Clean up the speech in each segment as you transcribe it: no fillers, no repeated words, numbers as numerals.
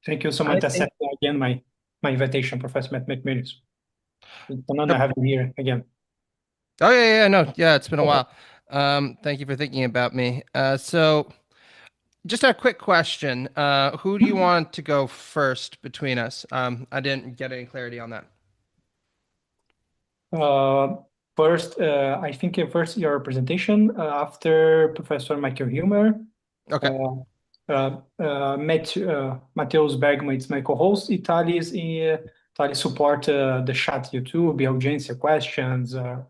Thank you so I much for think, accepting again my invitation, Professor Matt McManus. It's an honor yep. having you here again. Oh yeah, no, yeah, it's been a while. Thank you for thinking about me. So just a quick question. Who do you want to go first between us? I didn't get any clarity on that. Uh, First, I think first your presentation, after Professor Michael Huemer, Okay. uh, Matheus Bergman, it's my co-host, Thales support the chat YouTube, audience questions, uh,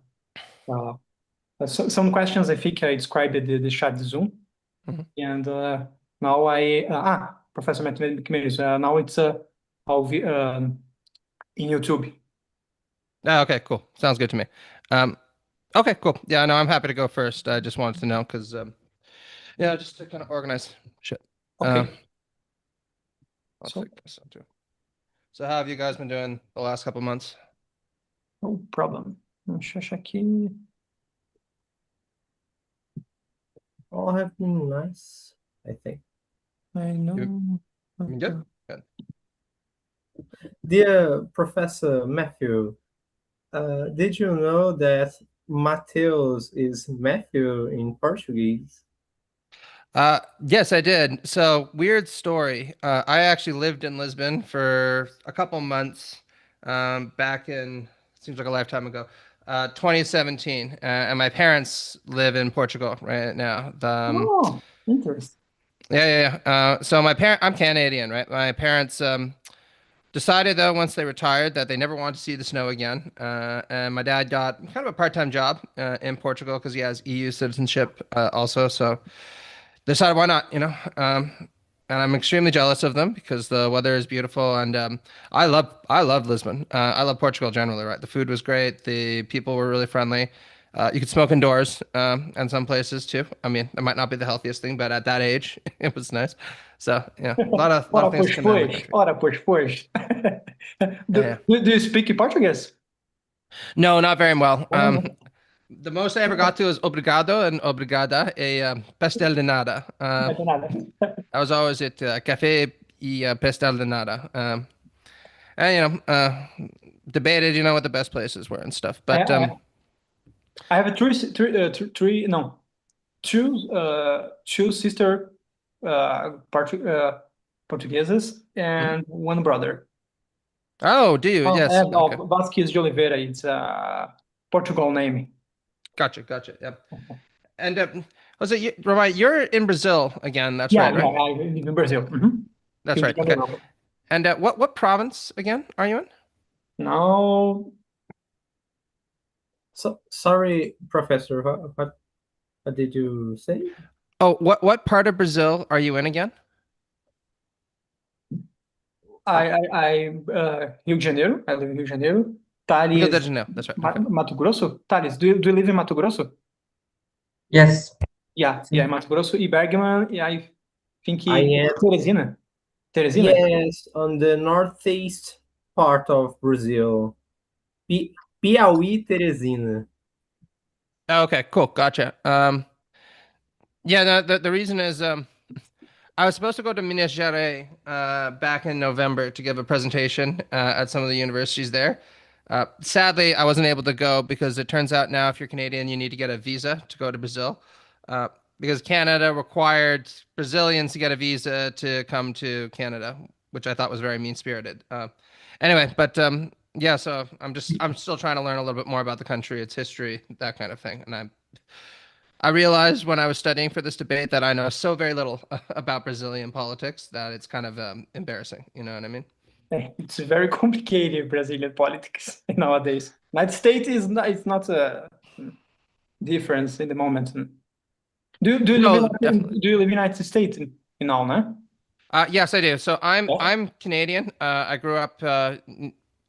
some questions I think I described the chat Zoom. Mhm. And now Professor Matt McManus, now it's in YouTube. Okay, cool. Sounds good to me. Um, okay, cool. Yeah, no, I'm happy to go first. I just wanted to know because yeah, just to kind of organize shit. Um, Okay, I'll so take this out too. So how have you guys been doing the last couple months? no problem. Deixa eu achar aqui. All have been nice, I think. I You know. been good? Good. Dear Professor Matthew, did you know that Mateus is Matthew in Portuguese? Yes, I did. So, weird story. I actually lived in Lisbon for a couple months back in, seems like a lifetime ago, 2017. And my parents live in Portugal right now. Oh, interesting. So I'm Canadian, right? My parents decided though once they retired that they never wanted to see the snow again. And my dad got kind of a part-time job in Portugal because he has EU citizenship also. So decided why not, you know. And I'm extremely jealous of them because the weather is beautiful and I love Lisbon. I love Portugal generally, right? The food was great, the people were really friendly. You could smoke indoors, and some places too. I mean, it might not be the healthiest thing, but at that age, it was nice. So yeah, a lot Ora, of things to pois, commend the pois. country. Ora, pois, pois. Yeah, yeah. Do you speak Portuguese? No, not very well. Oh, The most I ever got to is obrigado and obrigada, a pastel de nada. não é nada. I was always at café y pastel de nada. And debated, what the best places were and stuff. I, But I, I have no, two sister Portugueses mhm. and one brother. Oh, do you? Oh, I Yes. have Okay. Vasquez de Oliveira. It's a Portugal name. Gotcha. Yep. And was it Ramai? You're in Brazil again. That's Yeah, right, yeah, right? I live in Brazil. That's Rio de right. Okay. Janeiro. And what province again are you in? Now, So sorry, Professor. What did you say? Oh, what part of Brazil are you in again? Rio de Janeiro. I live in Rio de Janeiro. Rio de Thales, Janeiro. That's right. Okay. Mato Grosso. Thales, do you live in Mato Grosso? Yes, Yeah, Mato Grosso. E Bergman, I think I am. Teresina. Teresina? Yes, on the northeast part of Brazil. Piauí, Teresina. Okay, cool. Gotcha. Yeah, the reason is I was supposed to go to Minas Gerais back in November to give a presentation at some of the universities there. Sadly, I wasn't able to go because it turns out now if you're Canadian, you need to get a visa to go to Brazil. Uh, because Canada required Brazilians to get a visa to come to Canada, which I thought was very mean-spirited. Anyway, but yeah, so I'm still trying to learn a little bit more about the country, its history, that kind of thing. And I realized when I was studying for this debate that I know so very little about Brazilian politics that it's kind of embarrassing. You know what I mean? It's very complicated Brazilian politics nowadays. United States is not, it's not a difference in the moment. Do you live No, definitely. in United States in all, no? Yes, I do. So Yeah. I'm Canadian. I grew up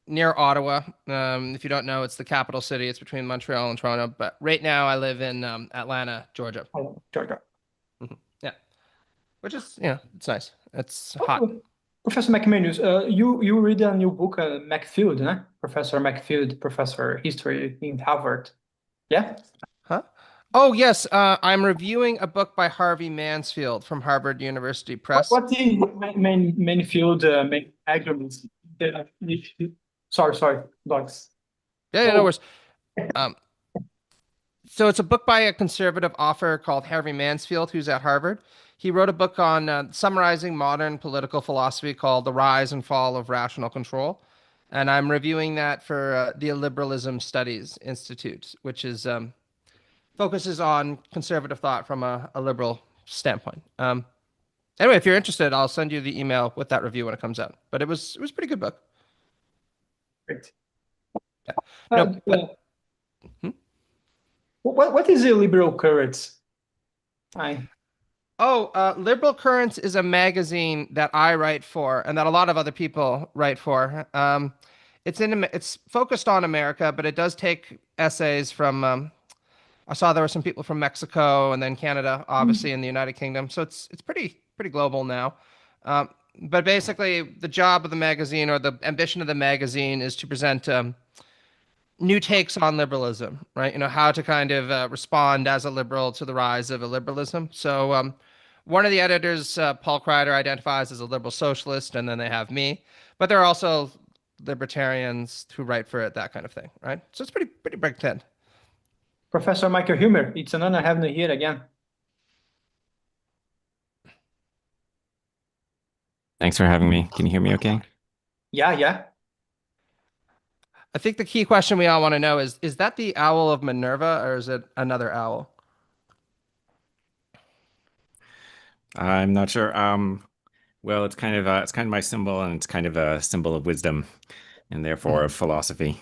near Ottawa. If you don't know, it's the capital city. It's between Montreal and Toronto. But right now, I live in Atlanta, Georgia. Oh, Georgia. Yeah, which is it's nice. It's hot. Oh, Professor McManus, you read a new book, Macfield, né? Professor Macfield, professor history in Harvard. Yeah? Huh? Oh, yes. I'm reviewing a book by Harvey Mansfield from Harvard University Press. What the main field, main arguments? Sorry, dogs. Yeah, no worries. So it's a book by a conservative author called Harvey Mansfield, who's at Harvard. He wrote a book on summarizing modern political philosophy called The Rise and Fall of Rational Control. And I'm reviewing that for the Liberalism Studies Institute, which is focuses on conservative thought from a liberal standpoint. Anyway, if you're interested, I'll send you the email with that review when it comes out. But it was a pretty good book. Great. Yeah. No, but, what is a liberal current? Liberal Currents is a magazine that I write for, and that a lot of other people write for. It's focused on America, but it does take essays from. I saw there were some people from Mexico and then Canada, obviously, in the United Kingdom. So it's pretty global now. But basically, the job of the magazine, or the ambition of the magazine, is to present new takes on liberalism, right? How to kind of respond as a liberal to the rise of illiberalism. So one of the editors, Paul Kreider, identifies as a liberal socialist, and then they have me. But there are also libertarians who write for it, that kind of thing, right? So it's pretty big tent. Professor Michael Huemer, it's an honor having you here again. Thanks for having me. Can you hear me okay? Yeah. I think the key question we all want to know is that the owl of Minerva, or is it another owl? I'm not sure. Well, it's kind of my symbol, and it's kind of a symbol of wisdom, and therefore of philosophy.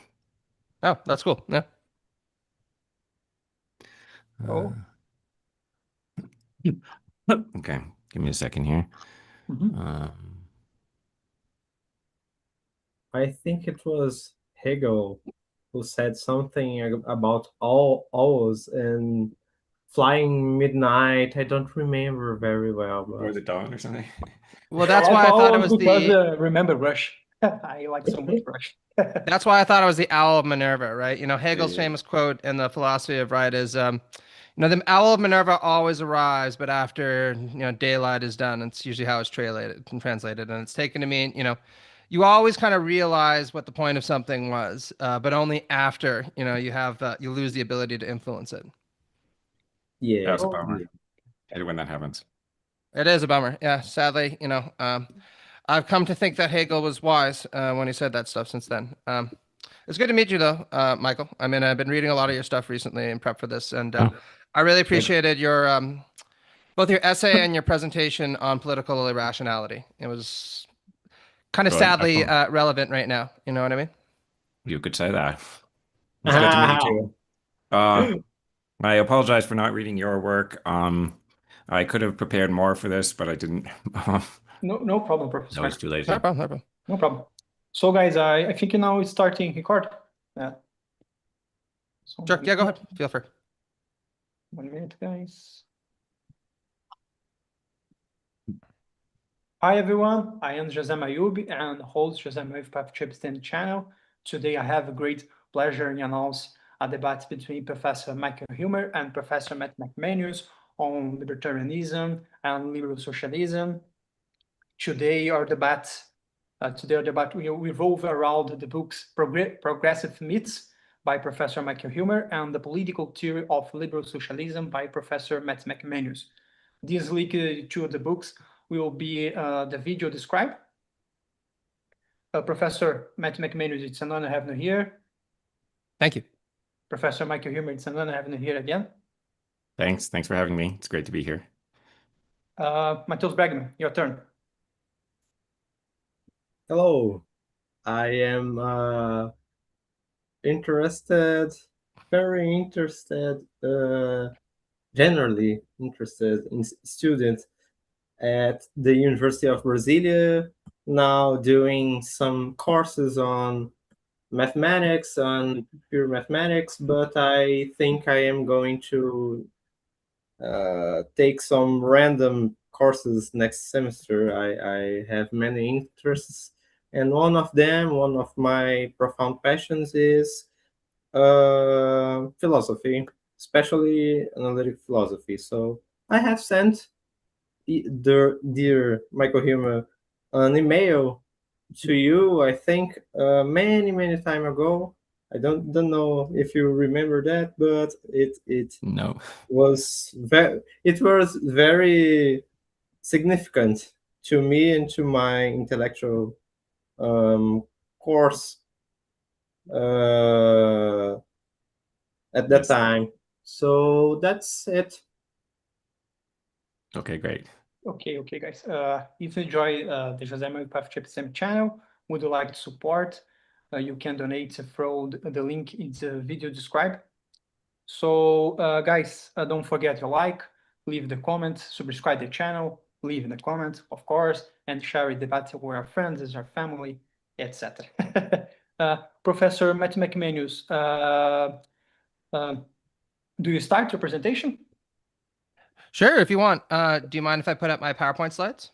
Oh, that's cool. Yeah. Okay, give me a second here. I think it was Hegel who said something about owls and flying midnight. I don't remember very well. Or the dawn or something. Well, that's why I thought it was remember Rush. I like so much Rush. That's why I thought it was the owl of Minerva, right? Hegel's famous quote in the Philosophy of Right is, the owl of Minerva always arrives, but after daylight is done. It's usually how it's translated, and it's taken to mean you always kind of realize what the point of something was, but only after you lose the ability to influence it. Yeah, that's a bummer. I hate it when that happens. It is a bummer. Yeah, sadly, I've come to think that Hegel was wise when he said that stuff since then. It's good to meet you, though, Michael. I mean, I've been reading a lot of your stuff recently in prep for this, and I really appreciated your both your essay and your presentation on political irrationality. It was kind of sadly relevant right now. You know what I mean? You could say that. It's good to meet you too. I apologize for not reading your work. I could have prepared more for this, but I didn't. No problem, Professor. No, it's too late. No problem. No problem. So, guys, I think now it's starting record. Yeah. Sure. Yeah, go ahead. Feel free. 1 minute, guys. Hi, everyone. I am José Mayub and host José Mayub Path Chipstein channel. Today, I have a great pleasure in announce a debate between Professor Michael Huemer and Professor Matt McManus on libertarianism and liberal socialism. Today, our debate will revolve around the books Progressive Myths by Professor Michael Huemer and The Political Theory of Liberal Socialism by Professor Matt McManus. This link to the books will be the video described. Professor Matt McManus, it's an honor having you here. Thank you. Professor Michael Huemer, it's an honor having you here again. Thanks for having me. It's great to be here. Matheus Bergman, your turn. Hello. I am very interested, generally interested in students at the University of Brasilia, now doing some courses on mathematics, on pure mathematics, but I think I am going to take some random courses next semester. I have many interests, and one of my profound passions is philosophy. especially analytic philosophy. So I have sent dear Michael Huemer an email to you, I think, many time ago. I don't know if you remember that, but it No. was very significant to me and to my intellectual course at that time. So that's it. Okay, great. Okay, guys. If you enjoy the José Manuel Pafchepsem channel, would you like to support? You can donate through the link in the video described. So, guys, don't forget to like, leave the comment, subscribe the channel, leave in the comment, of course, and share the debate with our friends, our family, etc. Professor Matthew McManus, do you start your presentation? Sure, if you want. Do you mind if I put up my PowerPoint slides?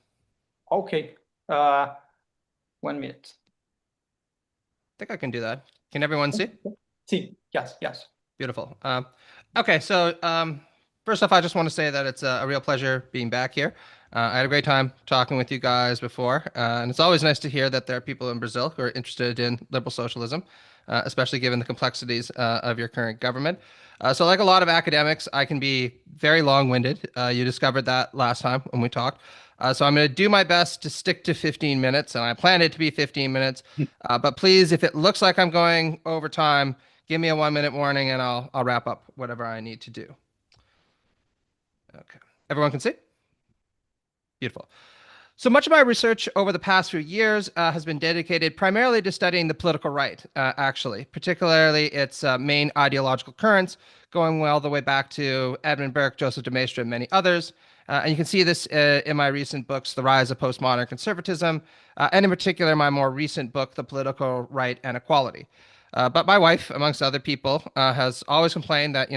Okay. 1 minute. I think I can do that. Can everyone see? See, yes. Beautiful. Okay, so first off, I just want to say that it's a real pleasure being back here. I had a great time talking with you guys before, and it's always nice to hear that there are people in Brazil who are interested in liberal socialism, especially given the complexities of your current government. So like a lot of academics, I can be very long-winded. You discovered that last time when we talked. So I'm going to do my best to stick to 15 minutes, and I planned it to be 15 minutes. But please, if it looks like I'm going over time, give me a 1-minute warning and I'll wrap up whatever I need to do. Okay. Everyone can see? Beautiful. So much of my research over the past few years has been dedicated primarily to studying the political right, actually, particularly its main ideological currents, going all the way back to Edmund Burke, Joseph de Maistre, and many others. And you can see this in my recent books, The Rise of Postmodern Conservatism, and in particular, my more recent book, The Political Right and Equality. But my wife, amongst other people, has always complained that,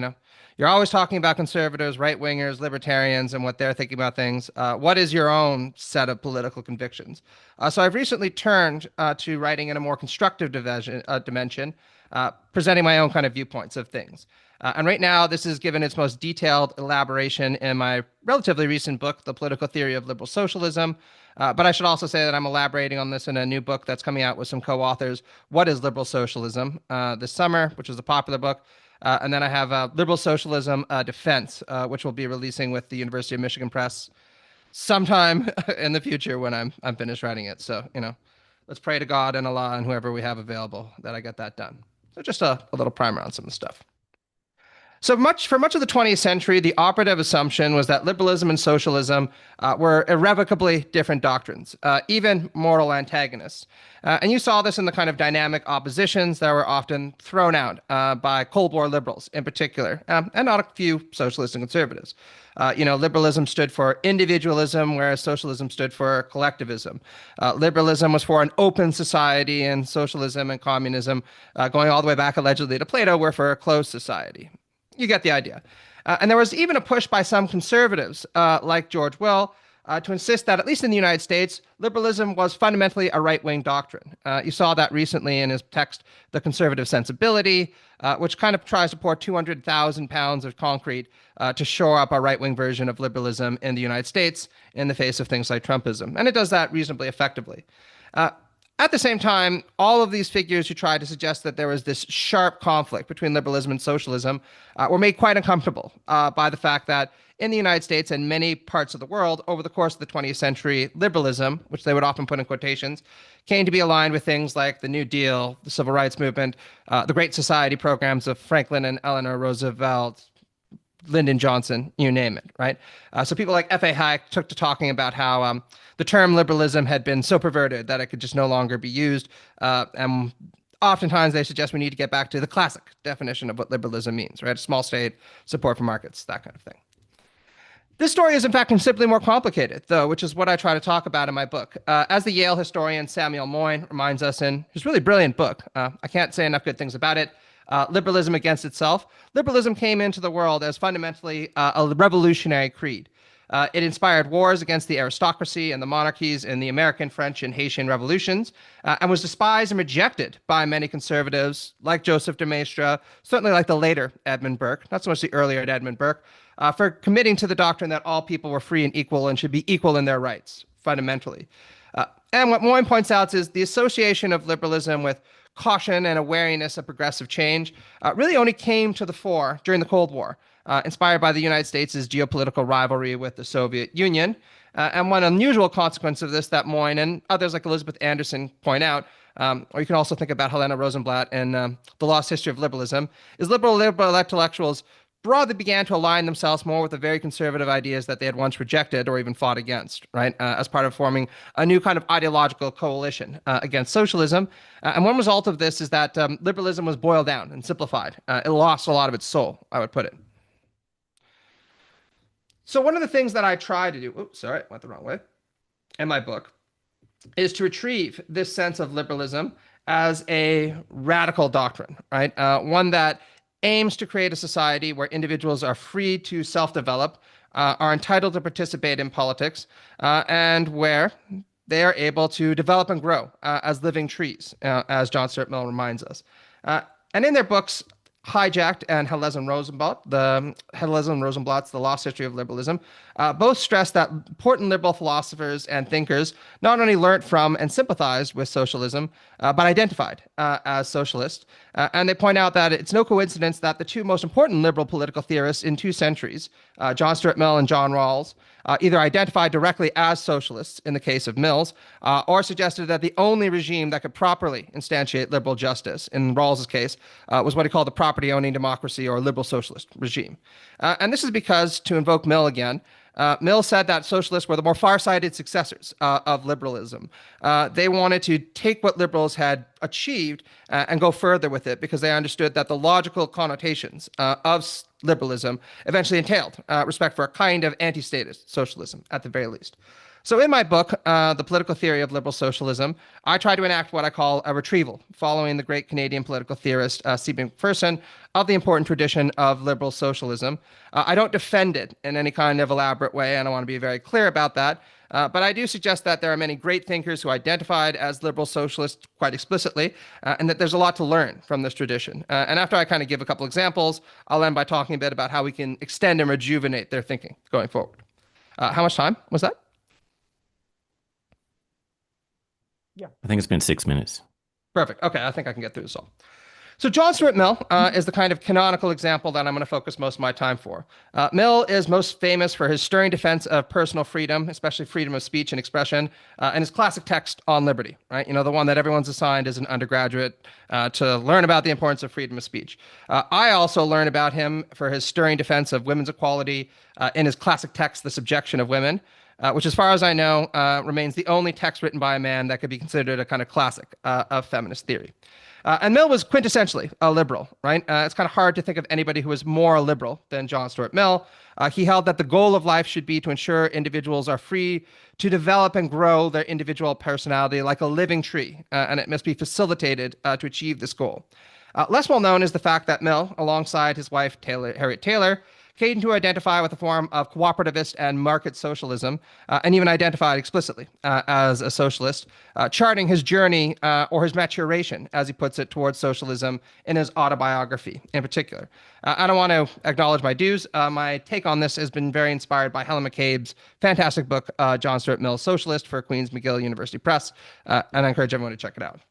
you're always talking about conservatives, right-wingers, libertarians, and what they're thinking about things. What is your own set of political convictions? So I've recently turned to writing in a more constructive dimension, presenting my own kind of viewpoints of things. And right now, this is given its most detailed elaboration in my relatively recent book, The Political Theory of Liberal Socialism. But I should also say that I'm elaborating on this in a new book that's coming out with some co-authors, What is Liberal Socialism, this summer, which is a popular book. And then I have Liberal Socialism Defense, which will be releasing with the University of Michigan Press sometime in the future when I'm finished writing it. So, let's pray to God and Allah and whoever we have available that I get that done. So just a little primer on some of the stuff. So for much of the 20th century, the operative assumption was that liberalism and socialism were irrevocably different doctrines, even moral antagonists. And you saw this in the kind of dynamic oppositions that were often thrown out by Cold War liberals in particular, and not a few socialists and conservatives. Liberalism stood for individualism, whereas socialism stood for collectivism. Liberalism was for an open society, and socialism and communism, going all the way back allegedly to Plato, were for a closed society. You get the idea. And there was even a push by some conservatives, like George Will, to insist that, at least in the United States, liberalism was fundamentally a right-wing doctrine. You saw that recently in his text, The Conservative Sensibility, which kind of tries to pour 200,000 pounds of concrete to shore up a right-wing version of liberalism in the United States in the face of things like Trumpism. And it does that reasonably effectively. At the same time, all of these figures who tried to suggest that there was this sharp conflict between liberalism and socialism were made quite uncomfortable by the fact that in the United States and many parts of the world, over the course of the 20th century, liberalism, which they would often put in quotations, came to be aligned with things like the New Deal, the Civil Rights Movement, the Great Society programs of Franklin and Eleanor Roosevelt, Lyndon Johnson, you name it, right? So people like F.A. Hayek took to talking about how the term liberalism had been so perverted that it could just no longer be used. And oftentimes they suggest we need to get back to the classic definition of what liberalism means, right? Small state, support for markets, that kind of thing. This story is, in fact, considerably more complicated, though, which is what I try to talk about in my book. As the Yale historian Samuel Moyn reminds us in his really brilliant book, I can't say enough good things about it, Liberalism Against Itself, liberalism came into the world as fundamentally a revolutionary creed. It inspired wars against the aristocracy and the monarchies in the American, French, and Haitian revolutions, and was despised and rejected by many conservatives like Joseph de Maistre, certainly like the later Edmund Burke, not so much the earlier Edmund Burke, for committing to the doctrine that all people were free and equal and should be equal in their rights, fundamentally. And what Moyne points out is the association of liberalism with caution and a wariness of progressive change really only came to the fore during the Cold War, inspired by the United States' geopolitical rivalry with the Soviet Union. And one unusual consequence of this that Moyne and others like Elizabeth Anderson point out, or you can also think about Helena Rosenblatt in The Lost History of Liberalism, is liberal intellectuals broadly began to align themselves more with the very conservative ideas that they had once rejected or even fought against, right, as part of forming a new kind of ideological coalition against socialism. And one result of this is that liberalism was boiled down and simplified. It lost a lot of its soul, I would put it. So one of the things that I try to do, oops, sorry, went the wrong way, in my book, is to retrieve this sense of liberalism as a radical doctrine, right? One that aims to create a society where individuals are free to self-develop, are entitled to participate in politics, and where they are able to develop and grow as living trees, as John Stuart Mill reminds us. And in their books, Hijacked and Helena Rosenblatt's The Lost History of Liberalism, both stress that important liberal philosophers and thinkers not only learned from and sympathized with socialism, but identified as socialists. And they point out that it's no coincidence that the two most important liberal political theorists in 2 centuries, John Stuart Mill and John Rawls, either identified directly as socialists in the case of Mills, or suggested that the only regime that could properly instantiate liberal justice, in Rawls's case, was what he called the property-owning democracy or liberal socialist regime. And this is because, to invoke Mill again, Mill said that socialists were the more far-sighted successors of liberalism. They wanted to take what liberals had achieved and go further with it because they understood that the logical connotations of liberalism eventually entailed respect for a kind of anti-statist socialism, at the very least. So in my book, The Political Theory of Liberal Socialism, I try to enact what I call a retrieval, following the great Canadian political theorist C. McPherson, of the important tradition of liberal socialism. I don't defend it in any kind of elaborate way, and I want to be very clear about that. But I do suggest that there are many great thinkers who identified as liberal socialists quite explicitly, and that there's a lot to learn from this tradition. And after I kind of give a couple examples, I'll end by talking a bit about how we can extend and rejuvenate their thinking going forward. How much time was that? Yeah, I think it's been 6 minutes. Perfect. Okay, I think I can get through this all. So John Stuart Mill is the kind of canonical example that I'm going to focus most of my time for. Mill is most famous for his stirring defense of personal freedom, especially freedom of speech and expression, and his classic text on liberty, right? You know, the one that everyone's assigned as an undergraduate to learn about the importance of freedom of speech. I also learned about him for his stirring defense of women's equality in his classic text, The Subjection of Women, which, as far as I know, remains the only text written by a man that could be considered a kind of classic of feminist theory. And Mill was quintessentially a liberal, right? It's kind of hard to think of anybody who was more a liberal than John Stuart Mill. He held that the goal of life should be to ensure individuals are free to develop and grow their individual personality like a living tree, and it must be facilitated to achieve this goal. Less well known is the fact that Mill, alongside his wife Harriet Taylor, came to identify with a form of cooperativist and market socialism, and even identified explicitly as a socialist, charting his journey or his maturation, as he puts it, towards socialism in his autobiography in particular. I don't want to acknowledge my dues. My take on this has been very inspired by Helen McCabe's fantastic book, John Stuart Mill, Socialist, for Queen's McGill University Press, and I encourage everyone to check it out.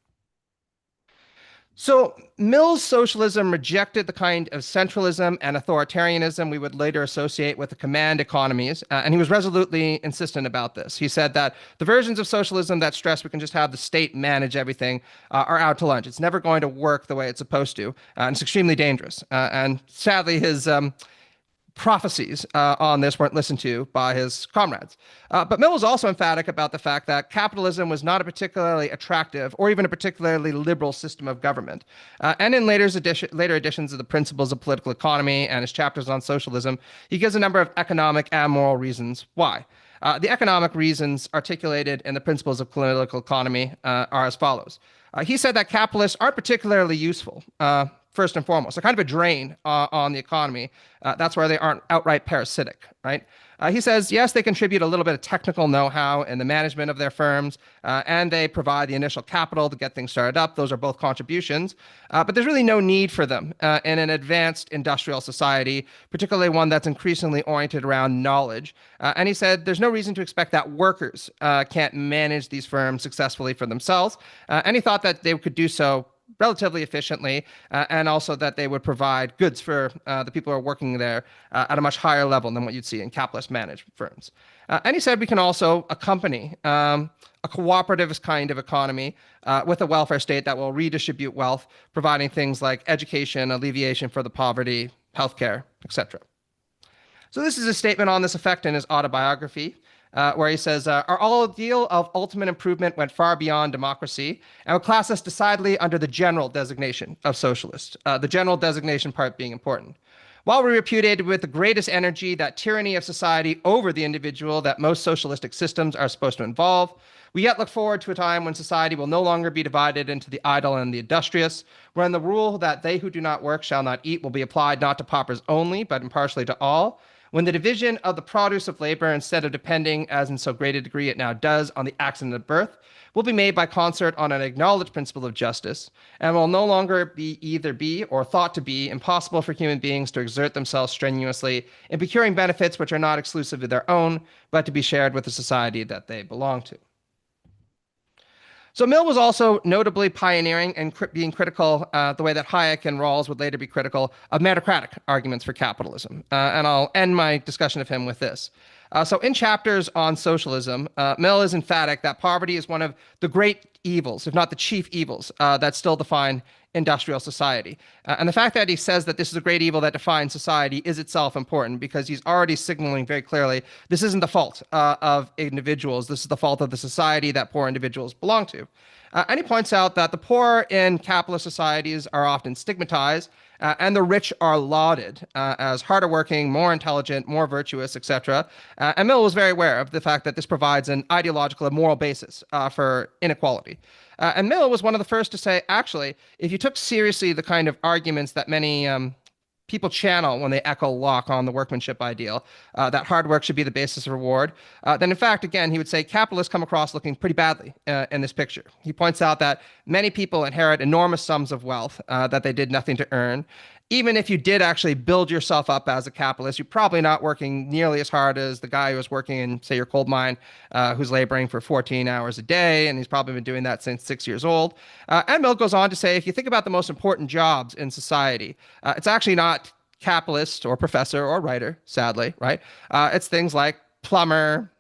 So Mill's socialism rejected the kind of centralism and authoritarianism we would later associate with the command economies, and he was resolutely insistent about this. He said that the versions of socialism that stress we can just have the state manage everything are out to lunch. It's never going to work the way it's supposed to, and it's extremely dangerous. And sadly, his prophecies on this weren't listened to by his comrades. But Mill was also emphatic about the fact that capitalism was not a particularly attractive or even a particularly liberal system of government. And in later editions of the Principles of Political Economy and his chapters on socialism, he gives a number of economic and moral reasons why. The economic reasons articulated in the Principles of Political Economy are as follows. He said that capitalists aren't particularly useful first and foremost. They're kind of a drain on the economy. That's where they aren't outright parasitic, right? He says, yes, they contribute a little bit of technical know-how in the management of their firms, and they provide the initial capital to get things started up. Those are both contributions, but there's really no need for them in an advanced industrial society, particularly one that's increasingly oriented around knowledge. And he said, there's no reason to expect that workers can't manage these firms successfully for themselves. And he thought that they could do so relatively efficiently, and also that they would provide goods for the people who are working there at a much higher level than what you'd see in capitalist managed firms. And he said we can also accompany a cooperative kind of economy with a welfare state that will redistribute wealth, providing things like education, alleviation for the poverty, healthcare, etc. So this is a statement on this effect in his autobiography, where he says, our ideal of ultimate improvement went far beyond democracy and would class us decidedly under the general designation of socialist, the general designation part being important. While we repudiated with the greatest energy that tyranny of society over the individual that most socialistic systems are supposed to involve, we yet look forward to a time when society will no longer be divided into the idle and the industrious, wherein the rule that they who do not work shall not eat will be applied not to paupers only, but impartially to all, when the division of the produce of labor, instead of depending, as in so great a degree it now does, on the accident of birth, will be made by concert on an acknowledged principle of justice, and will no longer either be or thought to be impossible for human beings to exert themselves strenuously in procuring benefits which are not exclusively their own, but to be shared with the society that they belong to. So Mill was also notably pioneering and being critical the way that Hayek and Rawls would later be critical of meritocratic arguments for capitalism. And I'll end my discussion of him with this. So in chapters on socialism, Mill is emphatic that poverty is one of the great evils, if not the chief evils, that still define industrial society. And the fact that he says that this is a great evil that defines society is itself important, because he's already signaling very clearly this isn't the fault of individuals. This is the fault of the society that poor individuals belong to. And he points out that the poor in capitalist societies are often stigmatized, and the rich are lauded as harder working, more intelligent, more virtuous, etc. And Mill was very aware of the fact that this provides an ideological and moral basis for inequality. And Mill was one of the first to say, actually, if you took seriously the kind of arguments that many people channel when they echo Locke on the workmanship ideal, that hard work should be the basis of reward, then in fact, again, he would say capitalists come across looking pretty badly in this picture. He points out that many people inherit enormous sums of wealth that they did nothing to earn. Even if you did actually build yourself up as a capitalist, you're probably not working nearly as hard as the guy who was working in, say, your coal mine, who's laboring for 14 hours a day, and he's probably been doing that since 6 years old. And Mill goes on to say, if you think about the most important jobs in society, it's actually not capitalist or professor or writer, sadly, right? It's things like plumber,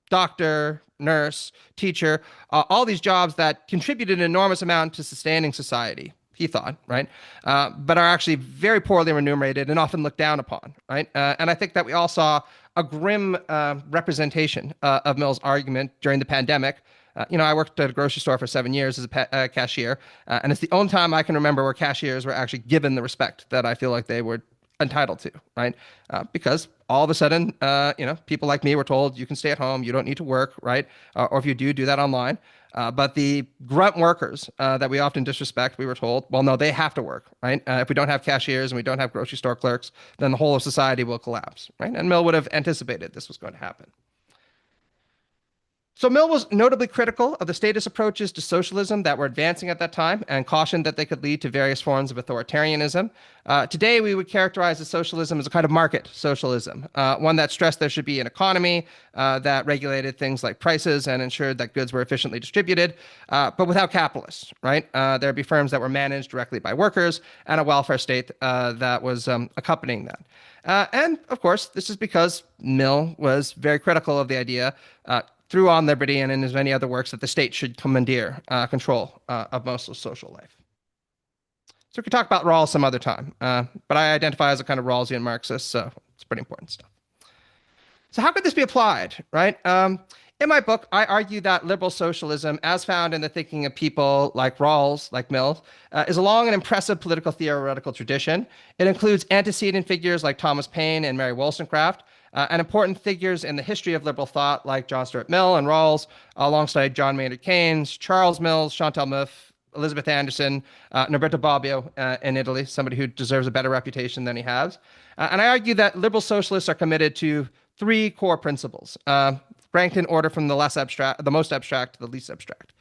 doctor, nurse, teacher, all these jobs that contribute an enormous amount to sustaining society, he thought, right? But are actually very poorly remunerated and often looked down upon, right? And I think that we all saw a grim representation of Mill's argument during the pandemic. I worked at a grocery store for 7 years as a cashier, and it's the only time I can remember where cashiers were actually given the respect that I feel like they were entitled to, right? Because all of a sudden, people like me were told you can stay at home, you don't need to work, right? Or if you do that online. But the grunt workers that we often disrespect, we were told, well, no, they have to work, right? If we don't have cashiers and we don't have grocery store clerks, then the whole of society will collapse, right? And Mill would have anticipated this was going to happen. So Mill was notably critical of the statist approaches to socialism that were advancing at that time and cautioned that they could lead to various forms of authoritarianism. Today, we would characterize the socialism as a kind of market socialism, one that stressed there should be an economy that regulated things like prices and ensured that goods were efficiently distributed, but without capitalists, right? There'd be firms that were managed directly by workers and a welfare state that was accompanying that. And of course, this is because Mill was very critical of the idea through On Liberty and in his many other works that the state should commandeer control of most of social life. So we could talk about Rawls some other time, but I identify as a kind of Rawlsian Marxist, so it's pretty important stuff. So how could this be applied, right? In my book, I argue that liberal socialism, as found in the thinking of people like Rawls, like Mill, is a long and impressive political theoretical tradition. It includes antecedent figures like Thomas Paine and Mary Wollstonecraft, and important figures in the history of liberal thought like John Stuart Mill and Rawls, alongside John Maynard Keynes, Charles Mills, Chantal Mouffe, Elizabeth Anderson, Norberto Bobbio in Italy, somebody who deserves a better reputation than he has. And I argue that liberal socialists are committed to three core principles, ranked in order from the most abstract to the least abstract.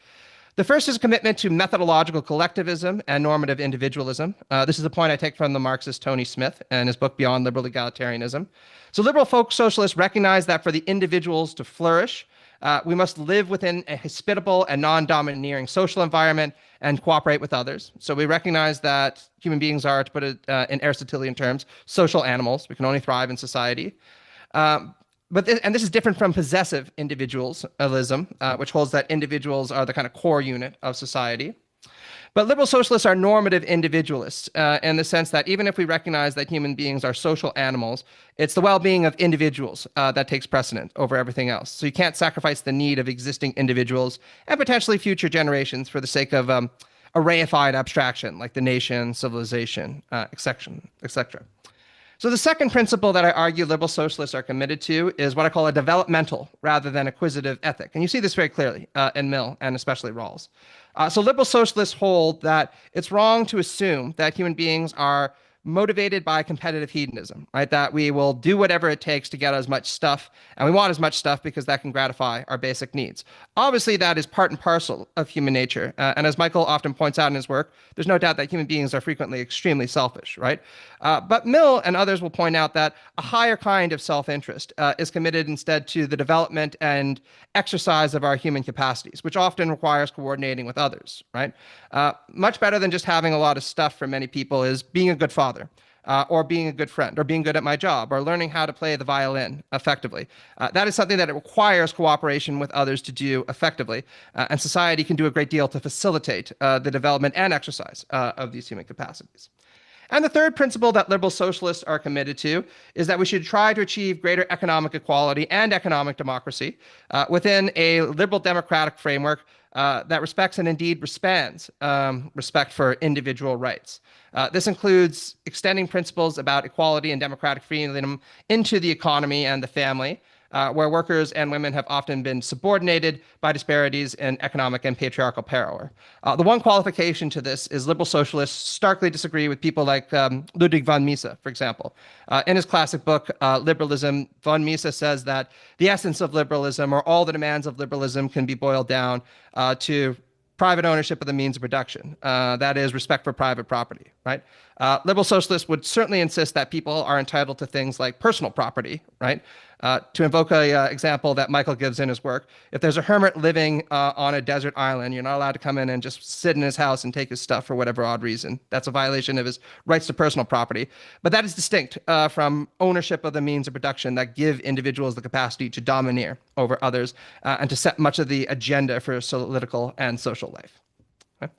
The first is a commitment to methodological collectivism and normative individualism. This is a point I take from the Marxist Tony Smith and his book Beyond Liberal Egalitarianism. So liberal folk socialists recognize that for the individuals to flourish, we must live within a hospitable and non-domineering social environment and cooperate with others. So we recognize that human beings are, to put it in Aristotelian terms, social animals. We can only thrive in society. And this is different from possessive individualism, which holds that individuals are the kind of core unit of society. But liberal socialists are normative individualists in the sense that even if we recognize that human beings are social animals, it's the well-being of individuals that takes precedent over everything else. So you can't sacrifice the need of existing individuals and potentially future generations for the sake of a reified abstraction like the nation, civilization, etc. So the second principle that I argue liberal socialists are committed to is what I call a developmental rather than acquisitive ethic. And you see this very clearly in Mill and especially Rawls. So liberal socialists hold that it's wrong to assume that human beings are motivated by competitive hedonism, right? That we will do whatever it takes to get as much stuff, and we want as much stuff because that can gratify our basic needs. Obviously, that is part and parcel of human nature. And as Michael often points out in his work, there's no doubt that human beings are frequently extremely selfish, right? But Mill and others will point out that a higher kind of self-interest is committed instead to the development and exercise of our human capacities, which often requires coordinating with others, right? Much better than just having a lot of stuff for many people is being a good father. Or being a good friend, or being good at my job, or learning how to play the violin effectively. That is something that it requires cooperation with others to do effectively, and society can do a great deal to facilitate the development and exercise of these human capacities. And the third principle that liberal socialists are committed to is that we should try to achieve greater economic equality and economic democracy within a liberal democratic framework that respects and indeed expands respect for individual rights. This includes extending principles about equality and democratic freedom into the economy and the family, where workers and women have often been subordinated by disparities in economic and patriarchal power. The one qualification to this is liberal socialists starkly disagree with people like Ludwig von Mises, for example. In his classic book, Liberalism, von Mises says that the essence of liberalism, or all the demands of liberalism, can be boiled down to private ownership of the means of production. That is respect for private property, right? Liberal socialists would certainly insist that people are entitled to things like personal property, right? To invoke an example that Michael gives in his work, if there's a hermit living on a desert island, you're not allowed to come in and just sit in his house and take his stuff for whatever odd reason. That's a violation of his rights to personal property. But that is distinct from ownership of the means of production that give individuals the capacity to domineer over others and to set much of the agenda for political and social life. Okay.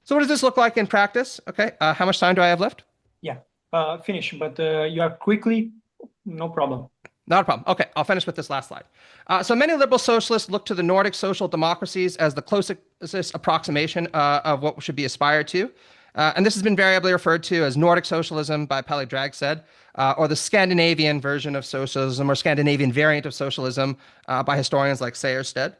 So what does this look like in practice? Okay, how much time do I have left? Yeah, finish, but you have quickly, no problem. Not a problem. Okay, I'll finish with this last slide. So many liberal socialists look to the Nordic social democracies as the closest approximation of what should be aspired to. And this has been variably referred to as Nordic socialism by Pelle Dragsted, or the Scandinavian version of socialism, or Scandinavian variant of socialism by historians like Sejersted.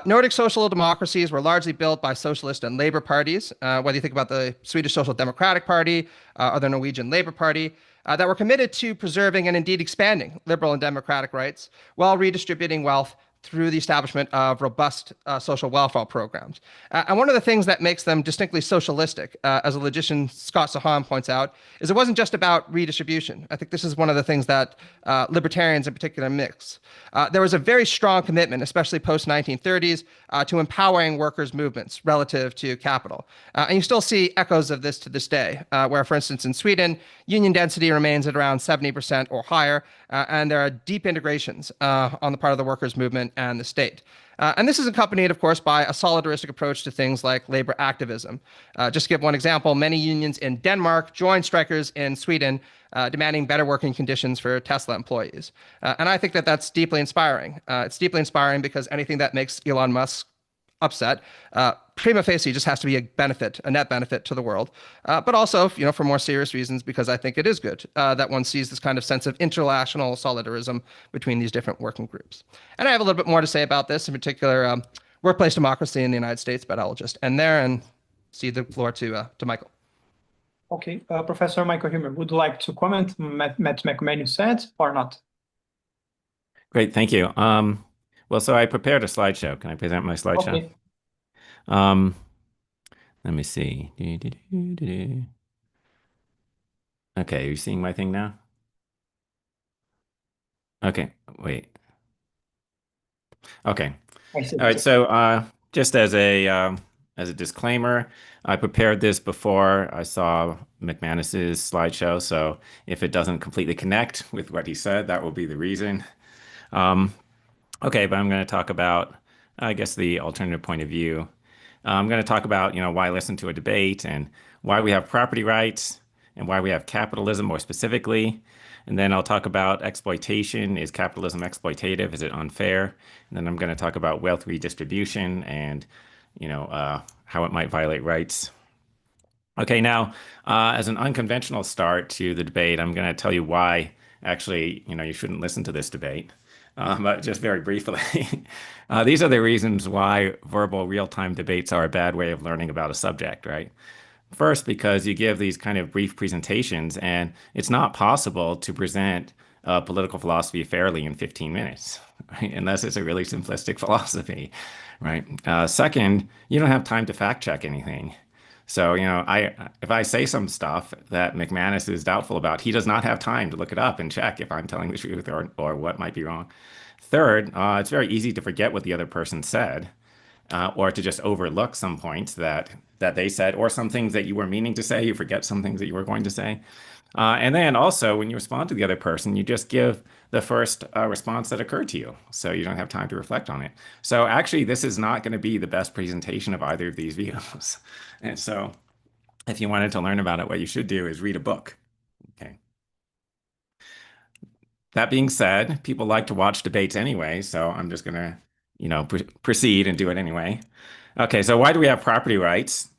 Nordic social democracies were largely built by socialist and labor parties, whether you think about the Swedish Social Democratic Party or the Norwegian Labour Party, that were committed to preserving and indeed expanding liberal and democratic rights while redistributing wealth through the establishment of robust social welfare programs. And one of the things that makes them distinctly socialistic, as a logician Scott Sahan points out, is it wasn't just about redistribution. I think this is one of the things that libertarians in particular mix. There was a very strong commitment, especially post-1930s, to empowering workers' movements relative to capital. And you still see echoes of this to this day, where, for instance, in Sweden, union density remains at around 70% or higher, and there are deep integrations on the part of the workers' movement and the state. And this is accompanied, of course, by a solidaristic approach to things like labor activism. Just to give one example, many unions in Denmark joined strikers in Sweden, demanding better working conditions for Tesla employees. And I think that that's deeply inspiring. It's deeply inspiring because anything that makes Elon Musk upset, prima facie just has to be a benefit, a net benefit to the world. But also, for more serious reasons, because I think it is good that one sees this kind of sense of international solidarism between these different working groups. And I have a little bit more to say about this. In particular, workplace democracy in the United States, but I will just end there and cede the floor to Michael. Okay, Professor Michael Huemer, would you like to comment Matt McManus said or not? Great, thank you. Well, so I prepared a slideshow. Can I present my slideshow? Okay. Let me see. Okay, are you seeing my thing now? Okay, wait. Okay. I see. All right. So just as a disclaimer, I prepared this before I saw McManus's slideshow. So if it doesn't completely connect with what he said, that will be the reason. Okay, but I'm going to talk about, I guess, the alternative point of view. I'm going to talk about, why listen to a debate and why we have property rights and why we have capitalism more specifically. And then I'll talk about exploitation. Is capitalism exploitative? Is it unfair? And then I'm going to talk about wealth redistribution and, how it might violate rights. Okay, now, as an unconventional start to the debate, I'm going to tell you why, actually, you shouldn't listen to this debate. But just very briefly, these are the reasons why verbal real-time debates are a bad way of learning about a subject, right? First, because you give these kind of brief presentations, and it's not possible to present political philosophy fairly in 15 minutes, right? Unless it's a really simplistic philosophy, right? Second, you don't have time to fact check anything. So, if I say some stuff that McManus is doubtful about, he does not have time to look it up and check if I'm telling the truth or what might be wrong. Third, it's very easy to forget what the other person said, or to just overlook some points that they said, or some things that you were meaning to say. You forget some things that you were going to say. And then also, when you respond to the other person, you just give the first response that occurred to you. So you don't have time to reflect on it. So actually, this is not going to be the best presentation of either of these views. And so if you wanted to learn about it, what you should do is read a book. Okay. That being said, people like to watch debates anyway, so I'm just going to, proceed and do it anyway. Okay, so why do we have property rights?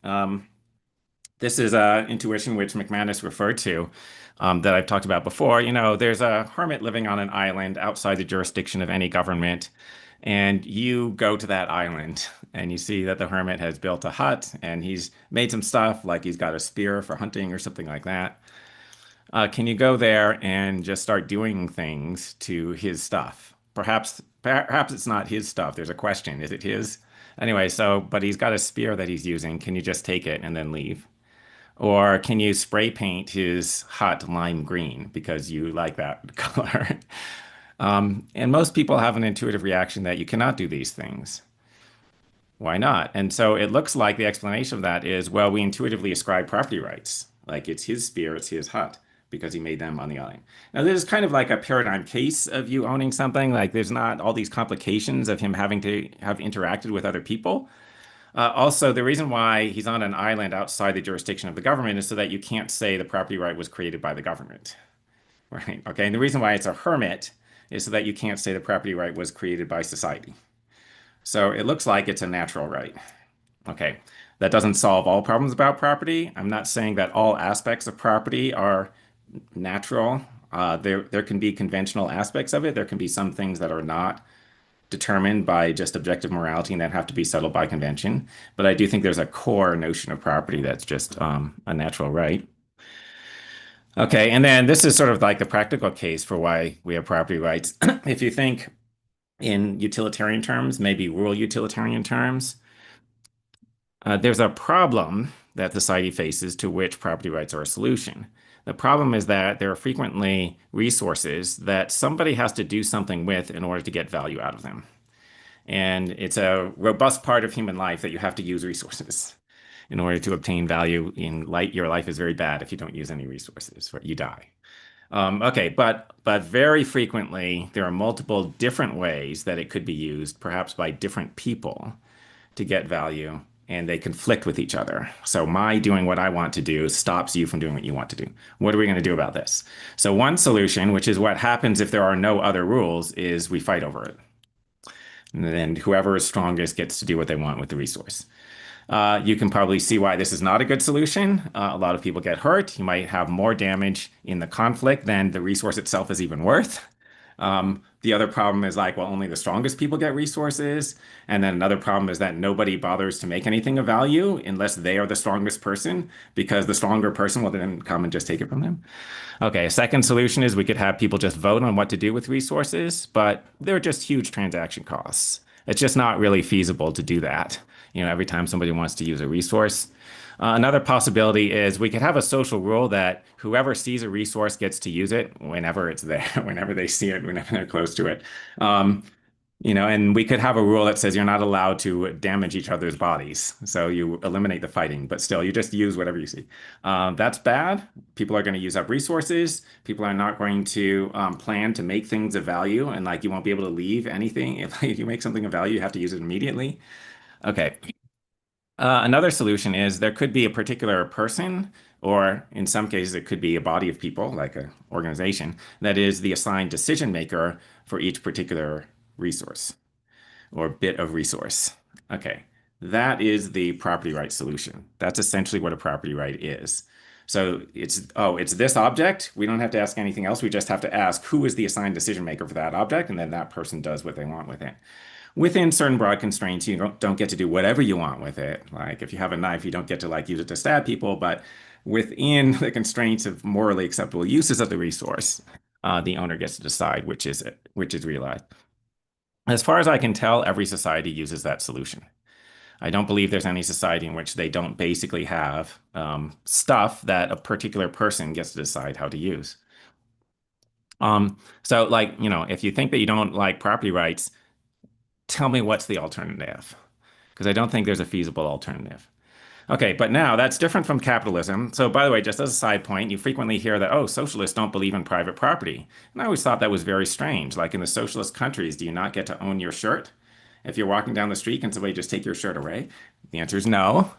This is an intuition which McManus referred to that I've talked about before. There's a hermit living on an island outside the jurisdiction of any government, and you go to that island and you see that the hermit has built a hut and he's made some stuff, like he's got a spear for hunting or something like that. Can you go there and just start doing things to his stuff? Perhaps it's not his stuff. There's a question. Is it his? Anyway, but he's got a spear that he's using. Can you just take it and then leave? Or can you spray paint his hut lime green because you like that color? And most people have an intuitive reaction that you cannot do these things. Why not? And so it looks like the explanation of that is, well, we intuitively ascribe property rights. Like it's his spear, it's his hut, because he made them on the island. Now, this is kind of like a paradigm case of you owning something. Like there's not all these complications of him having to have interacted with other people. Also, the reason why he's on an island outside the jurisdiction of the government is so that you can't say the property right was created by the government, right? Okay, and the reason why it's a hermit is so that you can't say the property right was created by society. So it looks like it's a natural right. Okay, that doesn't solve all problems about property. I'm not saying that all aspects of property are natural. There can be conventional aspects of it. There can be some things that are not determined by just objective morality and that have to be settled by convention. But I do think there's a core notion of property that's just a natural right. Okay, and then this is sort of like the practical case for why we have property rights. If you think in utilitarian terms, maybe rural utilitarian terms, there's a problem that society faces to which property rights are a solution. The problem is that there are frequently resources that somebody has to do something with in order to get value out of them. And it's a robust part of human life that you have to use resources in order to obtain value in life. Your life is very bad if you don't use any resources, you die. Okay, but very frequently, there are multiple different ways that it could be used, perhaps by different people, to get value, and they conflict with each other. So my doing what I want to do stops you from doing what you want to do. What are we going to do about this? So one solution, which is what happens if there are no other rules, is we fight over it. And then whoever is strongest gets to do what they want with the resource. You can probably see why this is not a good solution. A lot of people get hurt. You might have more damage in the conflict than the resource itself is even worth. The The other problem is like, well, only the strongest people get resources. And then another problem is that nobody bothers to make anything of value unless they are the strongest person, because the stronger person will then come and just take it from them. Okay, a second solution is we could have people just vote on what to do with resources, but they're just huge transaction costs. It's just not really feasible to do that, every time somebody wants to use a resource. Another possibility is we could have a social rule that whoever sees a resource gets to use it whenever it's there, whenever they see it, whenever they're close to it. And we could have a rule that says you're not allowed to damage each other's bodies. So you eliminate the fighting, but still you just use whatever you see. That's bad. People are going to use up resources. People are not going to plan to make things of value, and like you won't be able to leave anything. If you make something of value, you have to use it immediately. Okay. Another solution is there could be a particular person, or in some cases, it could be a body of people, like an organization, that is the assigned decision maker for each particular resource or bit of resource. Okay, that is the property right solution. That's essentially what a property right is. So it's this object. We don't have to ask anything else. We just have to ask who is the assigned decision maker for that object, and then that person does what they want with it. Within certain broad constraints, you don't get to do whatever you want with it. Like if you have a knife, you don't get to like use it to stab people, but within the constraints of morally acceptable uses of the resource, the owner gets to decide which is realized. As far as I can tell, every society uses that solution. I don't believe there's any society in which they don't basically have stuff that a particular person gets to decide how to use. So like, if you think that you don't like property rights, tell me what's the alternative, because I don't think there's a feasible alternative. Okay, but now that's different from capitalism. So by the way, just as a side point, you frequently hear that, oh, socialists don't believe in private property. And I always thought that was very strange. Like in the socialist countries, do you not get to own your shirt? If you're walking down the street, can somebody just take your shirt away? The answer is no.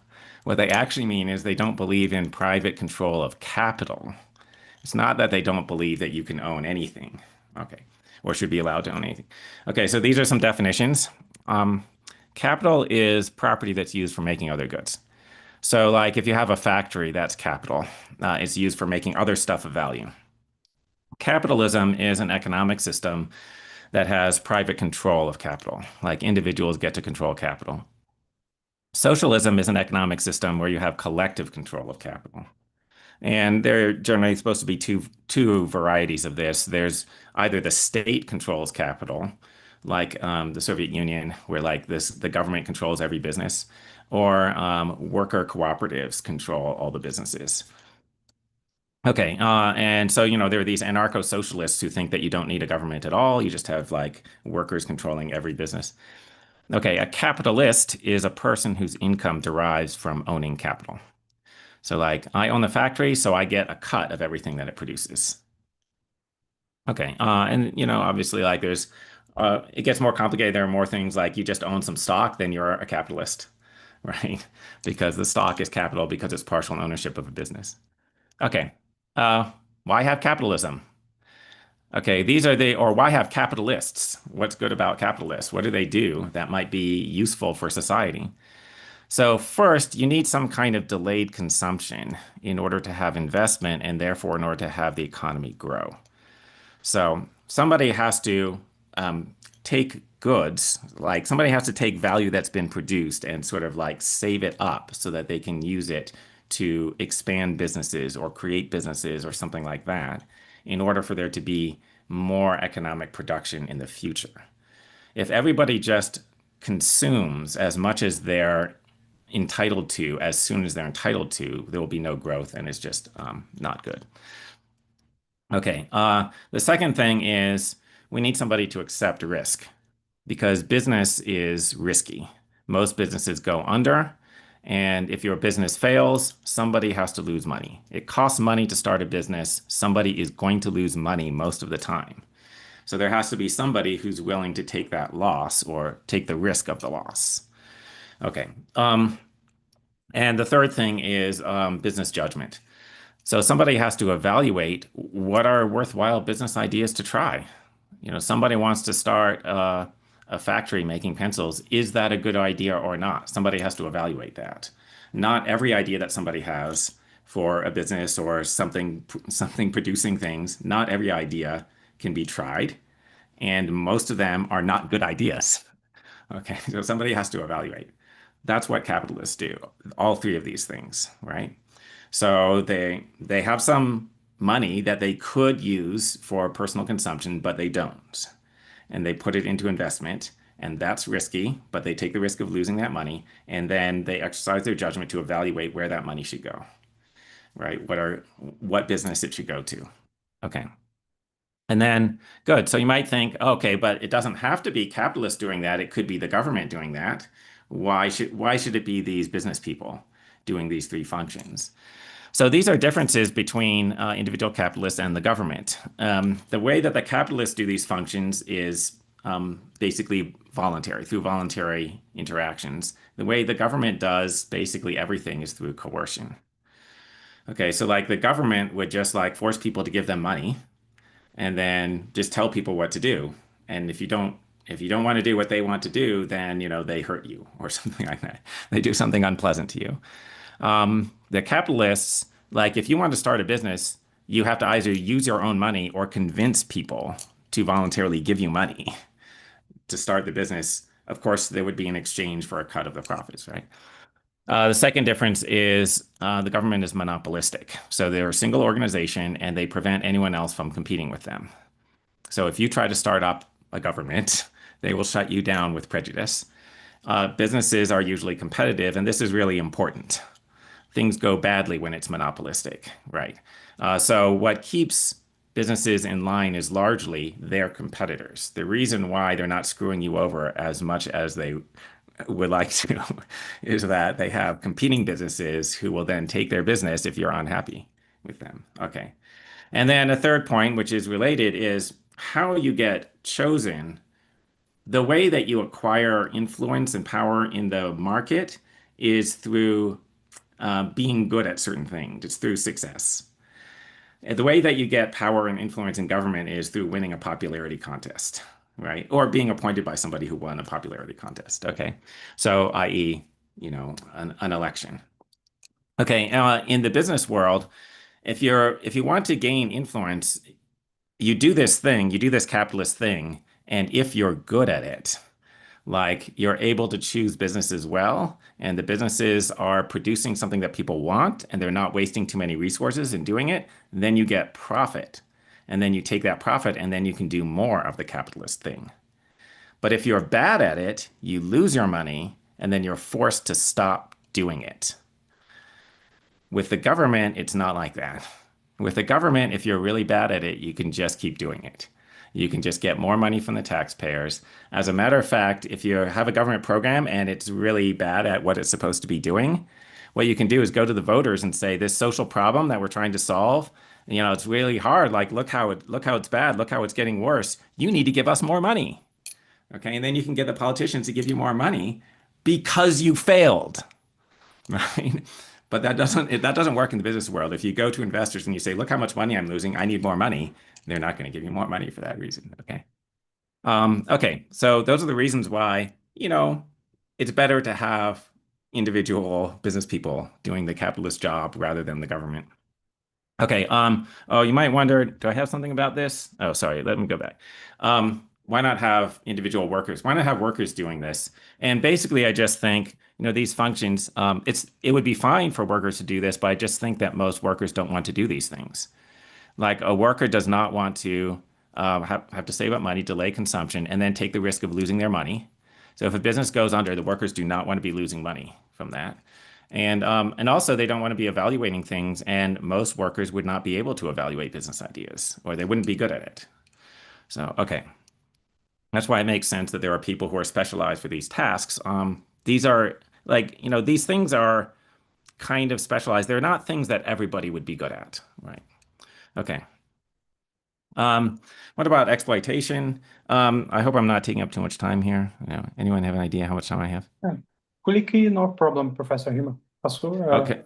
What they actually mean is they don't believe in private control of capital. It's not that they don't believe that you can own anything. Okay. Or should be allowed to own anything. Okay, so these are some definitions. Capital is property that's used for making other goods. So like if you have a factory, that's capital. It's used for making other stuff of value. Capitalism is an economic system that has private control of capital, like individuals get to control capital. Socialism is an economic system where you have collective control of capital. And there are generally supposed to be two varieties of this. There's either the state controls capital, like the Soviet Union, where like the government controls every business, or worker cooperatives control all the businesses. Okay, and so, there are these anarcho-socialists who think that you don't need a government at all. You just have like workers controlling every business. Okay, a capitalist is a person whose income derives from owning capital. So like I own the factory, so I get a cut of everything that it produces. Okay, and obviously like there's, it gets more complicated. There are more things like you just own some stock, then you're a capitalist, right? Because the stock is capital because it's partial ownership of a business. Okay, why have capitalism? Okay, or why have capitalists? What's good about capitalists? What do they do that might be useful for society? So first, you need some kind of delayed consumption in order to have investment and therefore in order to have the economy grow. So somebody has to take goods, like somebody has to take value that's been produced and sort of like save it up so that they can use it to expand businesses or create businesses or something like that in order for there to be more economic production in the future. If everybody just consumes as much as they're entitled to as soon as they're entitled to, there will be no growth, and it's just not good. Okay, the second thing is we need somebody to accept risk, because business is risky. Most businesses go under, and if your business fails, somebody has to lose money. It costs money to start a business. Somebody is going to lose money most of the time. So there has to be somebody who's willing to take that loss or take the risk of the loss. Okay. And the third thing is business judgment. So somebody has to evaluate what are worthwhile business ideas to try. Somebody wants to start a factory making pencils. Is that a good idea or not? Somebody has to evaluate that. Not every idea that somebody has for a business or something producing things, not every idea can be tried. and most of them are not good ideas. Okay, so somebody has to evaluate. That's what capitalists do, all three of these things, right? So they have some money that they could use for personal consumption, but they don't. And they put it into investment, and that's risky, but they take the risk of losing that money, and then they exercise their judgment to evaluate where that money should go, right? What business it should go to. Okay. And then, good. So you might think, okay, but it doesn't have to be capitalists doing that. It could be the government doing that. Why should it be these business people doing these three functions? So these are differences between individual capitalists and the government. The way that the capitalists do these functions is basically voluntary, through voluntary interactions. The way the government does basically everything is through coercion. Okay, so like the government would just like force people to give them money and then just tell people what to do. And if you don't want to do what they want to do, then they hurt you or something like that. They do something unpleasant to you. The capitalists, like if you want to start a business, you have to either use your own money or convince people to voluntarily give you money to start the business. Of course, there would be an exchange for a cut of the profits, right? The second difference is the government is monopolistic. So they're a single organization and they prevent anyone else from competing with them. So if you try to start up a government, they will shut you down with prejudice. Businesses are usually competitive, and this is really important. Things go badly when it's monopolistic, right? So what keeps businesses in line is largely their competitors. The reason why they're not screwing you over as much as they would like to is that they have competing businesses who will then take their business if you're unhappy with them. Okay. And then a third point, which is related, is how you get chosen. The way that you acquire influence and power in the market is through being good at certain things. It's through success. And the way that you get power and influence in government is through winning a popularity contest, right? Or being appointed by somebody who won a popularity contest. Okay. So, i.e., an election. Okay. In the business world, if you want to gain influence, you do this capitalist thing. And if you're good at it, like you're able to choose businesses well, and the businesses are producing something that people want, and they're not wasting too many resources in doing it, then you get profit. And then you take that profit, and then you can do more of the capitalist thing. But if you're bad at it, you lose your money, and then you're forced to stop doing it. With the government, it's not like that. With the government, if you're really bad at it, you can just keep doing it. You can just get more money from the taxpayers. As a matter of fact, if you have a government program and it's really bad at what it's supposed to be doing, what you can do is go to the voters and say, this social problem that we're trying to solve, it's really hard. Like, look how it's bad. Look how it's getting worse. You need to give us more money. Okay. And then you can get the politicians to give you more money because you failed. Right. But that doesn't work in the business world. If you go to investors and you say, look how much money I'm losing, I need more money, they're not going to give you more money for that reason. Okay. Okay. So those are the reasons why, it's better to have individual business people doing the capitalist job rather than the government. Okay. Oh, you might wonder, do I have something about this? Oh, sorry. Let me go back. Why not have individual workers? Why not have workers doing this? And basically, I just think, these functions, it would be fine for workers to do this, but I just think that most workers don't want to do these things. Like a worker does not want to have to save up money, delay consumption, and then take the risk of losing their money. So if a business goes under, the workers do not want to be losing money from that. And also they don't want to be evaluating things, and most workers would not be able to evaluate business ideas, or they wouldn't be good at it. So, okay. That's why it makes sense that there are people who are specialized for these tasks. These are these things are kind of specialized. They're not things that everybody would be good at, right? Okay. What about exploitation? I hope I'm not taking up too much time here. Anyone have an idea how much time I have? Click, no problem, Professor Huemer. Okay.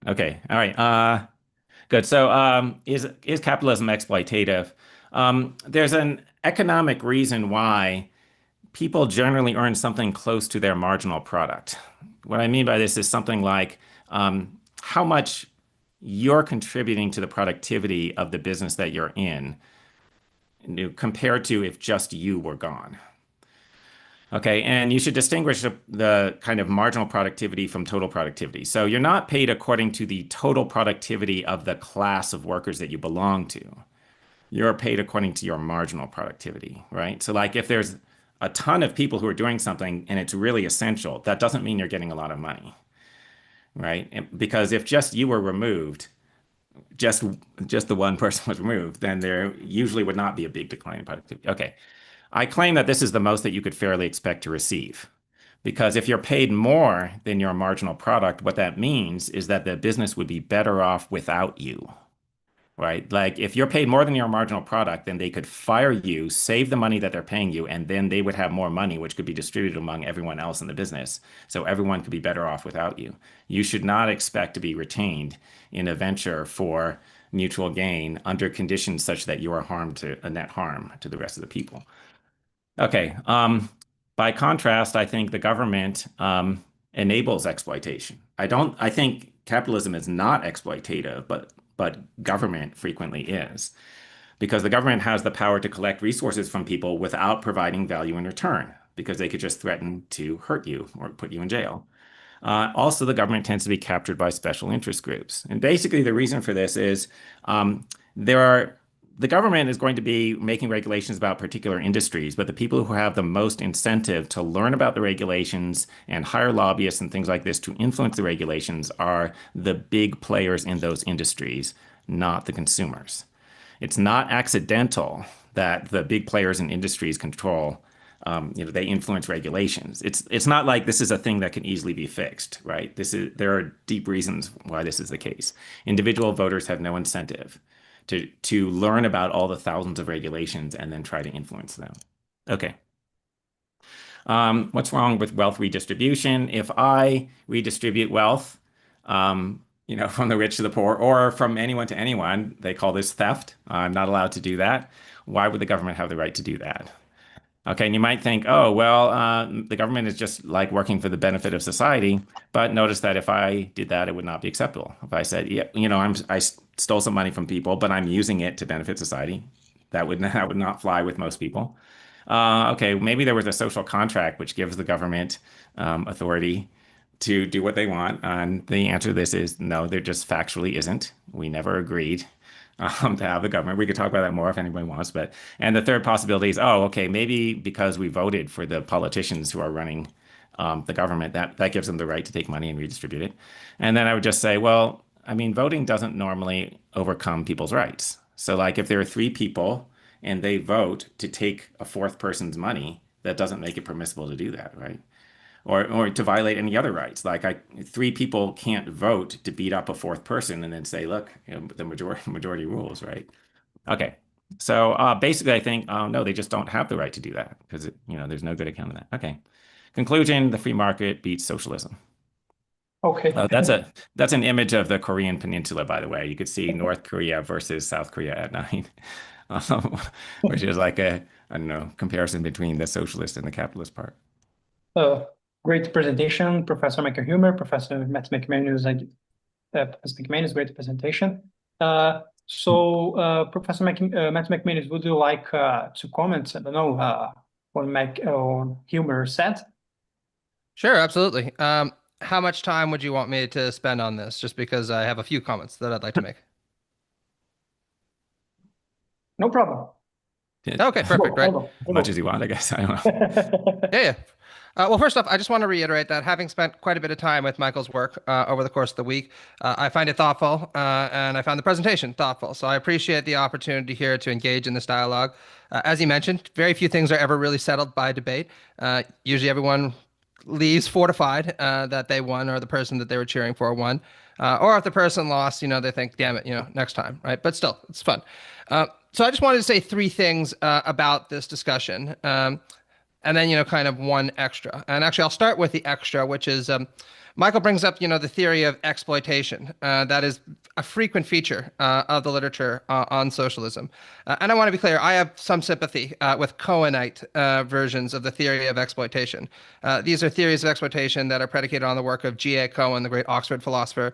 Okay. All right. Good. So, is capitalism exploitative? There's an economic reason why people generally earn something close to their marginal product. What I mean by this is something like how much you're contributing to the productivity of the business that you're in. compared to if just you were gone. Okay, and you should distinguish the kind of marginal productivity from total productivity. So you're not paid according to the total productivity of the class of workers that you belong to. You're paid according to your marginal productivity, right? So like if there's a ton of people who are doing something and it's really essential, that doesn't mean you're getting a lot of money, right? Because if just you were removed, just the one person was removed, then there usually would not be a big decline in productivity. Okay. I claim that this is the most that you could fairly expect to receive. Because if you're paid more than your marginal product, what that means is that the business would be better off without you, right? Like if you're paid more than your marginal product, then they could fire you, save the money that they're paying you, and then they would have more money, which could be distributed among everyone else in the business. So everyone could be better off without you. You should not expect to be retained in a venture for mutual gain under conditions such that you are a net harm to the rest of the people. Okay. By contrast, I think the government enables exploitation. I think capitalism is not exploitative, but government frequently is, because the government has the power to collect resources from people without providing value in return, because they could just threaten to hurt you or put you in jail. Also, the government tends to be captured by special interest groups. And basically, the reason for this is the government is going to be making regulations about particular industries, but the people who have the most incentive to learn about the regulations and hire lobbyists and things like this to influence the regulations are the big players in those industries, not the consumers. It's not accidental that the big players in industries control, they influence regulations. It's not like this is a thing that can easily be fixed, right? There are deep reasons why this is the case. Individual voters have no incentive to learn about all the thousands of regulations and then try to influence them. Okay. What's wrong with wealth redistribution? If I redistribute wealth, from the rich to the poor or from anyone to anyone, they call this theft. I'm not allowed to do that. Why would the government have the right to do that? Okay, and you might think, oh, well, the government is just like working for the benefit of society. But notice that if I did that, it would not be acceptable. If I said, yeah, I stole some money from people, but I'm using it to benefit society, that would not fly with most people. Okay, maybe there was a social contract which gives the government authority to do what they want. And the answer to this is no, there just factually isn't. We never agreed to have the government. We could talk about that more if anybody wants. And the third possibility is, okay, maybe because we voted for the politicians who are running the government, that gives them the right to take money and redistribute it. And then I would just say, well, I mean, voting doesn't normally overcome people's rights. So like if there are 3 people and they vote to take a 4th person's money, that doesn't make it permissible to do that, right? Or to violate any other rights. Like 3 people can't vote to beat up a 4th person and then say, look, the majority rules, right? Okay. So basically, I think, no, they just don't have the right to do that because there's no good account of that. Okay. Conclusion: the free market beats socialism. Okay. That's an image of the Korean Peninsula, by the way. You could see North Korea versus South Korea at night, which is like a comparison between the socialist and the capitalist part. Great presentation, Professor Michael Huemer, Professor Matthew McManus, great presentation. Professor Matthew McManus, would you like to comment? I don't know what Huemer said. Sure, absolutely. How much time would you want me to spend on this? Just because I have a few comments that I'd like to make. No problem. Okay, perfect. Right. As much as you want, I guess. I don't know. Yeah. Well, first off, I just want to reiterate that having spent quite a bit of time with Michael's work over the course of the week, I find it thoughtful and I found the presentation thoughtful. So I appreciate the opportunity here to engage in this dialogue. As he mentioned, very few things are ever really settled by debate. Usually everyone leaves fortified that they won or the person that they were cheering for won. Or if the person lost, they think, damn it, next time, right? But still, it's fun. So I just wanted to say 3 things about this discussion. And then, kind of one extra. And actually, I'll start with the extra, which is Michael brings up, the theory of exploitation. That is a frequent feature of the literature on socialism. And I want to be clear, I have some sympathy with Cohenite versions of the theory of exploitation. These are theories of exploitation that are predicated on the work of G.A. Cohen, the great Oxford philosopher,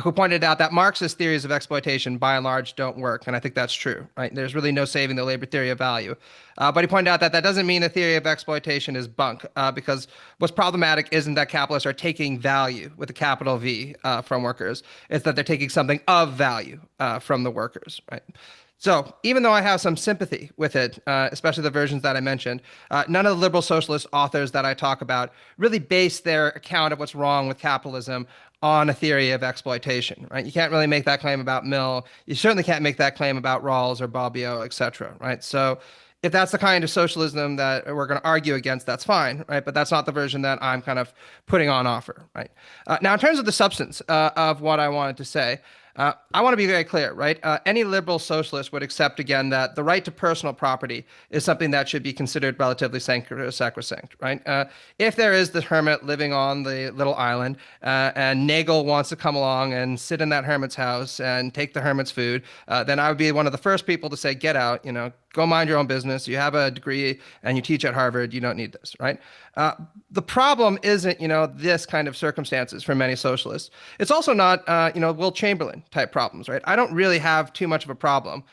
who pointed out that Marxist theories of exploitation, by and large, don't work. And I think that's true, right? There's really no saving the labor theory of value. But he pointed out that that doesn't mean the theory of exploitation is bunk, because what's problematic isn't that capitalists are taking value with a capital V from workers. It's that they're taking something of value from the workers, right? So even though I have some sympathy with it, especially the versions that I mentioned, none of the liberal socialist authors that I talk about really base their account of what's wrong with capitalism on a theory of exploitation, right? You can't really make that claim about Mill. You certainly can't make that claim about Rawls or Bobbio, et cetera, right? So if that's the kind of socialism that we're going to argue against, that's fine, right? But that's not the version that I'm kind of putting on offer, right? Now, in terms of the substance of what I wanted to say, I want to be very clear, right? Any liberal socialist would accept, again, that the right to personal property is something that should be considered relatively sacrosanct, right? If there is the hermit living on the little island and Nagel wants to come along and sit in that hermit's house and take the hermit's food, then I would be one of the first people to say, get out, go mind your own business. You have a degree and you teach at Harvard. You don't need this, right? The problem isn't, this kind of circumstances for many socialists. It's also not, Will Chamberlain type problems, right? I don't really have too much of a problem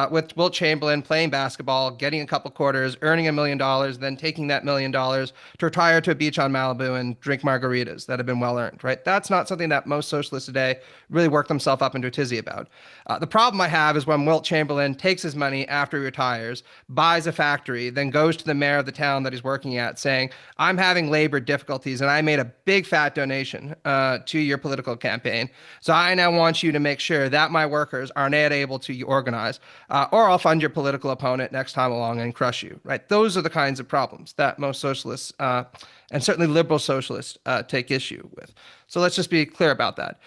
with Wilt Chamberlain playing basketball, getting a couple quarters, earning $1 million, then taking that $1 million to retire to a beach on Malibu and drink margaritas that have been well earned, right? That's not something that most socialists today really work themselves up into a tizzy about. The problem I have is when Wilt Chamberlain takes his money after he retires, buys a factory, then goes to the mayor of the town that he's working at saying, I'm having labor difficulties and I made a big fat donation to your political campaign. So I now want you to make sure that my workers are not able to organize. Or I'll fund your political opponent next time along and crush you, right? Those are the kinds of problems that most socialists, and certainly liberal socialists, take issue with. So let's just be clear about that.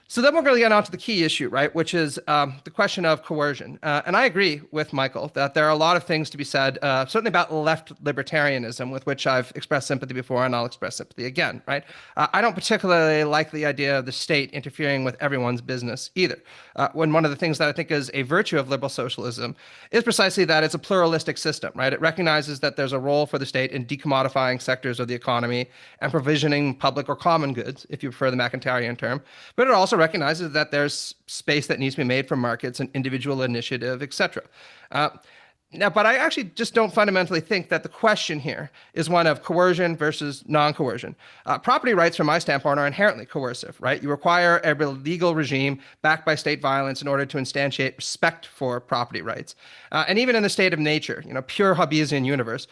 So then we're going to get on to the key issue, right, which is the question of coercion. And I agree with Michael that there are a lot of things to be said, certainly about left libertarianism, with which I've expressed sympathy before and I'll express sympathy again, right? I don't particularly like the idea of the state interfering with everyone's business either. When one of the things that I think is a virtue of liberal socialism is precisely that it's a pluralistic system, right? It recognizes that there's a role for the state in decommodifying sectors of the economy and provisioning public or common goods, if you prefer the McIntyrean term, but it also recognizes that there's space that needs to be made for markets and individual initiative, et cetera. But I actually just don't fundamentally think that the question here is one of coercion versus non-coercion. Property rights, from my standpoint, are inherently coercive, right? You require a legal regime backed by state violence in order to instantiate respect for property rights. And even in the state of nature, pure Hobbesian universe,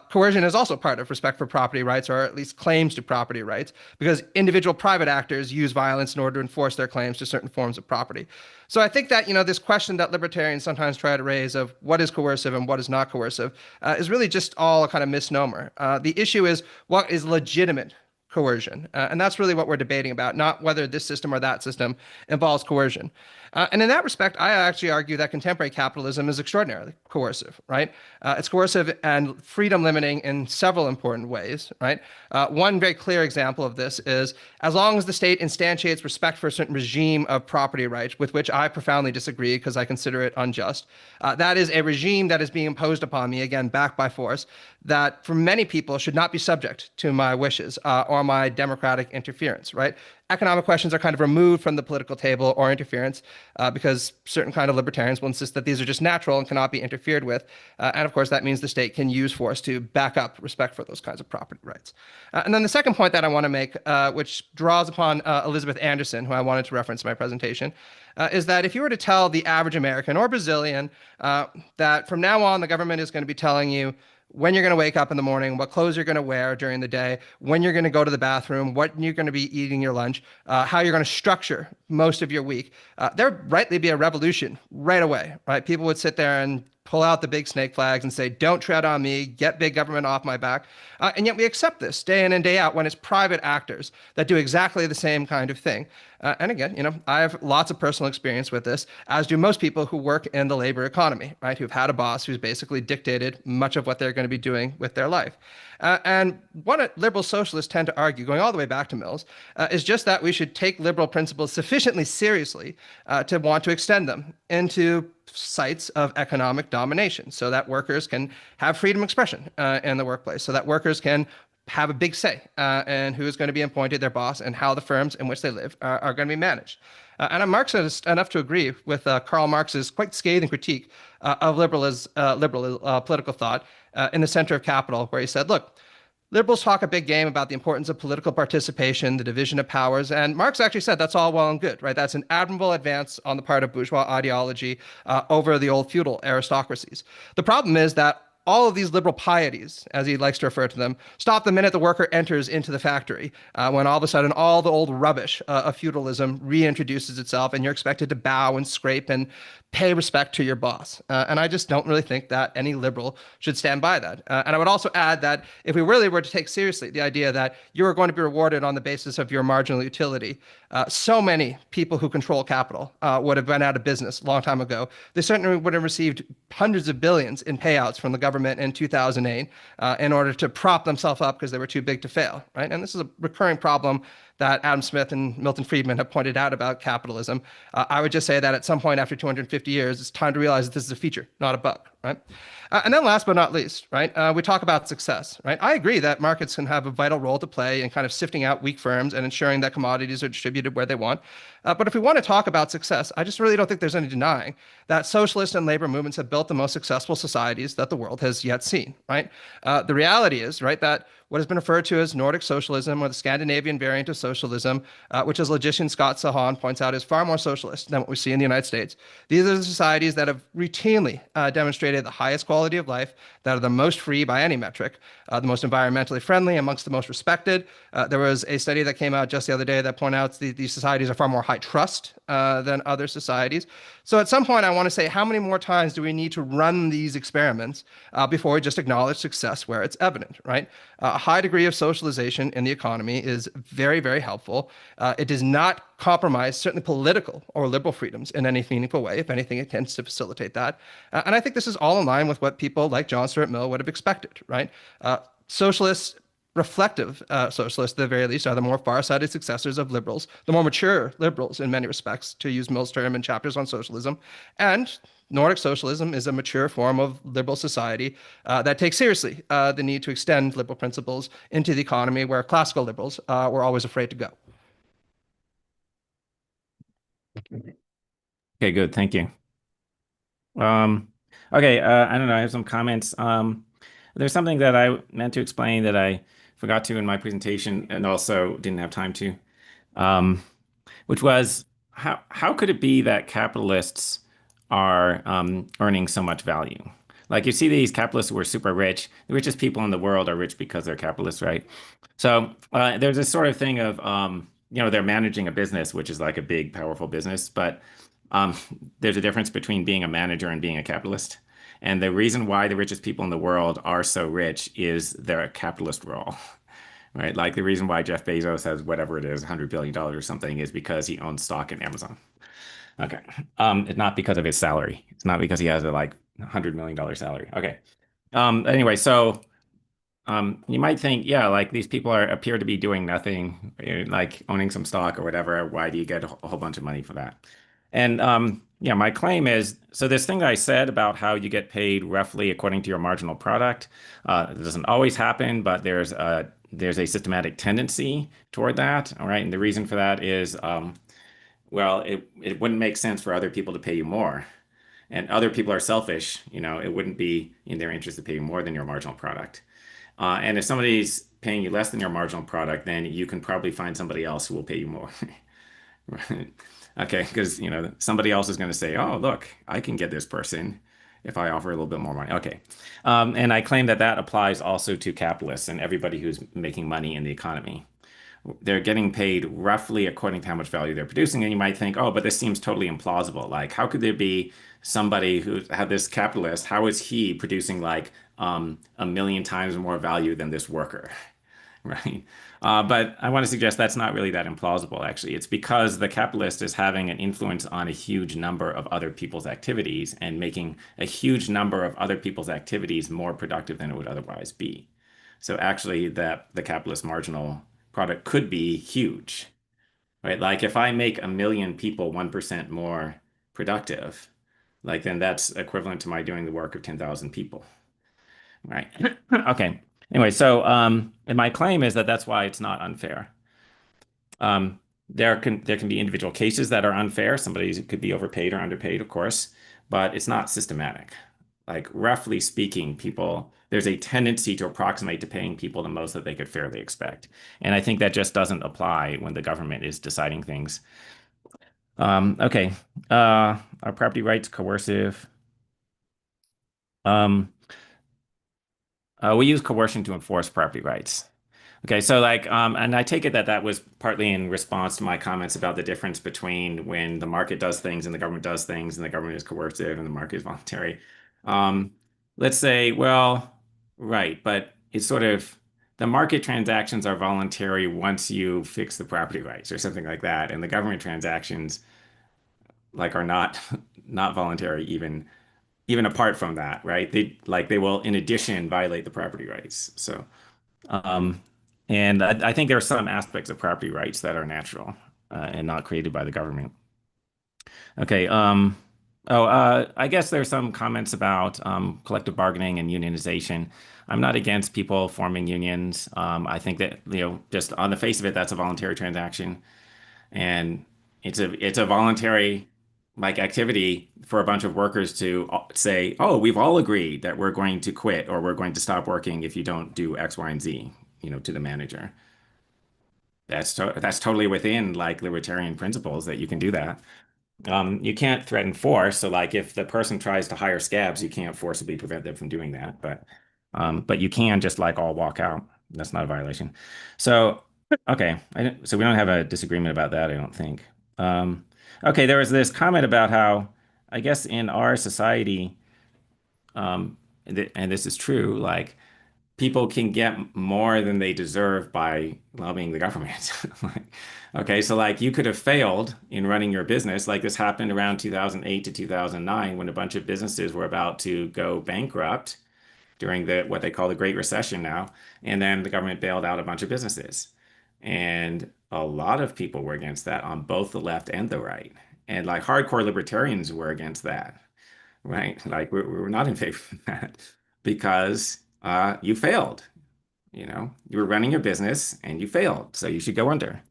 coercion is also part of respect for property rights, or at least claims to property rights, because individual private actors use violence in order to enforce their claims to certain forms of property. So I think that, this question that libertarians sometimes try to raise of what is coercive and what is not coercive is really just all a kind of misnomer. The issue is what is legitimate coercion. And that's really what we're debating about, not whether this system or that system involves coercion. And in that respect, I actually argue that contemporary capitalism is extraordinarily coercive, right? It's coercive and freedom limiting in several important ways, right? One very clear example of this is as long as the state instantiates respect for a certain regime of property rights, with which I profoundly disagree because I consider it unjust, that is a regime that is being imposed upon me, again, backed by force, that for many people should not be subject to my wishes or my democratic interference, right? Economic questions are kind of removed from the political table or interference because certain kind of libertarians will insist that these are just natural and cannot be interfered with. And of course, that means the state can use force to back up respect for those kinds of property rights. And then the second point that I want to make, which draws upon Elizabeth Anderson, who I wanted to reference in my presentation, is that if you were to tell the average American or Brazilian that from now on the government is going to be telling you when you're going to wake up in the morning, what clothes you're going to wear during the day, when you're going to go to the bathroom, what you're going to be eating your lunch, how you're going to structure most of your week, there'd rightly be a revolution right away, right? People would sit there and pull out the big snake flags and say, don't tread on me, get big government off my back. And yet we accept this day in and day out when it's private actors that do exactly the same kind of thing. And again, I have lots of personal experience with this, as do most people who work in the labor economy, right? Who've had a boss who's basically dictated much of what they're going to be doing with their life. And what liberal socialists tend to argue, going all the way back to Mills, is just that we should take liberal principles sufficiently seriously to want to extend them into sites of economic domination so that workers can have freedom of expression in the workplace, so that workers can have a big say in who is going to be appointed their boss and how the firms in which they live are going to be managed. And I'm Marxist enough to agree with Karl Marx's quite scathing critique of liberal political thought in The Center of Capital, where he said, look, liberals talk a big game about the importance of political participation, the division of powers, and Marx actually said that's all well and good, right? That's an admirable advance on the part of bourgeois ideology over the old feudal aristocracies. The problem is that all of these liberal pieties, as he likes to refer to them, stop the minute the worker enters into the factory, when all of a sudden all the old rubbish of feudalism reintroduces itself and you're expected to bow and scrape and pay respect to your boss. And I just don't really think that any liberal should stand by that. And I would also add that if we really were to take seriously the idea that you are going to be rewarded on the basis of your marginal utility, so many people who control capital would have been out of business a long time ago. They certainly would have received hundreds of billions in payouts from the government in 2008 in order to prop themselves up because they were too big to fail, right? And this is a recurring problem that Adam Smith and Milton Friedman have pointed out about capitalism. I would just say that at some point after 250 years, it's time to realize that this is a feature, not a bug, right? And then last but not least, right, we talk about success, right? I agree that markets can have a vital role to play in kind of sifting out weak firms and ensuring that commodities are distributed where they want. But if we want to talk about success, I just really don't think there's any denying that socialist and labor movements have built the most successful societies that the world has yet seen, right? The reality is, right, that what has been referred to as Nordic socialism or the Scandinavian variant of socialism, which as logician Scott Sahan points out is far more socialist than what we see in the United States. These are the societies that have routinely demonstrated the highest quality of life, that are the most free by any metric, the most environmentally friendly, amongst the most respected. There was a study that came out just the other day that pointed out these societies are far more high trust than other societies. So at some point, I want to say, how many more times do we need to run these experiments before we just acknowledge success where it's evident, right? A high degree of socialization in the economy is very, very helpful. It does not compromise certainly political or liberal freedoms in any meaningful way. If anything, it tends to facilitate that. And I think this is all in line with what people like John Stuart Mill would have expected, right? Socialists, reflective socialists at the very least, are the more far-sighted successors of liberals, the more mature liberals in many respects, to use Mill's term in chapters on socialism. And Nordic socialism is a mature form of liberal society that takes seriously the need to extend liberal principles into the economy where classical liberals were always afraid to go. Okay, good. Thank you. Okay, I don't know. I have some comments. There's something that I meant to explain that I forgot to in my presentation and also didn't have time to, which was how could it be that capitalists are earning so much value? Like you see these capitalists who are super rich. The richest people in the world are rich because they're capitalists, right? So there's this sort of thing of, they're managing a business, which is like a big, powerful business. But there's a difference between being a manager and being a capitalist. And the reason why the richest people in the world are so rich is they're a capitalist role, right? Like the reason why Jeff Bezos has whatever it is, $100 billion or something, is because he owns stock in Amazon. Okay. It's not because of his salary. It's not because he has a like $100 million salary. Okay. Anyway, so you might think, yeah, like these people appear to be doing nothing, like owning some stock or whatever. Why do you get a whole bunch of money for that? And yeah, my claim is, so this thing that I said about how you get paid roughly according to your marginal product, it doesn't always happen, but there's a systematic tendency toward that. All right. And the reason for that is, well, it wouldn't make sense for other people to pay you more. And other people are selfish, it wouldn't be in their interest to pay you more than your marginal product. And if somebody's paying you less than your marginal product, then you can probably find somebody else who will pay you more. Right? Okay, because somebody else is going to say, oh, look, I can get this person if I offer a little bit more money. Okay. And I claim that applies also to capitalists and everybody who's making money in the economy. they're getting paid roughly according to how much value they're producing. And you might think, oh, but this seems totally implausible. Like, how could there be somebody who had this capitalist? How is he producing like 1,000,000 times more value than this worker? Right. But I want to suggest that's not really that implausible, actually. It's because the capitalist is having an influence on a huge number of other people's activities and making a huge number of other people's activities more productive than it would otherwise be. So actually, the capitalist marginal product could be huge, right? Like if I make 1,000,000 people 1% more productive, like then that's equivalent to my doing the work of 10,000 people, right? Okay. Anyway, so and my claim is that that's why it's not unfair. There can be individual cases that are unfair. Somebody could be overpaid or underpaid, of course, but it's not systematic. Like roughly speaking, there's a tendency to approximate to paying people the most that they could fairly expect. And I think that just doesn't apply when the government is deciding things. Okay. Are property rights coercive? We use coercion to enforce property rights. Okay, so like, and I take it that that was partly in response to my comments about the difference between when the market does things and the government does things, and the government is coercive and the market is voluntary. Let's say, well, right, but it's sort of the market transactions are voluntary once you fix the property rights or something like that, and the government transactions like are not not voluntary even apart from that, right? They will in addition violate the property rights. So. And I think there are some aspects of property rights that are natural and not created by the government. Okay. I guess there's some comments about collective bargaining and unionization. I'm not against people forming unions. I think that, just on the face of it, that's a voluntary transaction. And it's a voluntary like activity for a bunch of workers to say, oh, we've all agreed that we're going to quit or we're going to stop working if you don't do X, Y, and Z, to the manager. That's totally within like libertarian principles that you can do that. You can't threaten force. So like if the person tries to hire scabs, you can't forcibly prevent them from doing that. But you can just like all walk out. That's not a violation. So, okay. So we don't have a disagreement about that, I don't think. Okay, there was this comment about how, I guess in our society, and this is true, like people can get more than they deserve by lobbying the government. Okay, so like you could have failed in running your business, like this happened around 2008 to 2009 when a bunch of businesses were about to go bankrupt during what they call the Great Recession now, and then the government bailed out a bunch of businesses. And a lot of people were against that on both the left and the right. And like hardcore libertarians were against that, right? Like we're not in favor of that because you failed. You were running your business and you failed, so you should go under.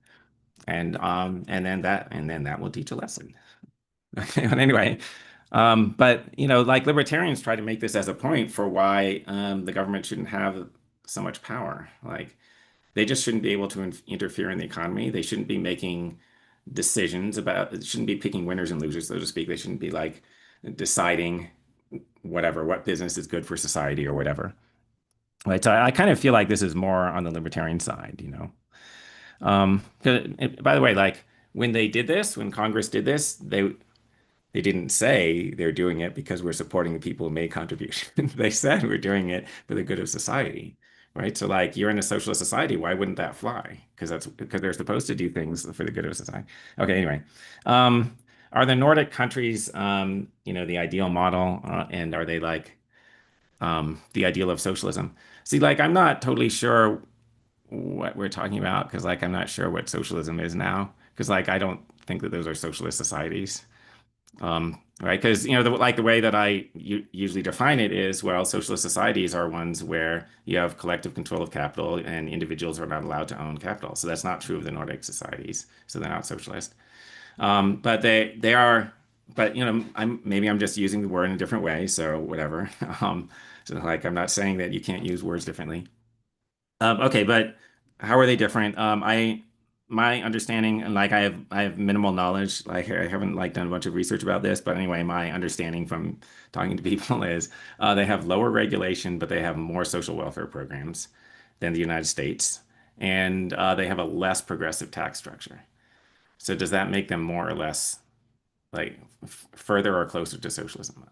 And then that will teach a lesson. Okay, but anyway, but like libertarians try to make this as a point for why the government shouldn't have so much power. Like they just shouldn't be able to interfere in the economy. They shouldn't be making decisions shouldn't be picking winners and losers, so to speak. They shouldn't be like deciding what business is good for society or whatever. Right. So I kind of feel like this is more on the libertarian side, by the way, like when Congress did this, they didn't say they're doing it because we're supporting the people who made contributions. They said we're doing it for the good of society, right? So like you're in a socialist society, why wouldn't that fly? Because they're supposed to do things for the good of society. Okay, anyway. Are the Nordic countries, the ideal model, and are they like the ideal of socialism? See, like I'm not totally sure what we're talking about because like I'm not sure what socialism is now because like I don't think that those are socialist societies. Right? Because the way that I usually define it is, well, socialist societies are ones where you have collective control of capital and individuals are not allowed to own capital. So that's not true of the Nordic societies. So they're not socialist. But they are. But maybe I'm just using the word in a different way. So whatever. So like I'm not saying that you can't use words differently. Okay, but how are they different? My understanding, and like I have minimal knowledge, like I haven't like done a bunch of research about this, but anyway, my understanding from talking to people is they have lower regulation, but they have more social welfare programs than the United States. and they have a less progressive tax structure. So does that make them more or less like further or closer to socialism?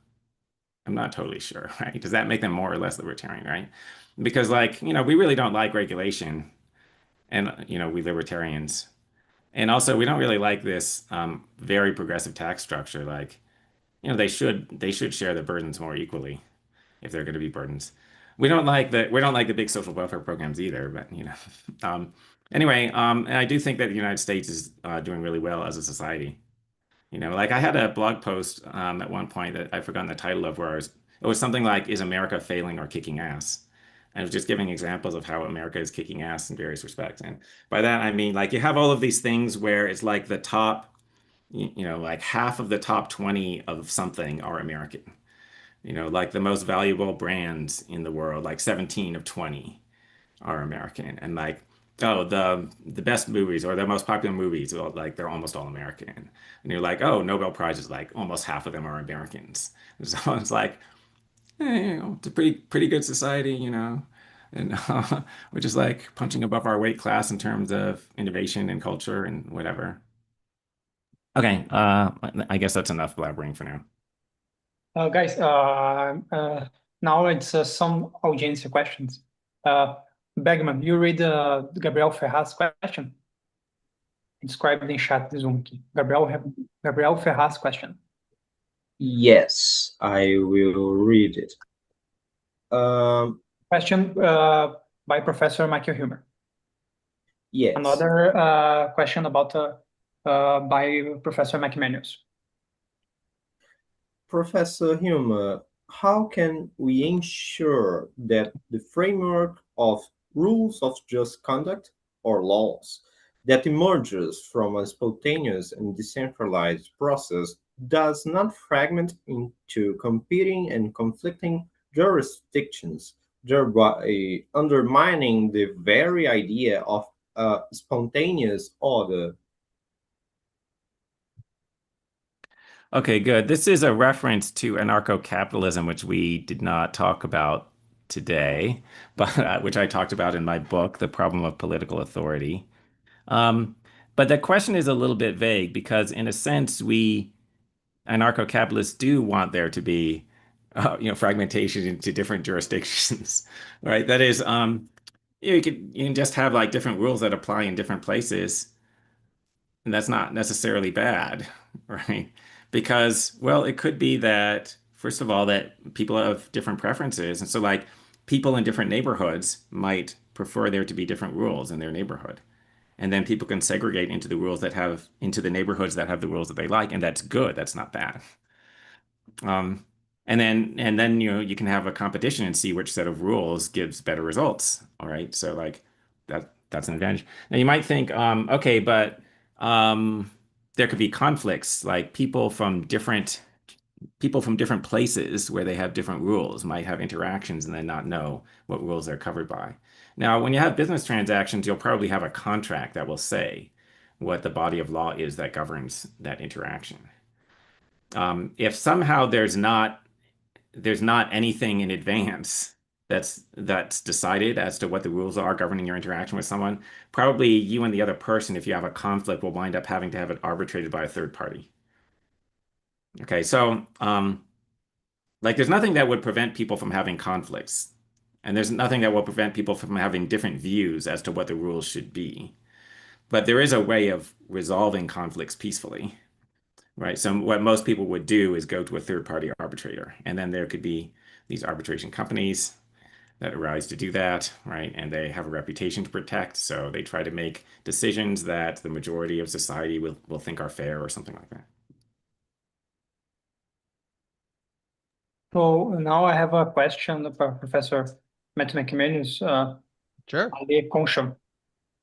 I'm not totally sure, right? Does that make them more or less libertarian, right? Because like, we really don't like regulation, and we libertarians. And also we don't really like this very progressive tax structure. Like, they should share the burdens more equally if they're going to be burdens. We don't like the big social welfare programs either, but anyway, and I do think that the United States is doing really well as a society. Like I had a blog post at one point that I've forgotten the title of, where it was something like, "Is America failing or kicking ass?" And it was just giving examples of how America is kicking ass in various respects. And by that I mean, like, you have all of these things where it's like the top, like half of the top 20 of something are American. Like the most valuable brands in the world, like 17 of 20 are American. And like, oh, the best movies or the most popular movies, like they're almost all American. And you're like, oh, Nobel Prizes, like almost half of them are Americans. So it's like, it's a pretty good society, and we're just like punching above our weight class in terms of innovation and culture and whatever. Okay, I guess that's enough blabbering for now. Guys, now it's some audience questions. Bergman, you read Gabriel Ferraz question? Described in chat Zoom. Gabriel Ferraz question. Yes, I will read it. Question by Professor Michael Huemer. Yes. Another question about by Professor McManus. Professor Huemer, how can we ensure that the framework of rules of just conduct or laws that emerges from a spontaneous and decentralized process does not fragment into competing and conflicting jurisdictions, thereby undermining the very idea of a spontaneous order? Okay, good. This is a reference to anarcho-capitalism, which we did not talk about today, but which I talked about in my book, The Problem of Political Authority. But the question is a little bit vague because, in a sense, we anarcho-capitalists do want there to be, fragmentation into different jurisdictions, right? That is, you can just have like different rules that apply in different places, and that's not necessarily bad, right? Because, well, it could be that, first of all, that people have different preferences. And so like people in different neighborhoods might prefer there to be different rules in their neighborhood. And then people can segregate into the neighborhoods that have the rules that they like. And that's good. That's not bad. And then you can have a competition and see which set of rules gives better results. All right. So like that's an advantage. Now you might think, okay, but there could be conflicts, like people from different places where they have different rules might have interactions and then not know what rules they're covered by. Now, when you have business transactions, you'll probably have a contract that will say what the body of law is that governs that interaction. If somehow there's not anything in advance that's decided as to what the rules are governing your interaction with someone, probably you and the other person, if you have a conflict, will wind up having to have it arbitrated by a third party. Okay, so like there's nothing that would prevent people from having conflicts, and there's nothing that will prevent people from having different views as to what the rules should be. But there is a way of resolving conflicts peacefully, right? So what most people would do is go to a third-party arbitrator, and then there could be these arbitration companies that arise to do that, right? And they have a reputation to protect, so they try to make decisions that the majority of society will think are fair or something like that. So now I have a question for Professor Matthew McManus. Sure.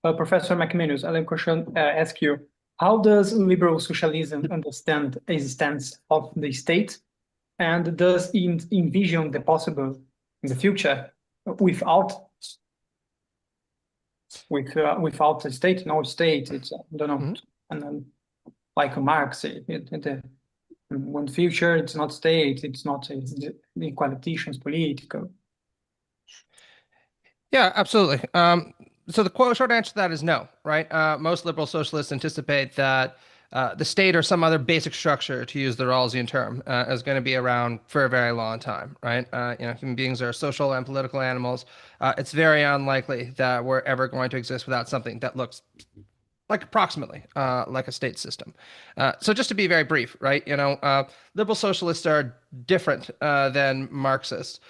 Professor McManus, I'll question ask you, how does liberal socialism understand the existence of the state, and does it envision the possible in the future without a state, no state? It's I don't know, and then like Marx, when future it's not state, it's not the equalization's political. Yeah, absolutely. So the short answer to that is no, right? Most liberal socialists anticipate that the state or some other basic structure, to use the Rawlsian term, is going to be around for a very long time, right? Human beings are social and political animals. It's very unlikely that we're ever going to exist without something that looks like approximately like a state system. So just to be very brief, right? Liberal socialists are different than Marxists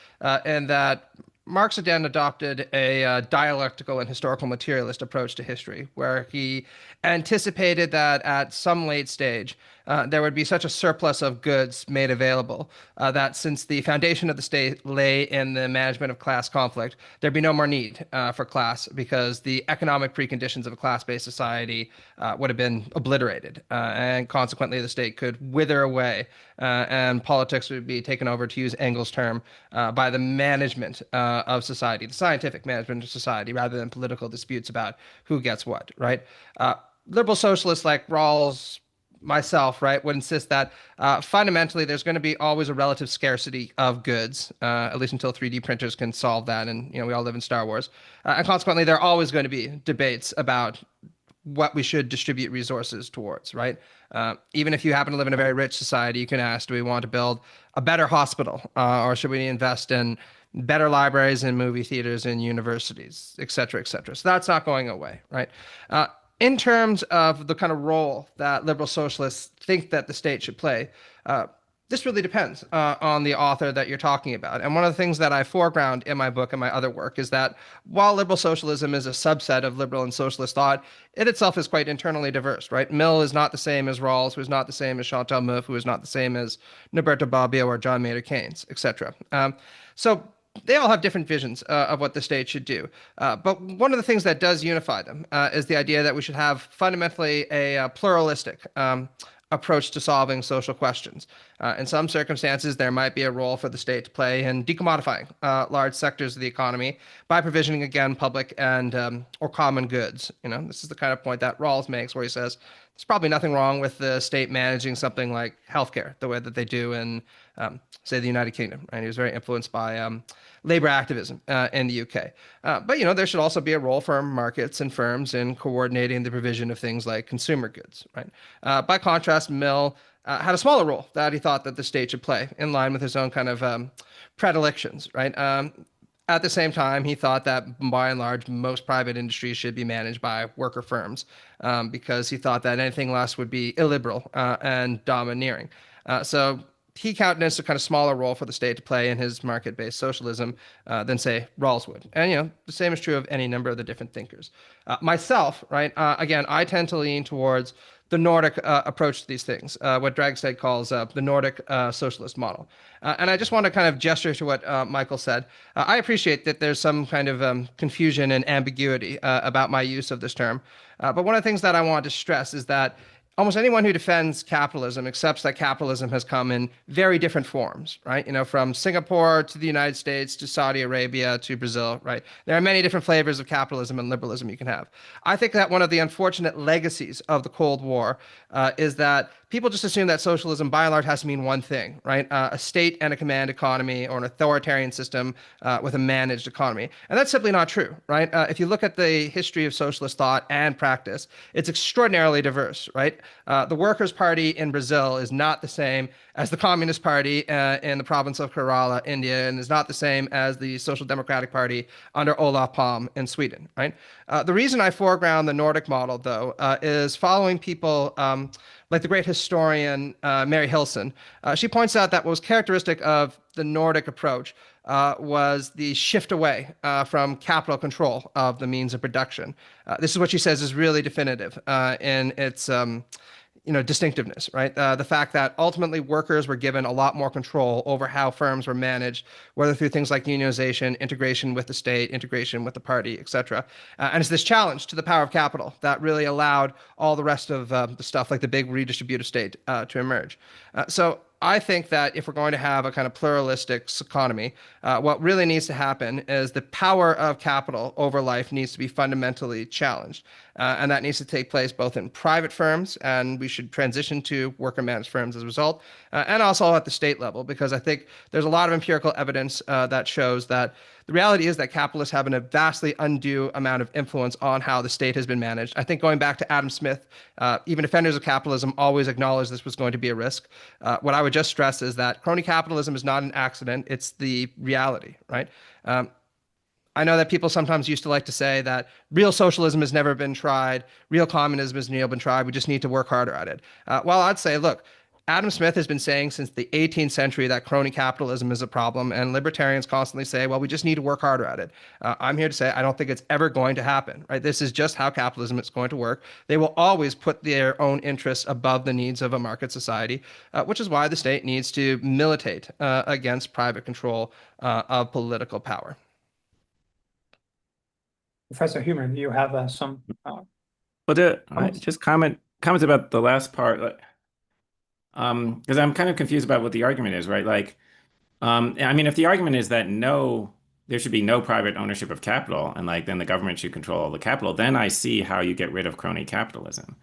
in that Marx again adopted a dialectical and historical materialist approach to history, where he anticipated that at some late stage there would be such a surplus of goods made available that since the foundation of the state lay in the management of class conflict, there'd be no more need for class because the economic preconditions of a class-based society would have been obliterated, and consequently the state could wither away and politics would be taken over, to use Engels' term, by the management of society, the scientific management of society, rather than political disputes about who gets what, right? Liberal socialists like Rawls, myself, right, would insist that fundamentally there's going to be always a relative scarcity of goods, at least until 3D printers can solve that, and we all live in Star Wars. And consequently, there are always going to be debates about what we should distribute resources towards, right? Even if you happen to live in a very rich society, you can ask, do we want to build a better hospital, or should we invest in better libraries and movie theaters and universities, et cetera, et cetera? So that's not going away, right? In terms of the kind of role that liberal socialists think that the state should play, this really depends on the author that you're talking about. And one of the things that I foreground in my book and my other work is that while liberal socialism is a subset of liberal and socialist thought, it itself is quite internally diverse, right? Mill is not the same as Rawls, who is not the same as Chantal Mouffe, who is not the same as Norberto Bobbio or John Maynard Keynes, etc. So they all have different visions of what the state should do. But one of the things that does unify them is the idea that we should have fundamentally a pluralistic approach to solving social questions. In some circumstances, there might be a role for the state to play in decommodifying large sectors of the economy by provisioning, again, public and or common goods. This is the kind of point that Rawls makes, where he says there's probably nothing wrong with the state managing something like healthcare the way that they do in, say, the United Kingdom. And he was very influenced by labor activism in the UK. But there should also be a role for markets and firms in coordinating the provision of things like consumer goods, right? By contrast, Mill had a smaller role that he thought that the state should play, in line with his own kind of predilections, right? At the same time, he thought that by and large, most private industries should be managed by worker firms, because he thought that anything less would be illiberal and domineering. So he countenanced a kind of smaller role for the state to play in his market-based socialism than, say, Rawls would. And, the same is true of any number of the different thinkers. Myself, right, again, I tend to lean towards the Nordic approach to these things, what Dragstead calls the Nordic socialist model. And I just want to kind of gesture to what Michael said. I appreciate that there's some kind of confusion and ambiguity about my use of this term. But one of the things that I want to stress is that almost anyone who defends capitalism accepts that capitalism has come in very different forms, right? From Singapore to the United States to Saudi Arabia to Brazil, right? There are many different flavors of capitalism and liberalism you can have. I think that one of the unfortunate legacies of the Cold War is that people just assume that socialism by and large has to mean one thing, right? A state and a command economy, or an authoritarian system with a managed economy. And that's simply not true, right? If you look at the history of socialist thought and practice, it's extraordinarily diverse, right? The Workers' Party in Brazil is not the same as the Communist Party in the province of Kerala, India, and is not the same as the Social Democratic Party under Olof Palme in Sweden, right? The reason I foreground the Nordic model, though, is following people like the great historian Mary Hilson. She points out that what was characteristic of the Nordic approach was the shift away from capital control of the means of production. This is what she says is really definitive in its distinctiveness, right? The fact that ultimately workers were given a lot more control over how firms were managed, whether through things like unionization, integration with the state, integration with the party, etc. And it's this challenge to the power of capital that really allowed all the rest of the stuff like the big redistributive state to emerge. So I think that if we're going to have a kind of pluralistic economy, what really needs to happen is the power of capital over life needs to be fundamentally challenged. And that needs to take place both in private firms, and we should transition to worker-managed firms as a result, and also at the state level, because I think there's a lot of empirical evidence that shows that the reality is that capitalists have a vastly undue amount of influence on how the state has been managed. I think going back to Adam Smith, even defenders of capitalism always acknowledged this was going to be a risk. What I would just stress is that crony capitalism is not an accident, it's the reality, right? I know that people sometimes used to like to say that real socialism has never been tried, real communism has never been tried, we just need to work harder at it. Well, I'd say, look, Adam Smith has been saying since the 18th century that crony capitalism is a problem, and libertarians constantly say, well, we just need to work harder at it. I'm here to say I don't think it's ever going to happen, right? This is just how capitalism is going to work. They will always put their own interests above the needs of a market society, which is why the state needs to militate against private control of political power. Professor Huemer, do you have some? Just comments about the last part. Because I'm kind of confused about what the argument is, right? Like, I mean, if the argument is that there should be no private ownership of capital, and like then the government should control all the capital, then I see how you get rid of crony capitalism.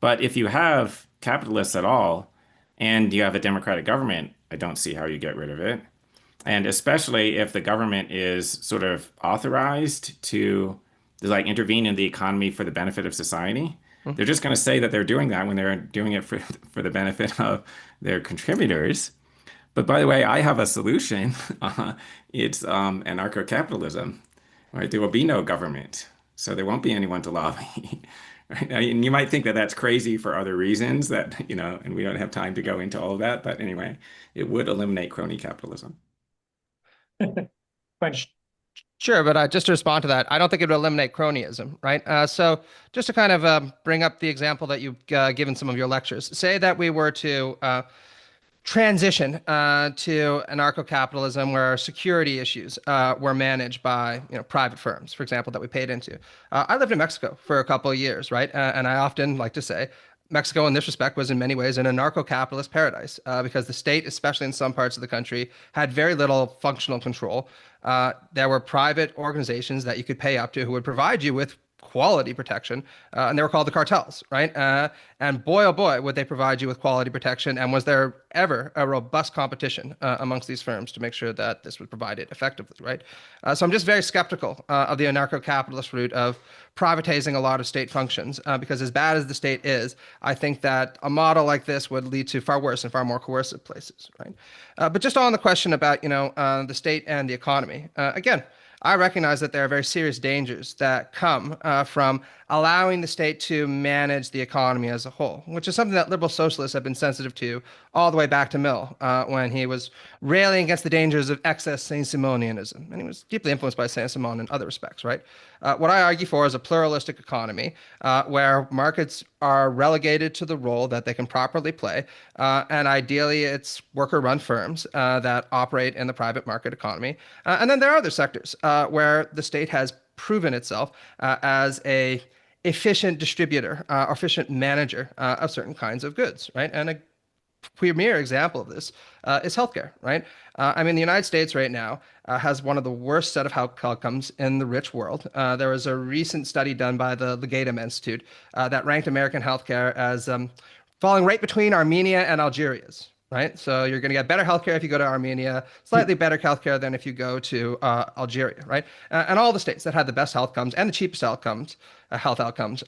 But if you have capitalists at all, and you have a democratic government, I don't see how you get rid of it. And especially if the government is sort of authorized to like intervene in the economy for the benefit of society. They're just going to say that they're doing that when they're doing it for the benefit of their contributors. But by the way, I have a solution. It's anarcho-capitalism, right? There will be no government, so there won't be anyone to lobby. Right? And you might think that that's crazy for other reasons that, and we don't have time to go into all of that. But anyway, it would eliminate crony capitalism. Sure, but just to respond to that, I don't think it would eliminate cronyism, right? So just to kind of bring up the example that you've given some of your lectures, say that we were to transition to anarcho-capitalism where security issues were managed by private firms, for example, that we paid into. I lived in Mexico for a couple of years, right? And I often like to say Mexico in this respect was in many ways an anarcho-capitalist paradise because the state, especially in some parts of the country, had very little functional control. There were private organizations that you could pay up to who would provide you with quality protection, and they were called the cartels, right? And boy, oh boy, would they provide you with quality protection, and was there ever a robust competition amongst these firms to make sure that this was provided effectively, right? So I'm just very skeptical of the anarcho-capitalist route of privatizing a lot of state functions, because as bad as the state is, I think that a model like this would lead to far worse and far more coercive places, right? But just on the question about, the state and the economy, again, I recognize that there are very serious dangers that come from allowing the state to manage the economy as a whole, which is something that liberal socialists have been sensitive to all the way back to Mill when he was railing against the dangers of excess Saint-Simonianism. And he was deeply influenced by Saint-Simon in other respects, right? What I argue for is a pluralistic economy where markets are relegated to the role that they can properly play. And ideally, it's worker-run firms that operate in the private market economy. And then there are other sectors where the state has proven itself as a efficient distributor or efficient manager of certain kinds of goods, right? And a premier example of this is healthcare, right? I mean, the United States right now has one of the worst set of health outcomes in the rich world. There was a recent study done by the Legatum Institute that ranked American healthcare as falling right between Armenia and Algeria's, right? So you're going to get better healthcare if you go to Armenia, slightly better healthcare than if you go to Algeria, right? And all the states that had the best health outcomes and the cheapest outcomes, health outcomes,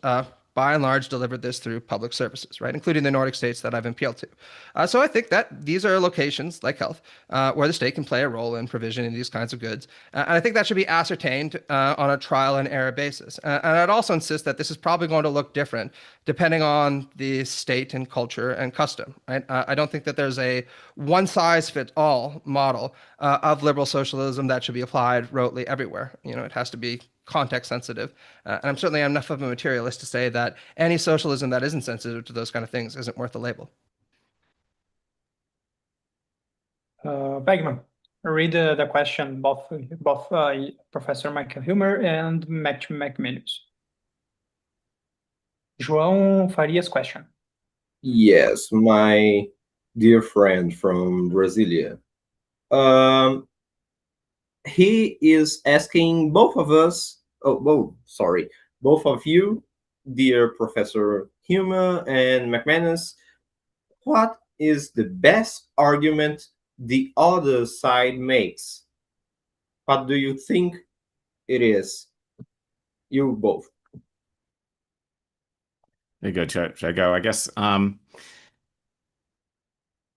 by and large delivered this through public services, right? Including the Nordic states that I've appealed to. So I think that these are locations like health where the state can play a role in provisioning these kinds of goods. And I think that should be ascertained on a trial and error basis. And I'd also insist that this is probably going to look different depending on the state and culture and custom, right? I don't think that there's a one-size-fits-all model of liberal socialism that should be applied rotely everywhere. It has to be context sensitive. And I'm certainly enough of a materialist to say that any socialism that isn't sensitive to those kind of things isn't worth the label. Bergman, read the question, both Professor Michael Huemer and Matthew McManus. João Farias' question. Yes, my dear friend from Brasilia. He is asking both of us, both of you, dear Professor Huemer and McManus, what is the best argument the other side makes? What do you think it is? You both. Very good. Should I go? I guess.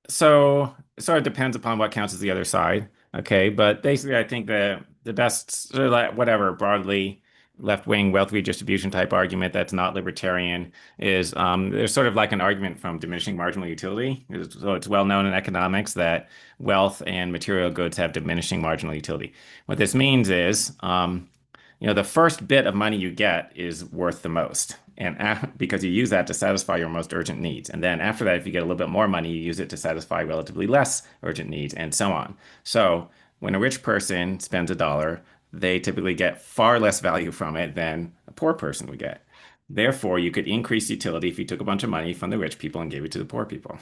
So it depends upon what counts as the other side. Okay, but basically, I think the best sort of like whatever broadly left-wing wealth redistribution type argument that's not libertarian is there's sort of like an argument from diminishing marginal utility. So it's well known in economics that wealth and material goods have diminishing marginal utility. What this means is the first bit of money you get is worth the most. And because you use that to satisfy your most urgent needs. And then after that, if you get a little bit more money, you use it to satisfy relatively less urgent needs and so on. So when a rich person spends $1, they typically get far less value from it than a poor person would get. Therefore, you could increase utility if you took a bunch of money from the rich people and gave it to the poor people.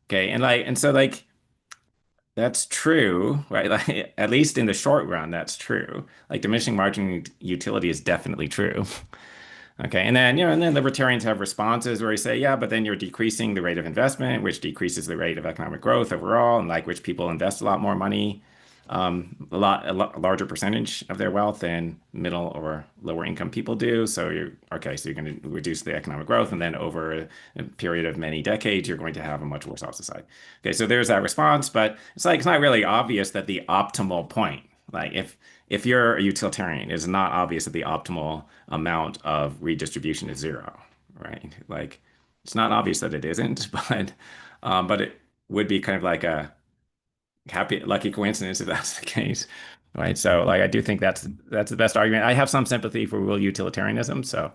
Okay, and so that's true, right? Like, at least in the short run, that's true. Like diminishing marginal utility is definitely true. Okay, and then libertarians have responses where they say, yeah, but then you're decreasing the rate of investment, which decreases the rate of economic growth overall, and like rich people invest a lot more money, a larger percentage of their wealth than middle or lower income people do. So you're going to reduce the economic growth, and then over a period of many decades, you're going to have a much worse off society. Okay, so there's that response, but it's not really obvious that the optimal point, like if you're a utilitarian, it's not obvious that the optimal amount of redistribution is 0, right? Like it's not obvious that it isn't, but it would be kind of like a lucky coincidence if that's the case, right? So like I do think that's the best argument. I have some sympathy for real utilitarianism, so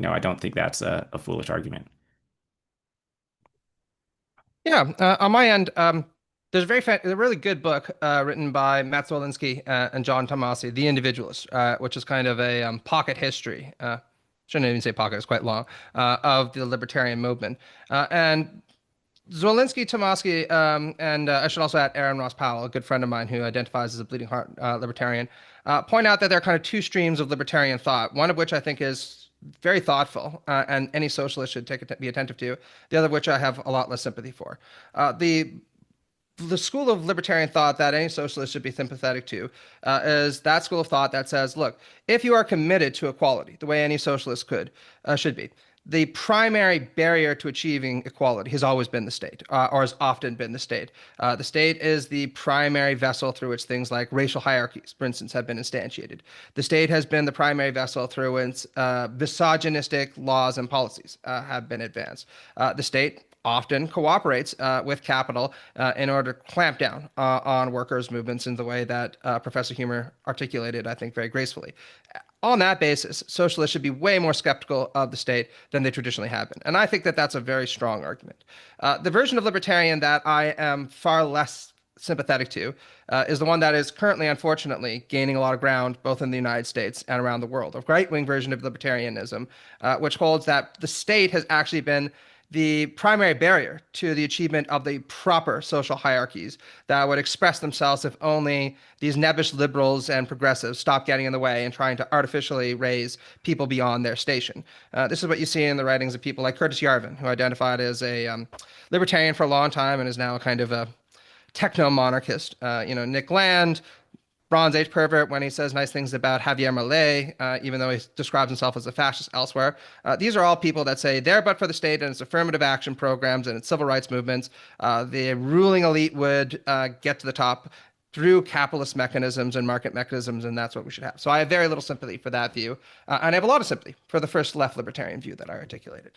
I don't think that's a foolish argument. Yeah, on my end, there's a really good book written by Matt Zwolinski and John Tomasi, The Individualist, which is kind of a pocket history. Shouldn't even say pocket; it's quite long of the libertarian movement. And Zwolinski, Tomasi, and I should also add Aaron Ross Powell, a good friend of mine who identifies as a bleeding heart libertarian, point out that there are kind of two streams of libertarian thought. One of which I think is very thoughtful, and any socialist should be attentive to. The other of which I have a lot less sympathy for. The school of libertarian thought that any socialist should be sympathetic to is that school of thought that says, look, if you are committed to equality, the way any socialist should be, the primary barrier to achieving equality has always been the state, or has often been the state. The state is the primary vessel through which things like racial hierarchies, for instance, have been instantiated. The state has been the primary vessel through which misogynistic laws and policies have been advanced. The state often cooperates with capital in order to clamp down on workers' movements in the way that Professor Huemer articulated, I think, very gracefully. On that basis, socialists should be way more skeptical of the state than they traditionally have been. And I think that that's a very strong argument. The version of libertarian that I am far less sympathetic to is the one that is currently, unfortunately, gaining a lot of ground both in the United States and around the world, a right-wing version of libertarianism, which holds that the state has actually been the primary barrier to the achievement of the proper social hierarchies that would express themselves if only these nebbish liberals and progressives stop getting in the way and trying to artificially raise people beyond their station. This is what you see in the writings of people like Curtis Yarvin, who identified as a libertarian for a long time and is now kind of a techno-monarchist. Nick Land, Bronze Age pervert, when he says nice things about Javier Milei, even though he describes himself as a fascist elsewhere. These are all people that say there but for the state and its affirmative action programs and its civil rights movements, the ruling elite would get to the top through capitalist mechanisms and market mechanisms, and that's what we should have. So I have very little sympathy for that view, and I have a lot of sympathy for the first left libertarian view that I articulated.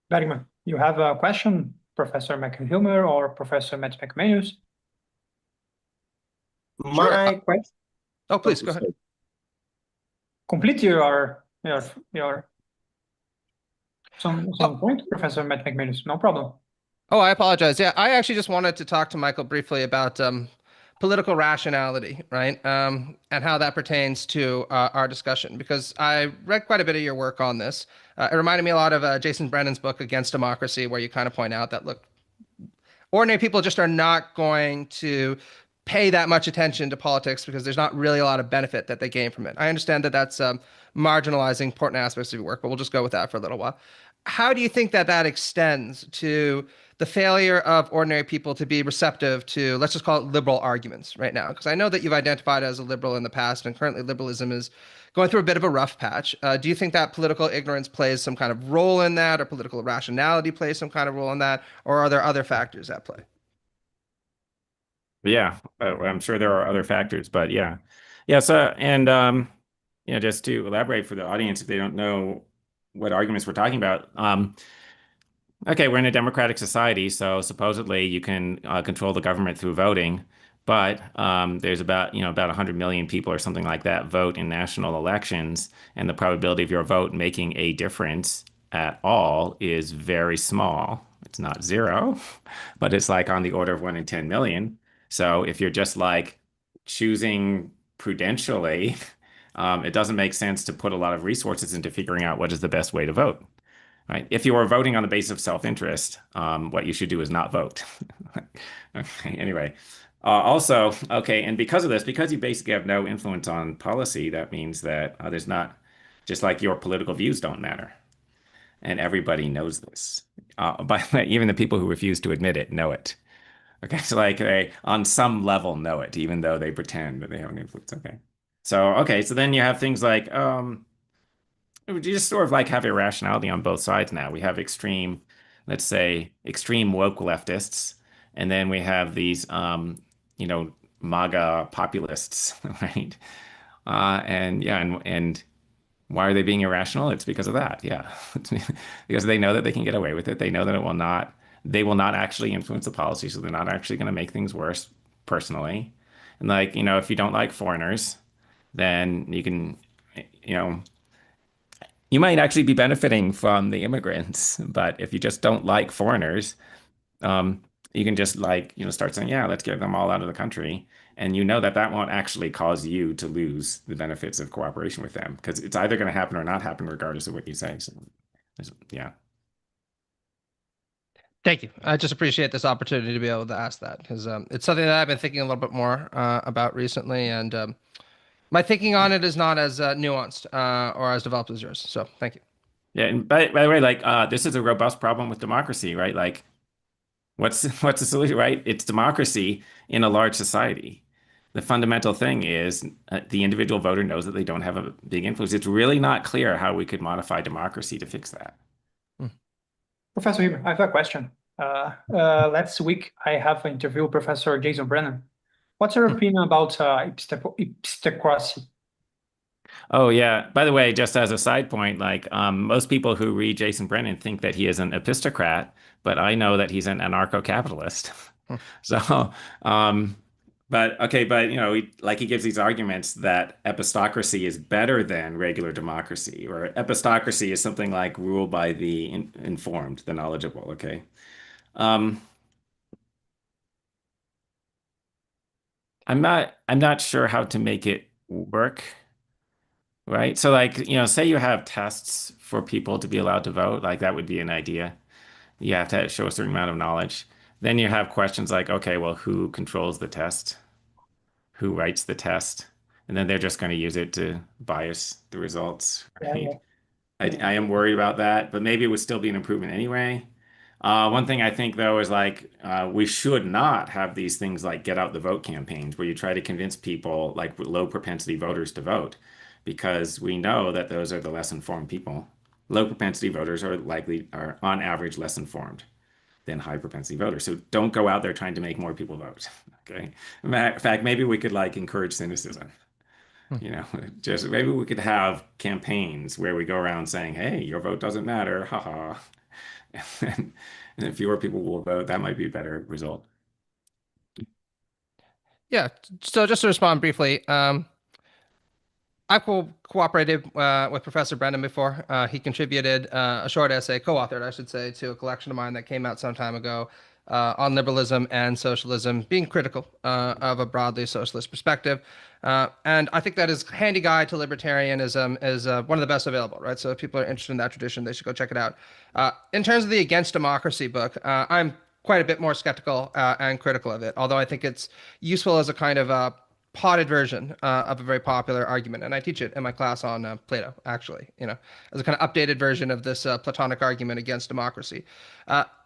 Very much. You have a question, Professor Michael Huemer or Professor Matt McManus? My question. Oh, please go ahead. Complete your some point, Professor Matt McManus. No problem. Oh, I apologize. Yeah, I actually just wanted to talk to Michael briefly about political rationality, right? And how that pertains to our discussion, because I read quite a bit of your work on this. It reminded me a lot of Jason Brennan's book, Against Democracy, where you kind of point out that, look, ordinary people just are not going to pay that much attention to politics because there's not really a lot of benefit that they gain from it. I understand that that's marginalizing important aspects of your work, but we'll just go with that for a little while. How do you think that that extends to the failure of ordinary people to be receptive to, let's just call it liberal arguments right now? Because I know that you've identified as a liberal in the past, and currently liberalism is going through a bit of a rough patch. Do you think that political ignorance plays some kind of role in that, or political irrationality plays some kind of role in that, or are there other factors at play? Yeah, I'm sure there are other factors, but yeah. So, and just to elaborate for the audience, if they don't know what arguments we're talking about, okay, we're in a democratic society, so supposedly you can control the government through voting, but there's about 100 million people or something like that vote in national elections, and the probability of your vote making a difference at all is very small. It's not zero, but it's like on the order of 1 in 10 million. So if you're just like choosing prudentially, it doesn't make sense to put a lot of resources into figuring out what is the best way to vote. Right? If you are voting on the basis of self-interest, what you should do is not vote. Okay, anyway. Also, okay, and because of this, because you basically have no influence on policy, that means that there's not, just like your political views don't matter. And everybody knows this. But even the people who refuse to admit it know it. Okay, so like they on some level know it, even though they pretend that they have an influence. Okay, so then you have things like you just sort of like have irrationality on both sides now. We have extreme, let's say, extreme woke leftists, and then we have these MAGA populists, right? And why are they being irrational? It's because of that. Yeah, because they know that they can get away with it. They know that they will not actually influence the policy, so they're not actually going to make things worse personally. And like, if you don't like foreigners, then you can, you might actually be benefiting from the immigrants. But if you just don't like foreigners, you can just start saying, yeah, let's get them all out of the country. And that won't actually cause you to lose the benefits of cooperation with them, because it's either going to happen or not happen, regardless of what you say. So, yeah. Thank you. I just appreciate this opportunity to be able to ask that, because it's something that I've been thinking a little bit more about recently, and my thinking on it is not as nuanced or as developed as yours. So thank you. Yeah, and by the way, this is a robust problem with democracy, right? Like, what's the solution, right? It's democracy in a large society. The fundamental thing is the individual voter knows that they don't have a big influence. It's really not clear how we could modify democracy to fix that. Professor Huemer, I have a question. Last week, I have interviewed Professor Jason Brennan. What's your opinion about epistocracy? Oh, yeah. By the way, just as a side point, most people who read Jason Brennan think that he is an epistocrat, but I know that he's an anarcho-capitalist. So, but he gives these arguments that epistocracy is better than regular democracy, or epistocracy is something like rule by the informed, the knowledgeable. Okay. I'm not sure how to make it work. Right. So say you have tests for people to be allowed to vote, that would be an idea. You have to show a certain amount of knowledge. Then you have questions like, okay, well, who controls the test? Who writes the test? And then they're just going to use it to bias the results. Right? Yeah. I am worried about that, but maybe it would still be an improvement anyway. One thing I think, though, is we should not have these things like get out the vote campaigns where you try to convince people, like low propensity voters, to vote, because we know that those are the less informed people. Low propensity voters are on average less informed than high propensity voters. So don't go out there trying to make more people vote. Okay. In fact, maybe we could encourage cynicism. Just maybe we could have campaigns where we go around saying, hey, your vote doesn't matter. Haha. And if fewer people will vote, that might be a better result. Yeah. So just to respond briefly, I've cooperated with Professor Brennan before. He contributed a short essay, co-authored, I should say, to a collection of mine that came out some time ago on liberalism and socialism, being critical of a broadly socialist perspective. And I think that his handy guide to libertarianism is one of the best available, right? So if people are interested in that tradition, they should go check it out. In terms of the Against Democracy book, I'm quite a bit more skeptical and critical of it, although I think it's useful as a kind of a potted version of a very popular argument. And I teach it in my class on Plato, actually, as a kind of updated version of this Platonic argument against democracy.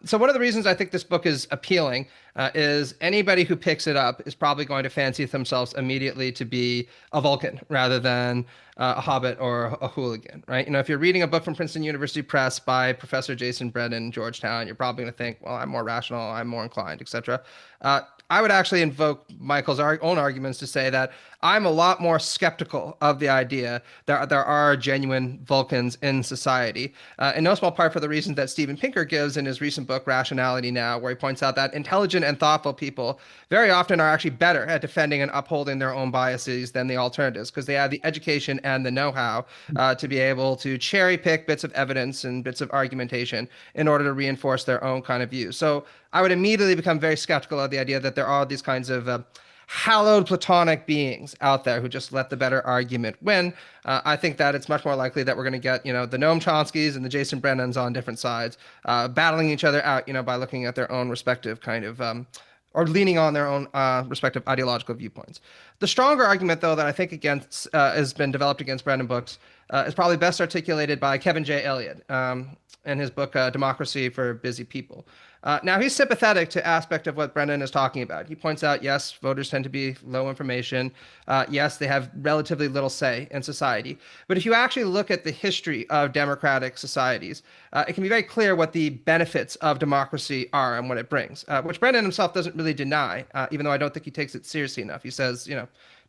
So one of the reasons I think this book is appealing is anybody who picks it up is probably going to fancy themselves immediately to be a Vulcan rather than a hobbit or a hooligan, right? If you're reading a book from Princeton University Press by Professor Jason Brennan, Georgetown, you're probably going to think, well, I'm more rational, I'm more inclined, etc. I would actually invoke Michael's own arguments to say that I'm a lot more skeptical of the idea that there are genuine Vulcans in society, in no small part for the reasons that Steven Pinker gives in his recent book, Rationality Now, where he points out that intelligent and thoughtful people very often are actually better at defending and upholding their own biases than the alternatives, because they have the education and the know-how to be able to cherry pick bits of evidence and bits of argumentation in order to reinforce their own kind of views. So I would immediately become very skeptical of the idea that there are these kinds of hallowed Platonic beings out there who just let the better argument win. I think that it's much more likely that we're going to get, the Noam Chomskys and the Jason Brennans on different sides, battling each other out, by looking at their own respective kind of or leaning on their own respective ideological viewpoints. The stronger argument, though, that I think against has been developed against Brennan books is probably best articulated by Kevin J. Elliott in his book, Democracy for Busy People. Now, he's sympathetic to aspect of what Brennan is talking about. He points out, yes, voters tend to be low information. Yes, they have relatively little say in society. But if you actually look at the history of democratic societies, it can be very clear what the benefits of democracy are and what it brings, which Brennan himself doesn't really deny, even though I don't think he takes it seriously enough. He says,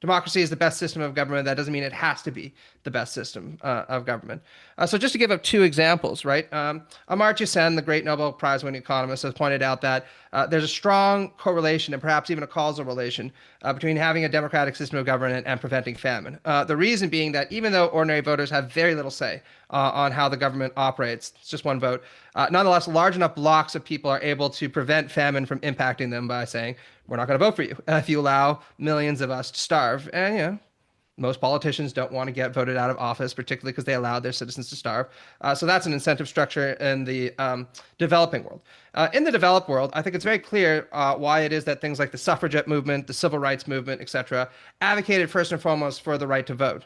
democracy is the best system of government. That doesn't mean it has to be the best system of government. So just to give up two examples, right? Amartya Sen, the great Nobel Prize-winning economist, has pointed out that there's a strong correlation and perhaps even a causal relation between having a democratic system of government and preventing famine. The reason being that even though ordinary voters have very little say on how the government operates, it's just one vote, nonetheless, large enough blocks of people are able to prevent famine from impacting them by saying, we're not going to vote for you if you allow millions of us to starve. And, most politicians don't want to get voted out of office, particularly because they allowed their citizens to starve. So that's an incentive structure in the developing world. In the developed world, I think it's very clear why it is that things like the suffragette movement, the civil rights movement, etc., advocated first and foremost for the right to vote.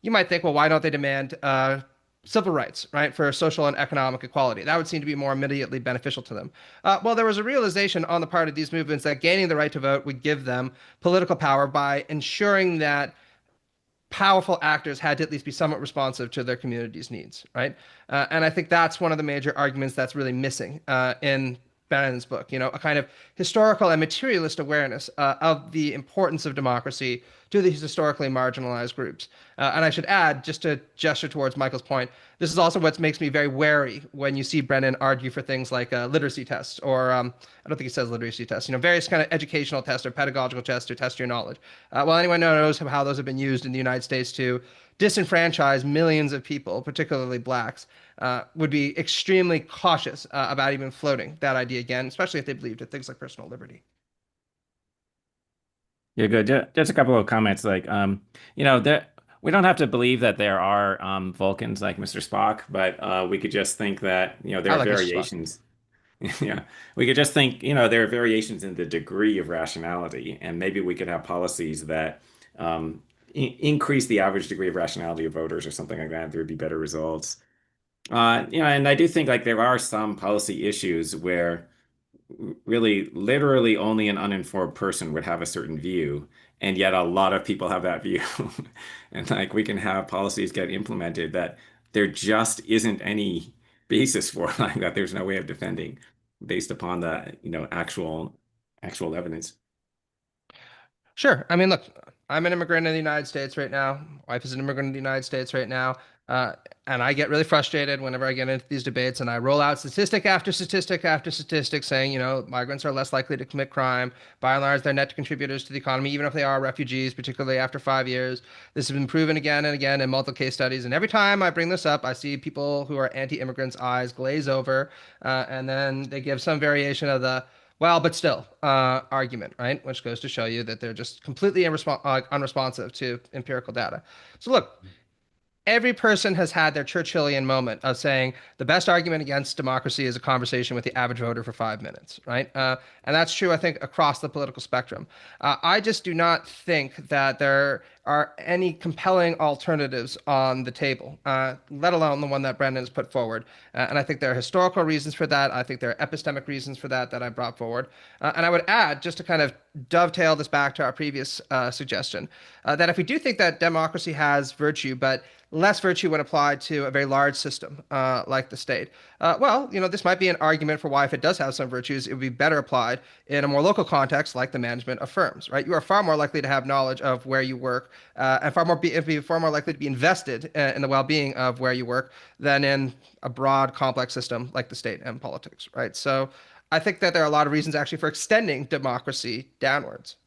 You might think, well, why don't they demand civil rights, right, for social and economic equality? That would seem to be more immediately beneficial to them. Well, there was a realization on the part of these movements that gaining the right to vote would give them political power by ensuring that powerful actors had to at least be somewhat responsive to their community's needs, right? And I think that's one of the major arguments that's really missing in Bannon's book, a kind of historical and materialist awareness of the importance of democracy to these historically marginalized groups. And I should add, just to gesture towards Michael's point, this is also what makes me very wary when you see Brennan argue for things like literacy tests, or I don't think he says literacy tests, various kind of educational tests or pedagogical tests to test your knowledge. Well, anyone knows how those have been used in the United States to disenfranchise millions of people, particularly blacks, would be extremely cautious about even floating that idea again, especially if they believed in things like personal liberty. Yeah, good. Just a couple of comments. Like, we don't have to believe that there are Vulcans like Mr. Spock, but we could just think that there are variations. Yeah, we could just think there are variations in the degree of rationality, and maybe we could have policies that increase the average degree of rationality of voters or something like that. There would be better results. And I do think like there are some policy issues where really literally only an uninformed person would have a certain view, and yet a lot of people have that view. And like we can have policies get implemented that there just isn't any basis for, like that there's no way of defending based upon the actual evidence. Sure. I mean, look, I'm an immigrant in the United States right now. My wife is an immigrant in the United States right now. And I get really frustrated whenever I get into these debates and I roll out statistic after statistic after statistic saying, migrants are less likely to commit crime. By and large, they're net contributors to the economy, even if they are refugees, particularly after 5 years. This has been proven again and again in multiple case studies. And every time I bring this up, I see people who are anti-immigrants' eyes glaze over, and then they give some variation of the well, but still argument, right? Which goes to show you that they're just completely unresponsive to empirical data. So look, every person has had their Churchillian moment of saying the best argument against democracy is a conversation with the average voter for 5 minutes, right? And that's true, I think, across the political spectrum. I just do not think that there are any compelling alternatives on the table, let alone the one that Brendan has put forward. And I think there are historical reasons for that. I think there are epistemic reasons for that I brought forward. And I would add, just to kind of dovetail this back to our previous suggestion, that if we do think that democracy has virtue, but less virtue when applied to a very large system like the state. Well, this might be an argument for why, if it does have some virtues, it would be better applied in a more local context, like the management of firms. Right? You are far more likely to have knowledge of where you work, and be far more likely to be invested in the well-being of where you work than in a broad, complex system like the state and politics. Right? So, I think that there are a lot of reasons actually for extending democracy downwards.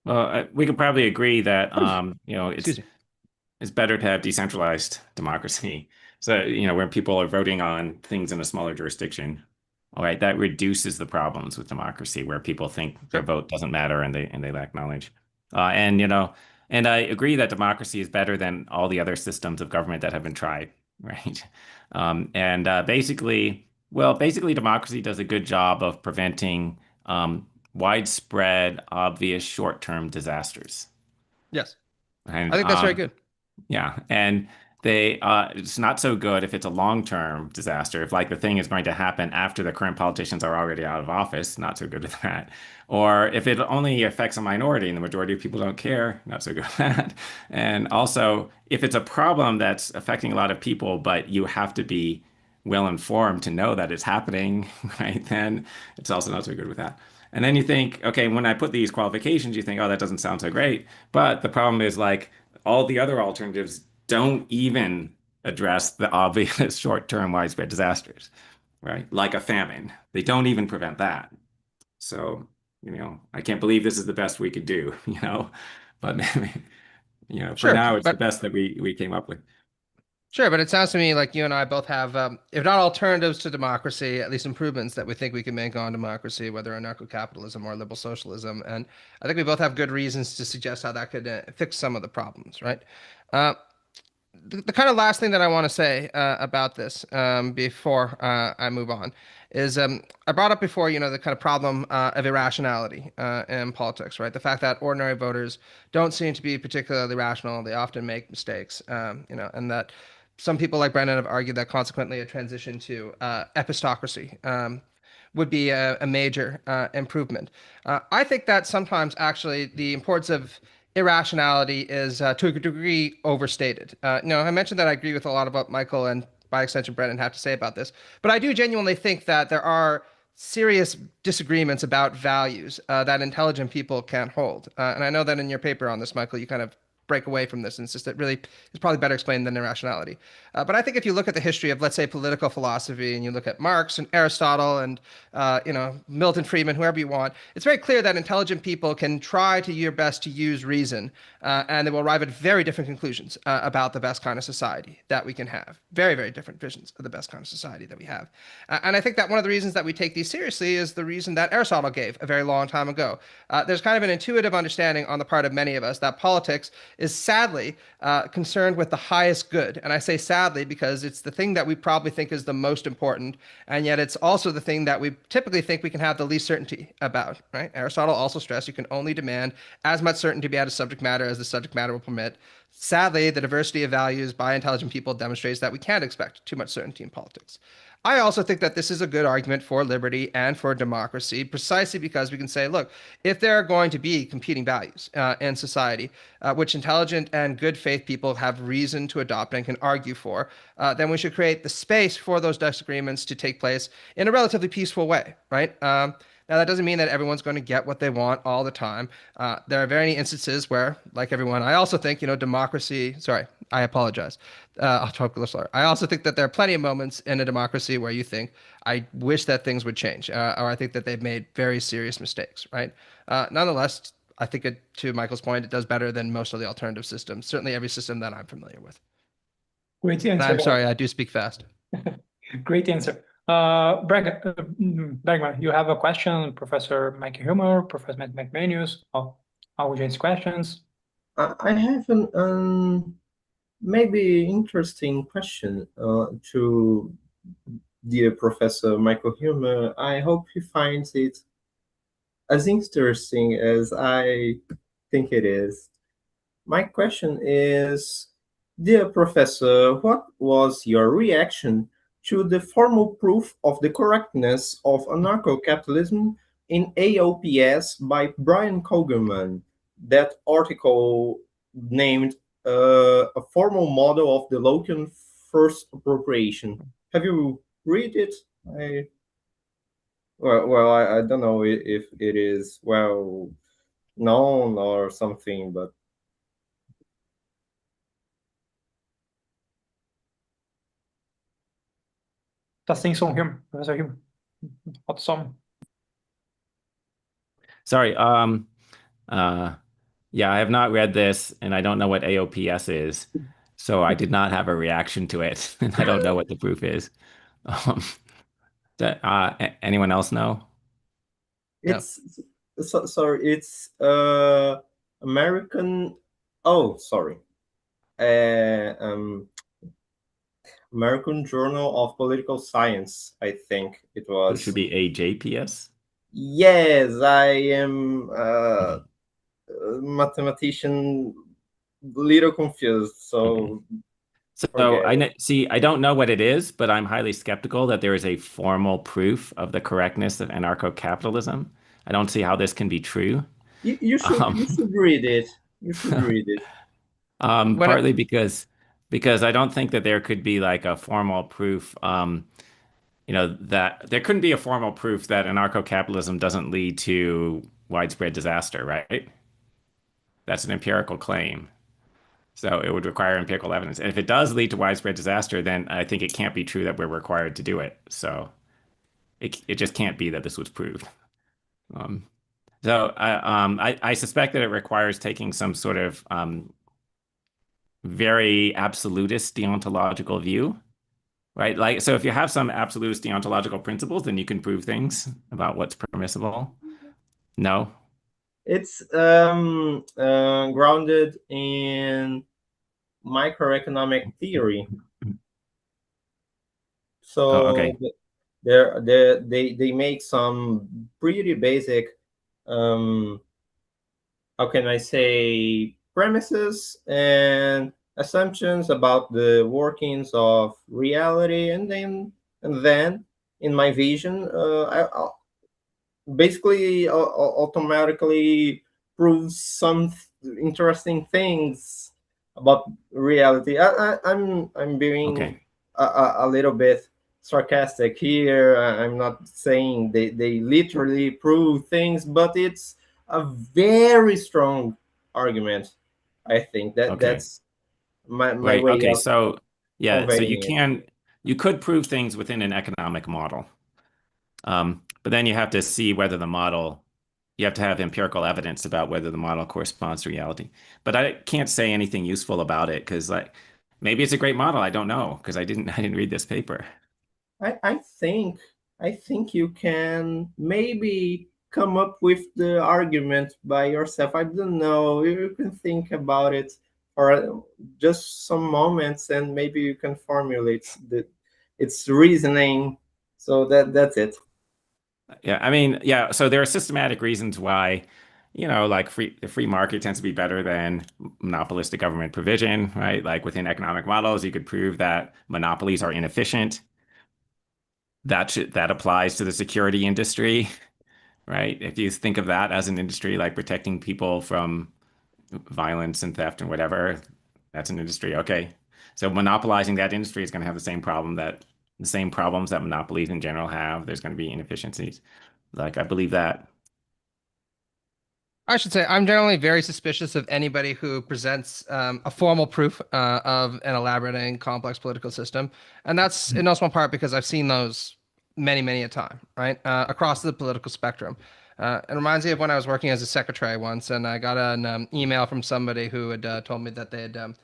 Well, we could probably agree that Excuse me. it's better to have decentralized democracy. So, when people are voting on things in a smaller jurisdiction, all right, that reduces the problems with democracy, where people think their vote doesn't matter and they lack knowledge. And I agree that democracy is better than all the other systems of government that have been tried, right? Basically, democracy does a good job of preventing widespread, obvious short-term disasters. Yes. And I think that's very good. Yeah, and it's not so good if it's a long-term disaster. If, like, the thing is going to happen after the current politicians are already out of office, not so good at that. Or if it only affects a minority and the majority of people don't care, not so good at that. And also, if it's a problem that's affecting a lot of people, but you have to be well informed to know that it's happening, right? Then it's also not so good with that. And then you think, okay, when I put these qualifications, you think, oh, that doesn't sound so great. But the problem is, like, all the other alternatives don't even address the obvious short-term widespread disasters, right? Like a famine. They don't even prevent that. So, I can't believe this is the best we could do, but maybe, for Sure, now, it's the best that we came up with. Sure, but it sounds to me like you and I both have, if not alternatives to democracy, at least improvements that we think we can make on democracy, whether anarcho-capitalism or liberal socialism. And I think we both have good reasons to suggest how that could fix some of the problems, right? The kind of last thing that I want to say about this before I move on is I brought up before, the kind of problem of irrationality in politics, right? The fact that ordinary voters don't seem to be particularly rational. They often make mistakes, and that some people like Brendan have argued that consequently a transition to epistocracy would be a major improvement. I think that sometimes actually the importance of irrationality is to a degree overstated. I mentioned that I agree with a lot of what Michael and by extension Brendan have to say about this, but I do genuinely think that there are serious disagreements about values that intelligent people can't hold. And I know that in your paper on this, Michael, you kind of break away from this and insist that really is probably better explained than irrationality. But I think if you look at the history of, let's say, political philosophy, and you look at Marx and Aristotle and Milton Friedman, whoever you want, it's very clear that intelligent people can try to your best to use reason, and they will arrive at very different conclusions about the best kind of society that we can have. Very, very different visions of the best kind of society that we have. And I think that one of the reasons that we take these seriously is the reason that Aristotle gave a very long time ago. There's kind of an intuitive understanding on the part of many of us that politics is sadly concerned with the highest good. And I say sadly because it's the thing that we probably think is the most important, and yet it's also the thing that we typically think we can have the least certainty about, right? Aristotle also stressed you can only demand as much certainty about a subject matter as the subject matter will permit. Sadly, the diversity of values by intelligent people demonstrates that we can't expect too much certainty in politics. I also think that this is a good argument for liberty and for democracy, precisely because we can say, look, if there are going to be competing values in society, which intelligent and good faith people have reason to adopt and can argue for, then we should create the space for those disagreements to take place in a relatively peaceful way, right? Now, that doesn't mean that everyone's going to get what they want all the time. There are many instances where, like everyone, I also think, democracy, sorry, I apologize. I'll talk a little slower. I also think that there are plenty of moments in a democracy where you think, I wish that things would change, or I think that they've made very serious mistakes, right? Nonetheless, I think to Michael's point, it does better than most of the alternative systems, certainly every system that I'm familiar with. Great answer. And I'm sorry, I do speak fast. Great answer. Bergman, you have a question, Professor Mike Huemer, Professor Matt McManus, audience questions? I have an maybe interesting question to dear Professor Michael Huemer. I hope he finds it as interesting as I think it is. My question is, dear Professor, what was your reaction to the formal proof of the correctness of anarcho-capitalism in AOPS by Brian Kogelman? That article named a formal model of the Lockean first appropriation. Have you read it? I don't know if it is well known or something, but Tá sem som, Huemer. Professor Huemer. Bota som. Sorry. Yeah, I have not read this, and I don't know what AOPS is, so I did not have a reaction to it, and I don't know what the proof is. Anyone else know? it's sorry. It's American. Oh, sorry. American Journal of Political Science. I think it was. It should be AJPS. Yes, I am a mathematician. Little confused. So. So I don't know what it is, but I'm highly skeptical that there is a formal proof of the correctness of anarcho-capitalism. I don't see how this can be true. You should read it. You should read it. Partly because I don't think that there could be like a formal proof, that there couldn't be a formal proof that anarcho-capitalism doesn't lead to widespread disaster, right? That's an empirical claim. So it would require empirical evidence. And if it does lead to widespread disaster, then I think it can't be true that we're required to do it. So it just can't be that this was proved. So I suspect that it requires taking some sort of very absolutist deontological view, right? Like, so if you have some absolutist deontological principles, then you can prove things about what's permissible. No? It's grounded in microeconomic theory. So okay. they make some pretty basic, how can I say, premises and assumptions about the workings of reality, and then in my vision, I'll basically automatically proves some interesting things about reality. I'm being Okay. a little bit sarcastic here. I'm not saying they literally prove things, but it's a very strong argument. I think that's my Right. way Okay. of So yeah, so conveying you could prove things within an economic model. But then you have to see whether you have to have empirical evidence about whether the model corresponds to reality. But I can't say anything useful about it because like maybe it's a great model. I don't know because I didn't read this paper. I think you can maybe come up with the argument by yourself. I don't know. You can think about it for just some moments, and maybe you can formulate its reasoning. So that's it. Yeah, I mean, yeah. So there are systematic reasons why, like the free market tends to be better than monopolistic government provision, right? Like within economic models, you could prove that monopolies are inefficient. That applies to the security industry, right? If you think of that as an industry like protecting people from violence and theft and whatever, that's an industry. Okay. So monopolizing that industry is going to have the same problems that monopolies in general have. There's going to be inefficiencies. Like I believe that. I should say I'm generally very suspicious of anybody who presents a formal proof of an elaborate and complex political system, and that's in no small part because I've seen those many, many a time, right, across the political spectrum. It reminds me of when I was working as a secretary once, and I got an email from somebody who had told me that they had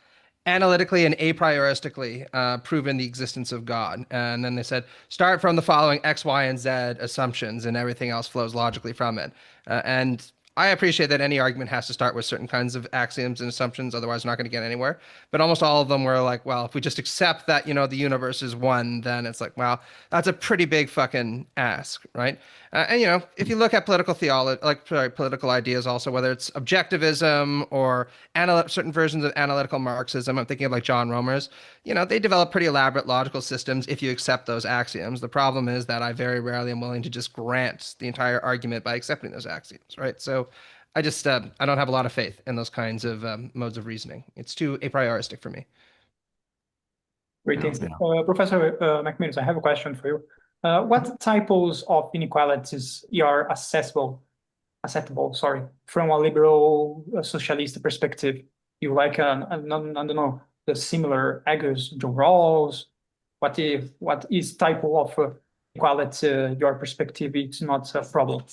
analytically and a prioristically proven the existence of God. And then they said, start from the following X, Y, and Z assumptions, and everything else flows logically from it. And I appreciate that any argument has to start with certain kinds of axioms and assumptions, otherwise we're not going to get anywhere. But almost all of them were like, well, if we just accept that, the universe is one, then it's like, well, that's a pretty big fucking ask, right? And if you look at political theology, political ideas also, whether it's objectivism or certain versions of analytical Marxism, I'm thinking of like John Romer's, they develop pretty elaborate logical systems if you accept those axioms. The problem is that I very rarely am willing to just grant the entire argument by accepting those axioms, right? So I don't have a lot of faith in those kinds of modes of reasoning. It's too a prioristic for me. Great, thanks. Professor McManus, I have a question for you. What types of inequalities are acceptable, from a liberal socialist perspective? You like, I don't know, the similar Agus Joe Rawls? What is type of equality your perspective? It's not a problem.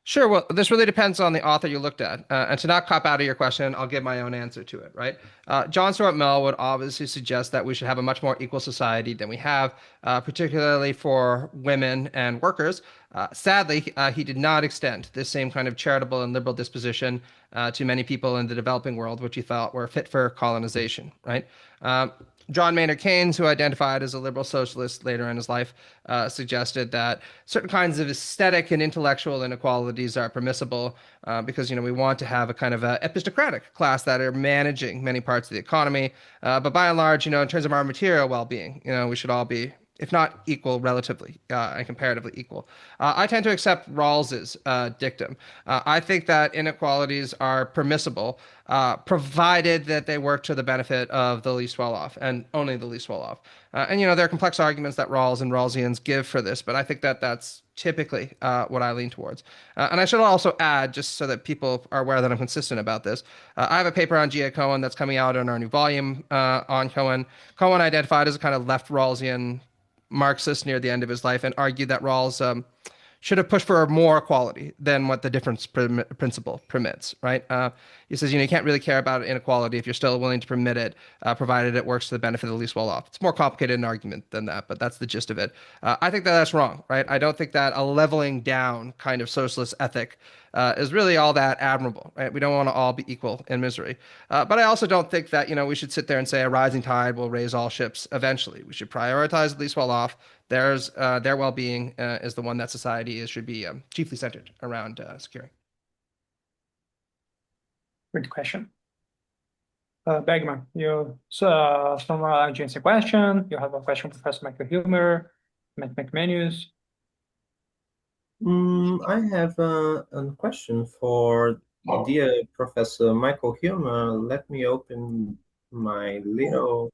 Sure. Well, this really depends on the author you looked at. And to not cop out of your question, I'll give my own answer to it, right? John Stuart Mill would obviously suggest that we should have a much more equal society than we have, particularly for women and workers. Sadly, he did not extend this same kind of charitable and liberal disposition to many people in the developing world, which he thought were fit for colonization, right? John Maynard Keynes, who identified as a liberal socialist later in his life, suggested that certain kinds of aesthetic and intellectual inequalities are permissible because we want to have a kind of a epistocratic class that are managing many parts of the economy. But by and large, in terms of our material well-being, we should all be, if not equal, relatively and comparatively equal. I tend to accept Rawls's dictum. I think that inequalities are permissible, provided that they work to the benefit of the least well-off and only the least well-off. And there are complex arguments that Rawls and Rawlsians give for this, but I think that that's typically what I lean towards. And I should also add, just so that people are aware that I'm consistent about this, I have a paper on G.A. Cohen that's coming out in our new volume on Cohen. Cohen identified as a kind of left Rawlsian Marxist near the end of his life and argued that Rawls should have pushed for more equality than what the difference principle permits, right? He says, you can't really care about inequality if you're still willing to permit it, provided it works to the benefit of the least well-off. It's more complicated an argument than that, but that's the gist of it. I think that that's wrong, right? I don't think that a leveling down kind of socialist ethic is really all that admirable, right? We don't want to all be equal in misery. But I also don't think that, we should sit there and say a rising tide will raise all ships eventually. We should prioritize the least well-off. Their well-being is the one that society should be chiefly centered around securing. Great question. Bergman, you from agency question. You have a question, Professor Michael Huemer, Matt McManus. I have a question for dear Professor Michael Huemer. Let me open my little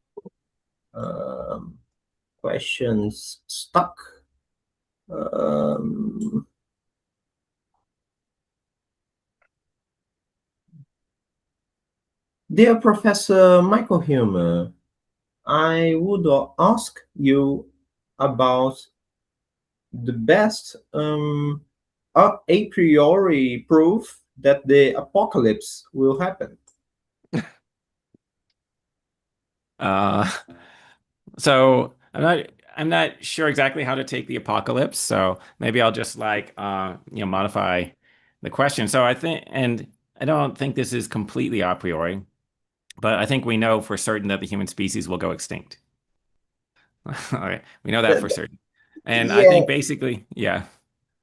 questions stock. Dear Professor Michael Huemer, I would ask you about the best a priori proof that the apocalypse will happen. So I'm not sure exactly how to take the apocalypse. So maybe I'll just modify the question. So I don't think this is completely a priori, but I think we know for certain that the human species will go extinct. All right, we know that for certain. And yeah. I think basically, yeah,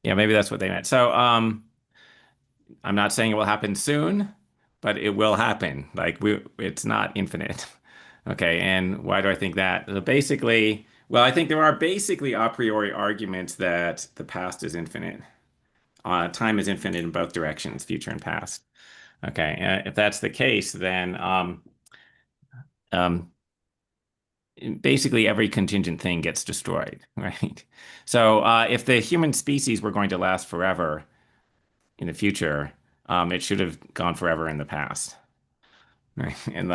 maybe that's what they meant. So I'm not saying it will happen soon, but it will happen. It's not infinite. Okay, and why do I think that? Basically, well, I think there are basically a priori arguments that the past is infinite. Time is infinite in both directions, future and past. Okay, if that's the case, then basically every contingent thing gets destroyed, right? So if the human species were going to last forever in the future, it should have gone forever in the past, right? And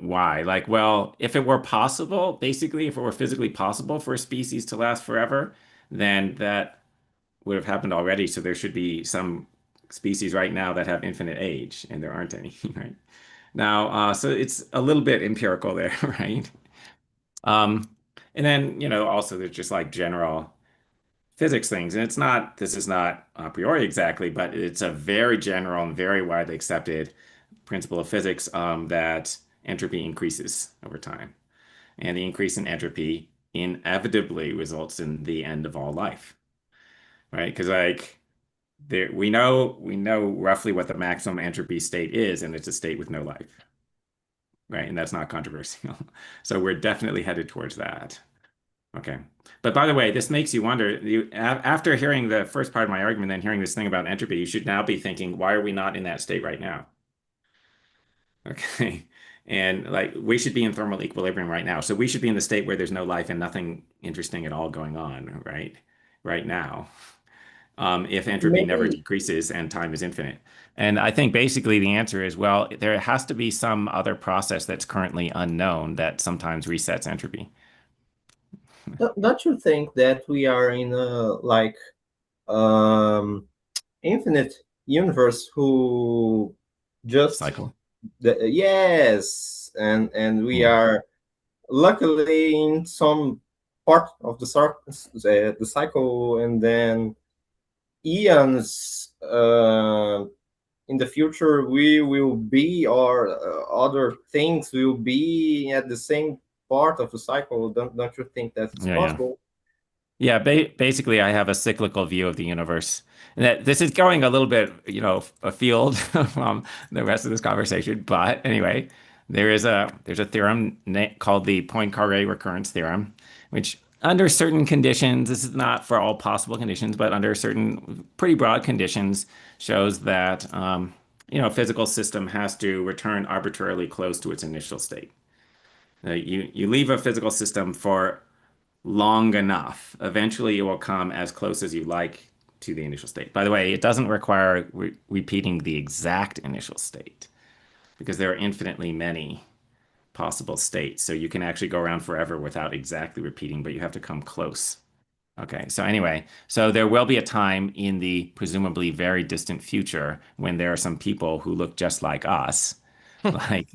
why? Well, if it were possible, basically, if it were physically possible for a species to last forever, then that would have happened already. So there should be some species right now that have infinite age, and there aren't any, right? Now, so it's a little bit empirical there, right? And then, also there's just general physics things. And this is not a priori exactly, but it's a very general and very widely accepted principle of physics that entropy increases over time. And the increase in entropy inevitably results in the end of all life, right? Because we know roughly what the maximum entropy state is, and it's a state with no life, right? And that's not controversial. So we're definitely headed towards that. Okay. But by the way, this makes you wonder, after hearing the first part of my argument, then hearing this thing about entropy, you should now be thinking, why are we not in that state right now? Okay. And like we should be in thermal equilibrium right now. So we should be in the state where there's no life and nothing interesting at all going on, right? Right now. If entropy never decreases and time is infinite. And I think basically the answer is, well, there has to be some other process that's currently unknown that sometimes resets entropy. Don't you think that we are in a infinite universe who just cycle? Yes, and we are luckily in some part of the cycle, and then eons in the future we will be, or other things will be at the same part of the cycle. Don't you think that's possible? Yeah, basically I have a cyclical view of the universe. And that this is going a little bit, afield from the rest of this conversation. But anyway, there's a theorem called the Poincaré recurrence theorem, which under certain conditions, this is not for all possible conditions, but under certain pretty broad conditions, shows that a physical system has to return arbitrarily close to its initial state. You leave a physical system for long enough, eventually it will come as close as you like to the initial state. By the way, it doesn't require repeating the exact initial state because there are infinitely many possible states. So you can actually go around forever without exactly repeating, but you have to come close. Okay, so anyway, so there will be a time in the presumably very distant future when there are some people who look just like us, like,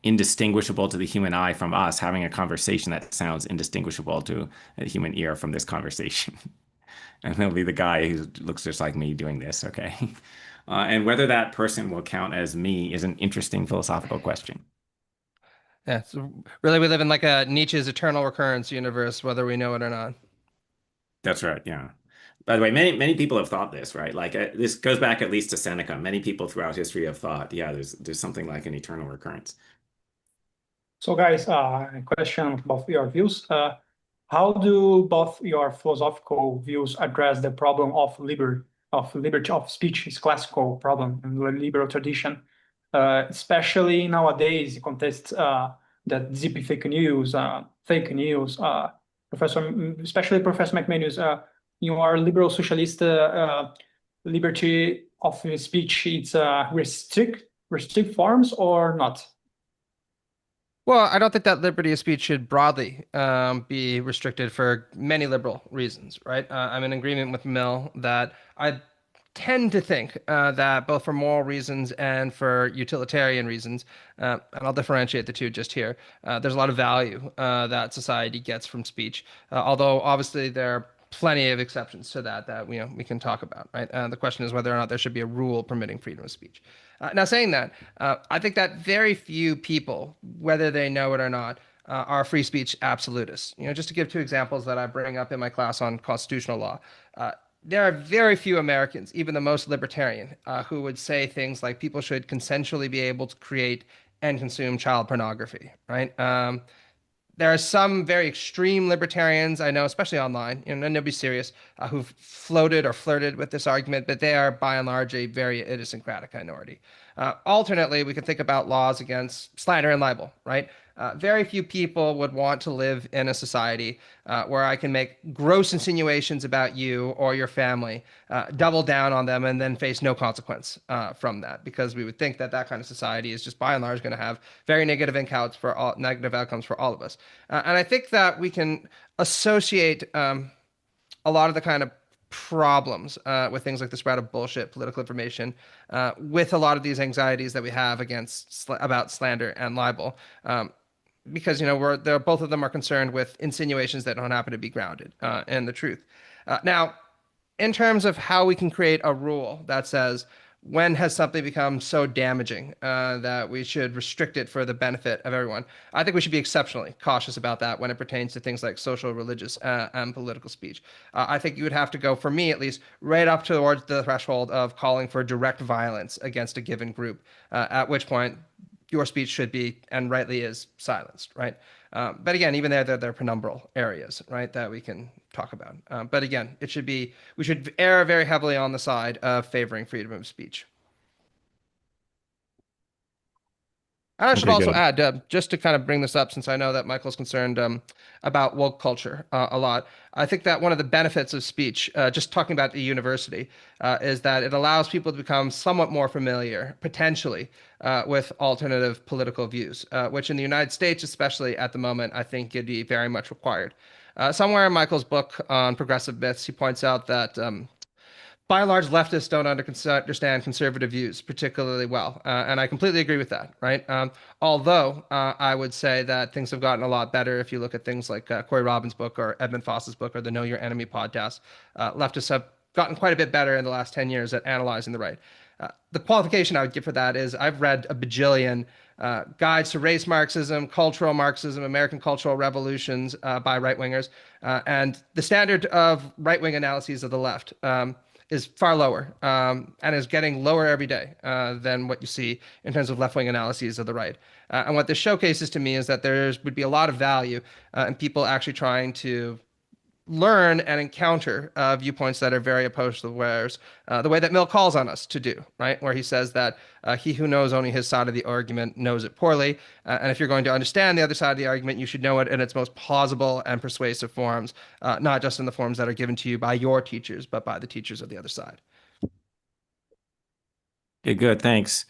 indistinguishable to the human eye from us having a conversation that sounds indistinguishable to a human ear from this conversation. And there'll be the guy who looks just like me doing this, okay? And whether that person will count as me is an interesting philosophical question. Yeah, so really we live in like a Nietzsche's eternal recurrence universe, whether we know it or not. That's right, yeah. By the way, many people have thought this, right? Like this goes back at least to Seneca. Many people throughout history have thought, yeah, there's something like an eternal recurrence. So guys, a question about your views. How do both your philosophical views address the problem of liberty of speech, is classical problem in the liberal tradition, especially nowadays, in context that deep fake news, especially Professor McManus, in our liberal socialist liberty of speech, it's restrict forms or not? Well, I don't think that liberty of speech should broadly be restricted for many liberal reasons, right? I'm in agreement with Mill that I tend to think that both for moral reasons and for utilitarian reasons, and I'll differentiate the two just here, there's a lot of value that society gets from speech, although obviously there are plenty of exceptions to that we can talk about, right? The question is whether or not there should be a rule permitting freedom of speech. Now, saying that, I think that very few people, whether they know it or not, are free speech absolutists. Just to give two examples that I bring up in my class on constitutional law, there are very few Americans, even the most libertarian, who would say things like people should consensually be able to create and consume child pornography, right? There are some very extreme libertarians I know, especially online, nobody serious, who've floated or flirted with this argument, but they are by and large a very idiosyncratic minority. Alternately, we can think about laws against slander and libel, right? Very few people would want to live in a society where I can make gross insinuations about you or your family, double down on them, and then face no consequence from that, because we would think that that kind of society is just by and large going to have very negative outcomes for all of us. And I think that we can associate a lot of the kind of problems with things like the spread of bullshit political information with a lot of these anxieties that we have about slander and libel, because both of them are concerned with insinuations that don't happen to be grounded in the truth. Now, in terms of how we can create a rule that says when has something become so damaging that we should restrict it for the benefit of everyone, I think we should be exceptionally cautious about that when it pertains to things like social, religious, and political speech. I think you would have to go, for me at least, right up towards the threshold of calling for direct violence against a given group, at which point your speech should be, and rightly is, silenced, right? But again, even there are penumbral areas, right, that we can talk about. But again, we should err very heavily on the side of favoring freedom of speech. And I should also add, just to kind of bring this up, since I know that Michael's concerned about woke culture a lot, I think that one of the benefits of speech, just talking about the university, is that it allows people to become somewhat more familiar, potentially, with alternative political views, which in the United States, especially at the moment, I think could be very much required. Somewhere in Michael's book on progressive myths, he points out that by and large, leftists don't understand conservative views particularly well. And I completely agree with that, right? Although I would say that things have gotten a lot better if you look at things like Corey Robin's book or Edmund Foss's book or the Know Your Enemy podcast. Leftists have gotten quite a bit better in the last 10 years at analyzing the right. The qualification I would give for that is I've read a bajillion guides to race Marxism, cultural Marxism, American cultural revolutions by right-wingers. And the standard of right-wing analyses of the left is far lower and is getting lower every day than what you see in terms of left-wing analyses of the right. And what this showcases to me is that there would be a lot of value in people actually trying to learn and encounter viewpoints that are very opposed to theirs, the way that Mill calls on us to do, right? Where he says that he who knows only his side of the argument knows it poorly. And if you're going to understand the other side of the argument, you should know it in its most plausible and persuasive forms, not just in the forms that are given to you by your teachers, but by the teachers of the other side. Okay, good. Thanks.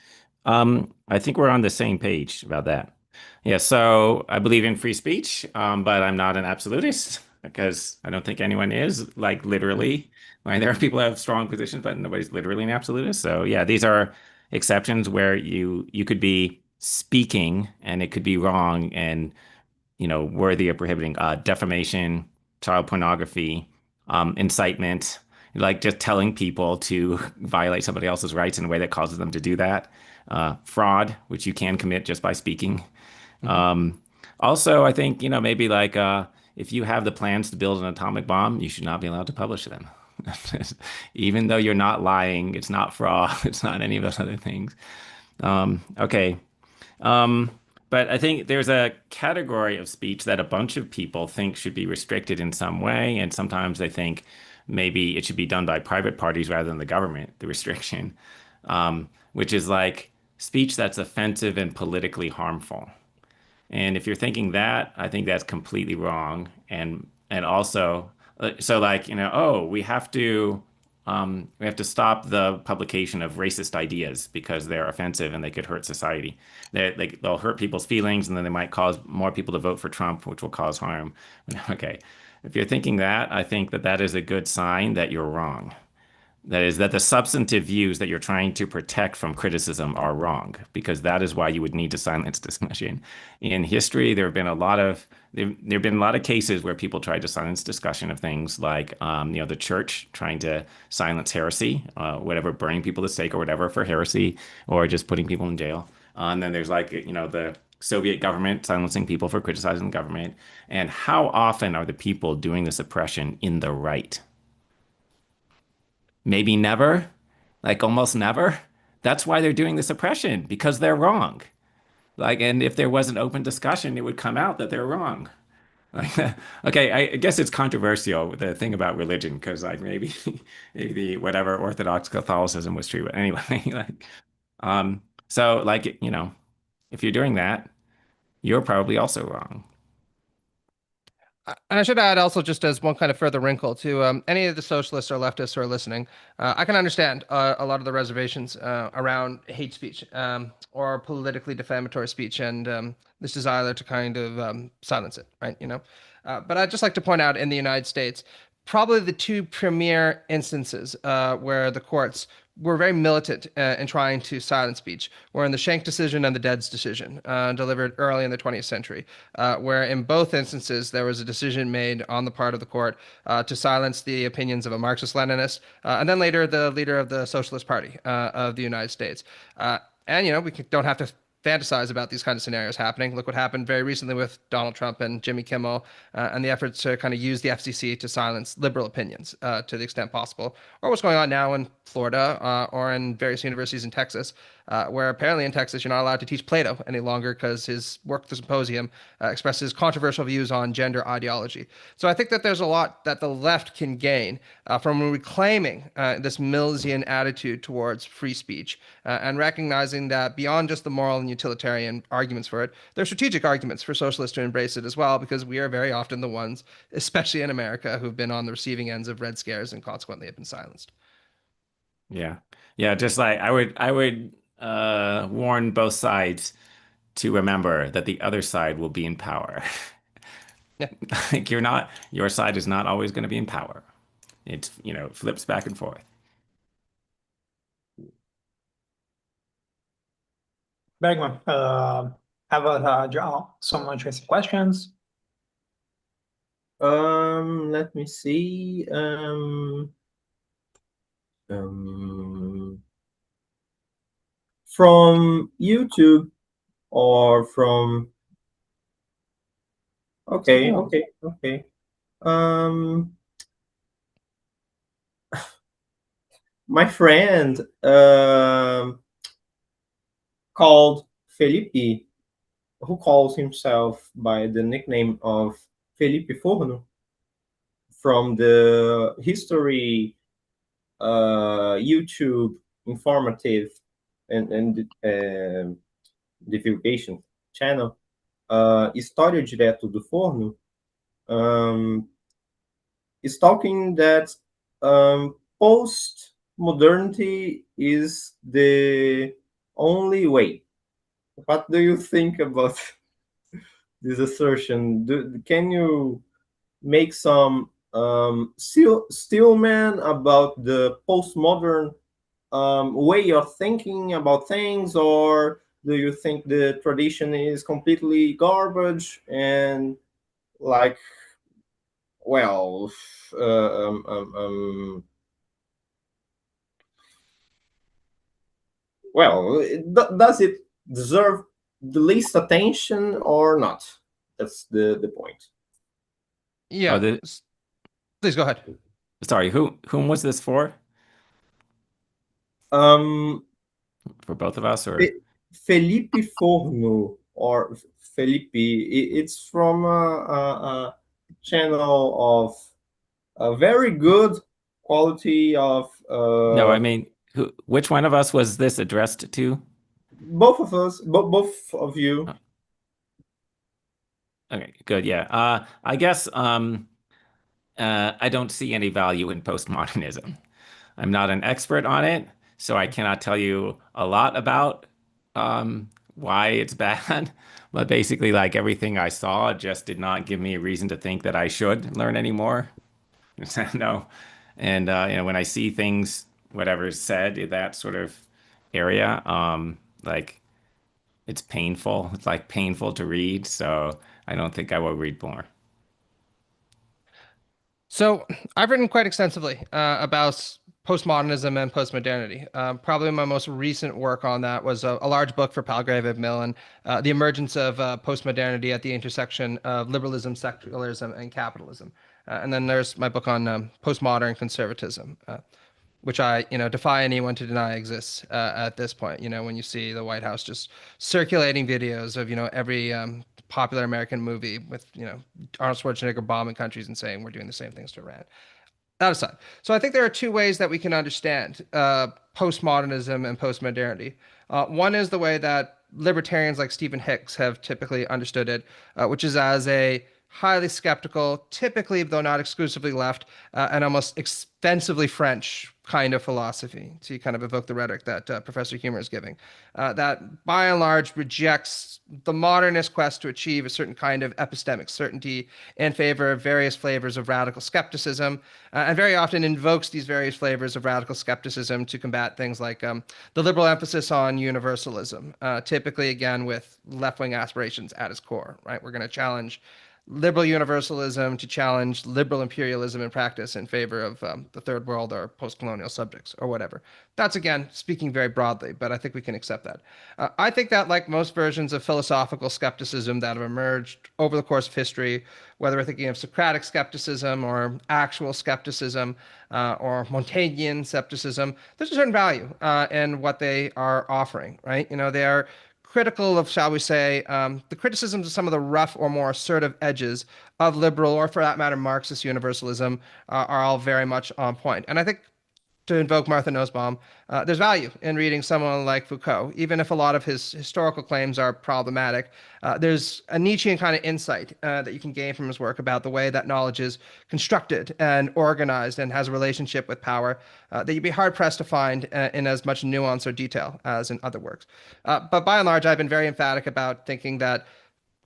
I think we're on the same page about that. Yeah, so I believe in free speech, but I'm not an absolutist because I don't think anyone is, like, literally. Right? There are people who have strong positions, but nobody's literally an absolutist. So yeah, these are exceptions where you could be speaking and it could be wrong and worthy of prohibiting defamation, child pornography, incitement, like just telling people to violate somebody else's rights in a way that causes them to do that. Fraud, which you can commit just by speaking. Also, I think, maybe like if you have the plans to build an atomic bomb, you should not be allowed to publish them. Even though you're not lying, it's not fraud, it's not any of those other things. Okay. But I think there's a category of speech that a bunch of people think should be restricted in some way. And sometimes they think maybe it should be done by private parties rather than the government, the restriction, which is like speech that's offensive and politically harmful. And if you're thinking that, I think that's completely wrong. And also, so like, we have to stop the publication of racist ideas because they're offensive and they could hurt society. They'll hurt people's feelings and then they might cause more people to vote for Trump, which will cause harm. Okay, if you're thinking that, I think that is a good sign that you're wrong. That is, that the substantive views that you're trying to protect from criticism are wrong, because that is why you would need to silence discussion. In history, there have been a lot of cases where people tried to silence discussion of things like, the church trying to silence heresy, whatever, burning people to stake or whatever for heresy, or just putting people in jail. And then there's the Soviet government silencing people for criticizing the government. And how often are the people doing this oppression in the right? Maybe never, like almost never. That's why they're doing this oppression, because they're wrong. And if there was an open discussion, it would come out that they're wrong. Okay, I guess it's controversial, the thing about religion, because maybe whatever Orthodox Catholicism was true. But anyway, so if you're doing that, you're probably also wrong. And I should add also, just as one kind of further wrinkle to any of the socialists or leftists who are listening, I can understand a lot of the reservations around hate speech or politically defamatory speech and this desire to kind of silence it, right? But I'd just like to point out in the United States, probably the two premier instances where the courts were very militant in trying to silence speech. We're in the Schenck decision and the Dead's decision, delivered early in the 20th century, where in both instances there was a decision made on the part of the court to silence the opinions of a Marxist-Leninist, and then later the leader of the Socialist Party of the United States. And, you know, we don't have to fantasize about these kind of scenarios happening. Look what happened very recently with Donald Trump and Jimmy Kimmel and the efforts to kind of use the FCC to silence liberal opinions to the extent possible, or what's going on now in Florida or in various universities in Texas, where apparently in Texas you're not allowed to teach Plato any longer because his work, The Symposium, expresses controversial views on gender ideology. So I think that there's a lot that the left can gain from reclaiming this Millsian attitude towards free speech and recognizing that beyond just the moral and utilitarian arguments for it, there are strategic arguments for socialists to embrace it as well, because we are very often the ones, especially in America, who've been on the receiving ends of Red Scares and consequently have been silenced. Yeah. Yeah, just like I would warn both sides to remember that the other side will be in power. Yeah. Like your side is not always going to be in power. It's, you know, it flips back and forth. Bergman, someone address questions? Let me see. From YouTube or from... Okay. My friend called Felipe, who calls himself by the nickname of Felipe Forno, from the history YouTube informative and divulgation channel, História Direto do Forno, is talking that post-modernity is the only way. What do you think about this assertion? Can you make some stillman about the postmodern way of thinking about things, or do you think the tradition is completely garbage and like, well, does it deserve the least attention or not? That's the point. Yeah. Please go ahead. Sorry, whom was this for? For both of us, or Felipe Forno or Felipe? It's from a channel of a very good quality of. No, I mean, which one of us was this addressed to? Both of us, both of you. Oh. Okay, good. Yeah. I guess I don't see any value in postmodernism. I'm not an expert on it, so I cannot tell you a lot about why it's bad. But basically, like, everything I saw just did not give me a reason to think that I should learn any more. No. And you know, when I see things, whatever is said in that sort of area, like, it's painful. It's like painful to read. So I don't think I will read more. So I've written quite extensively about postmodernism and postmodernity. Probably my most recent work on that was a large book for Palgrave and Milne, The Emergence of Postmodernity at the Intersection of Liberalism, Secularism, and Capitalism. And then there's my book on postmodern conservatism, which I, defy anyone to deny exists at this point. When you see the White House just circulating videos of, every popular American movie with, Arnold Schwarzenegger bombing countries and saying we're doing the same things to Iran. That aside. So I think there are two ways that we can understand postmodernism and postmodernity. One is the way that libertarians like Stephen Hicks have typically understood it, which is as a highly skeptical, typically, though not exclusively left, and almost expensively French kind of philosophy, to kind of evoke the rhetoric that Professor Huemer is giving, that by and large rejects the modernist quest to achieve a certain kind of epistemic certainty in favor of various flavors of radical skepticism, and very often invokes these various flavors of radical skepticism to combat things like the liberal emphasis on universalism, typically, again, with left-wing aspirations at its core, right? We're going to challenge liberal universalism to challenge liberal imperialism in practice in favor of the third world or post-colonial subjects or whatever. That's, again, speaking very broadly, but I think we can accept that. I think that, like most versions of philosophical skepticism that have emerged over the course of history, whether we're thinking of Socratic skepticism or actual skepticism or Montaignean skepticism, there's a certain value in what they are offering, right? They are critical of, shall we say, the criticisms of some of the rough or more assertive edges of liberal, or for that matter, Marxist universalism are all very much on point. And I think, to invoke Martha Nussbaum, there's value in reading someone like Foucault, even if a lot of his historical claims are problematic. There's a Nietzschean kind of insight that you can gain from his work about the way that knowledge is constructed and organized and has a relationship with power that you'd be hard-pressed to find in as much nuance or detail as in other works. But by and large, I've been very emphatic about thinking that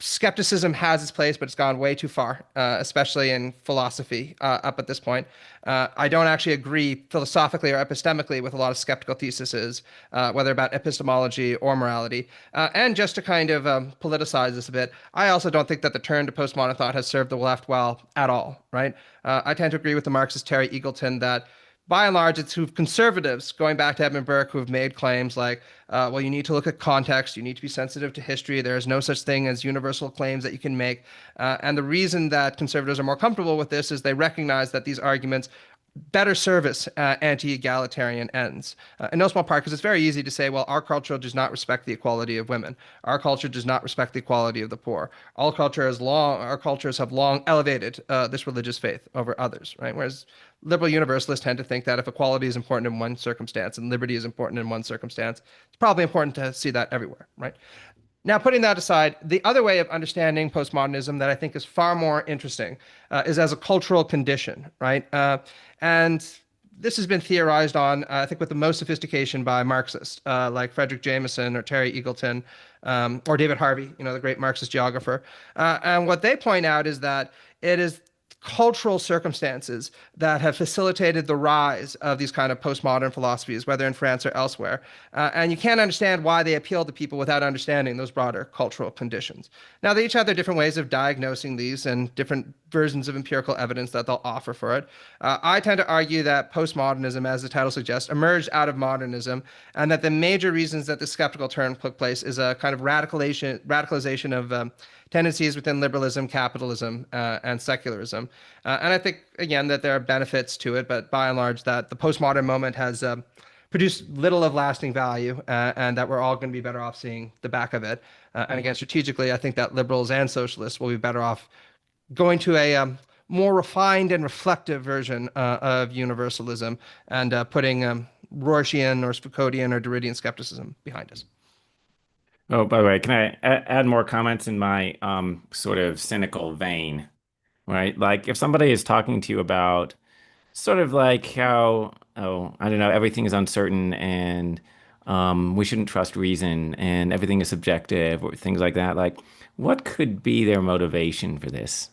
skepticism has its place, but it's gone way too far, especially in philosophy up at this point. I don't actually agree philosophically or epistemically with a lot of skeptical theses, whether about epistemology or morality. And just to kind of politicize this a bit, I also don't think that the turn to postmodern thought has served the left well at all, right? I tend to agree with the Marxist Terry Eagleton that by and large, it's conservatives, going back to Edmund Burke, who have made claims like, well, you need to look at context, you need to be sensitive to history, there is no such thing as universal claims that you can make. And the reason that conservatives are more comfortable with this is they recognize that these arguments better service anti-egalitarian ends. In no small part because it's very easy to say, well, our culture does not respect the equality of women. Our culture does not respect the equality of the poor. Our cultures have long elevated this religious faith over others, right? Whereas liberal universalists tend to think that if equality is important in one circumstance and liberty is important in one circumstance, it's probably important to see that everywhere, right? Now, putting that aside, the other way of understanding postmodernism that I think is far more interesting is as a cultural condition, right? And this has been theorized on, I think, with the most sophistication by Marxists like Frederick Jameson or Terry Eagleton or David Harvey, the great Marxist geographer. And what they point out is that it is cultural circumstances that have facilitated the rise of these kind of postmodern philosophies, whether in France or elsewhere. And you can't understand why they appeal to people without understanding those broader cultural conditions. Now, they each have their different ways of diagnosing these and different versions of empirical evidence that they'll offer for it. I tend to argue that postmodernism, as the title suggests, emerged out of modernism, and that the major reasons that the skeptical turn took place is a kind of radicalization of tendencies within liberalism, capitalism, and secularism. And I think, again, that there are benefits to it, but by and large, that the postmodern moment has produced little of lasting value, and that we're all going to be better off seeing the back of it. And again, strategically, I think that liberals and socialists will be better off going to a more refined and reflective version of universalism and putting Rorschach or Foucauldian or Derridian skepticism behind us. Oh, by the way, can I add more comments in my sort of cynical vein, right? Like if somebody is talking to you about sort of like how, I don't know, everything is uncertain and we shouldn't trust reason and everything is subjective or things like that, like what could be their motivation for this?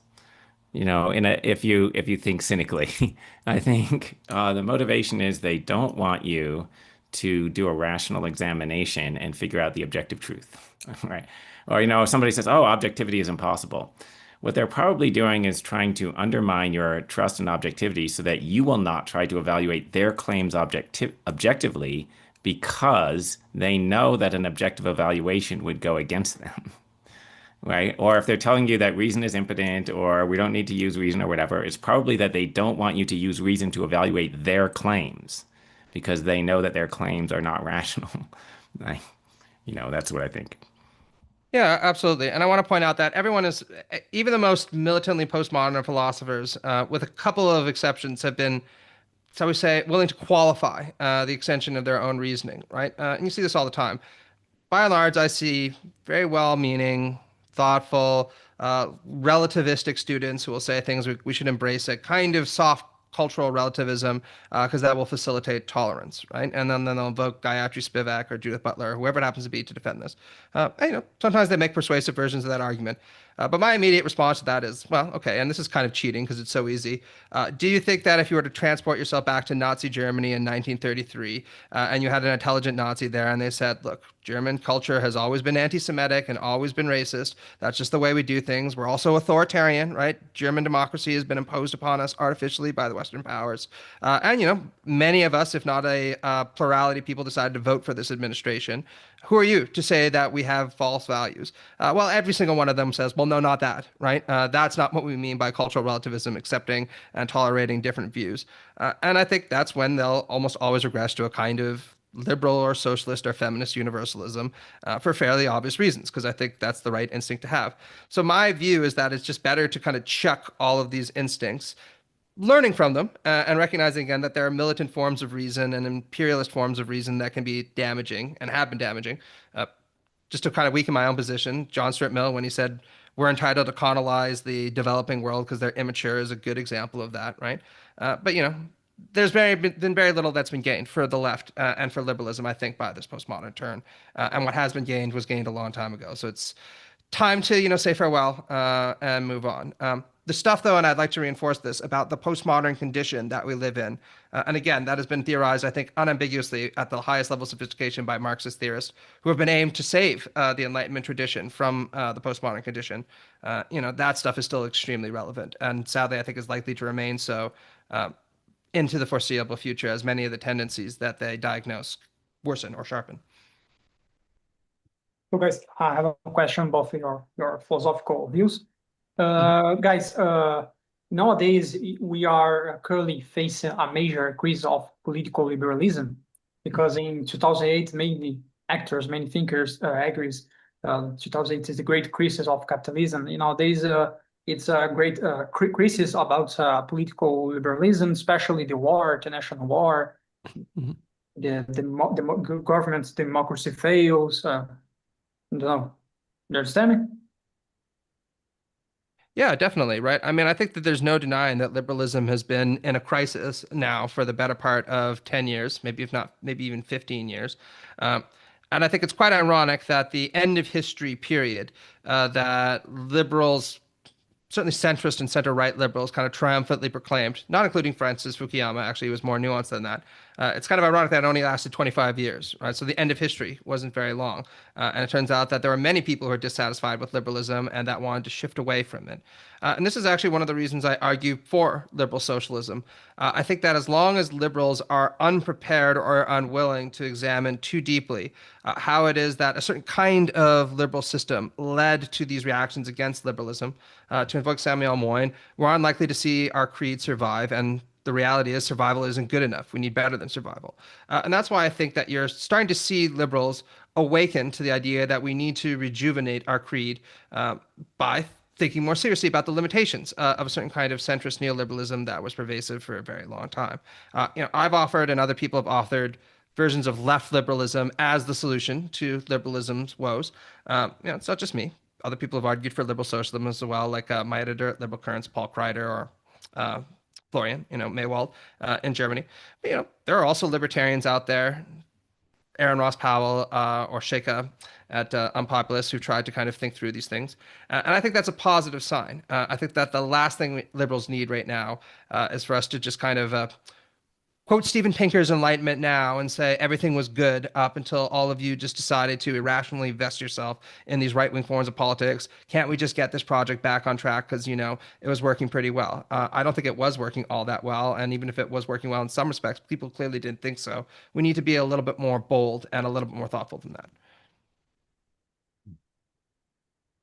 If you think cynically, I think the motivation is they don't want you to do a rational examination and figure out the objective truth, right? Or, if somebody says, oh, objectivity is impossible. What they're probably doing is trying to undermine your trust in objectivity so that you will not try to evaluate their claims objectively because they know that an objective evaluation would go against them, right? Or if they're telling you that reason is impotent or we don't need to use reason or whatever, it's probably that they don't want you to use reason to evaluate their claims, because they know that their claims are not rational. That's what I think. Yeah, absolutely. And I want to point out that everyone is, even the most militantly postmodern philosophers, with a couple of exceptions, have been, shall we say, willing to qualify the extension of their own reasoning, right? And you see this all the time. By and large, I see very well-meaning, thoughtful, relativistic students who will say things we should embrace a kind of soft cultural relativism because that will facilitate tolerance, right? And then they'll invoke Gayatri Spivak or Judith Butler, whoever it happens to be, to defend this. And, sometimes they make persuasive versions of that argument. But my immediate response to that is, well, okay, and this is kind of cheating because it's so easy. Do you think that if you were to transport yourself back to Nazi Germany in 1933 and you had an intelligent Nazi there and they said, look, German culture has always been anti-Semitic and always been racist. That's just the way we do things. We're also authoritarian, right? German democracy has been imposed upon us artificially by the Western powers. And, many of us, if not a plurality of people, decided to vote for this administration. Who are you to say that we have false values? Well, every single one of them says, well, no, not that, right? That's not what we mean by cultural relativism, accepting and tolerating different views. And I think that's when they'll almost always regress to a kind of liberal or socialist or feminist universalism for fairly obvious reasons, because I think that's the right instinct to have. So my view is that it's just better to kind of chuck all of these instincts, learning from them and recognizing again that there are militant forms of reason and imperialist forms of reason that can be damaging and have been damaging. Just to kind of weaken my own position, John Stuart Mill, when he said we're entitled to colonize the developing world because they're immature, is a good example of that, right? But there's been very little that's been gained for the left and for liberalism, I think, by this postmodern turn. And what has been gained was gained a long time ago. So it's time to, say farewell and move on. The stuff, though, and I'd like to reinforce this, about the postmodern condition that we live in. And again, that has been theorized, I think, unambiguously at the highest level of sophistication by Marxist theorists who have been aimed to save the Enlightenment tradition from the postmodern condition. That stuff is still extremely relevant. And sadly, I think is likely to remain so into the foreseeable future as many of the tendencies that they diagnose worsen or sharpen. So guys, I have a question about your philosophical views. Guys, nowadays we are currently facing a major crisis of political liberalism because in 2008, many actors, many thinkers agrees 2008 is the great crisis of capitalism. Nowadays, it's a great crisis about political liberalism, especially the war, international war. Mm-hmm. The government's democracy fails. I don't know. You understand me? Yeah, definitely, right? I mean, I think that there's no denying that liberalism has been in a crisis now for the better part of 10 years, maybe if not, maybe even 15 years. And I think it's quite ironic that the end of history period that liberals, certainly centrist and center-right liberals, kind of triumphantly proclaimed, not including Francis Fukuyama, actually, it was more nuanced than that. It's kind of ironic that it only lasted 25 years, right? So the end of history wasn't very long. And it turns out that there were many people who are dissatisfied with liberalism and that wanted to shift away from it. And this is actually one of the reasons I argue for liberal socialism. I think that as long as liberals are unprepared or unwilling to examine too deeply how it is that a certain kind of liberal system led to these reactions against liberalism, to invoke Samuel Moyne, we're unlikely to see our creed survive. And the reality is survival isn't good enough. We need better than survival. And that's why I think that you're starting to see liberals awaken to the idea that we need to rejuvenate our creed by thinking more seriously about the limitations of a certain kind of centrist neoliberalism that was pervasive for a very long time. I've offered and other people have authored versions of left liberalism as the solution to liberalism's woes. It's not just me. Other people have argued for liberal socialism as well, like my editor at Liberal Currents, Paul Kreider, or Florian, Maywald in Germany. But, there are also libertarians out there, Aaron Ross Powell or Sheikha at Unpopulous, who tried to kind of think through these things. And I think that's a positive sign. I think that the last thing liberals need right now is for us to just kind of quote Steven Pinker's Enlightenment now and say everything was good up until all of you just decided to irrationally invest yourself in these right-wing forms of politics. Can't we just get this project back on track because, it was working pretty well? I don't think it was working all that well. And even if it was working well in some respects, people clearly didn't think so. We need to be a little bit more bold and a little bit more thoughtful than that.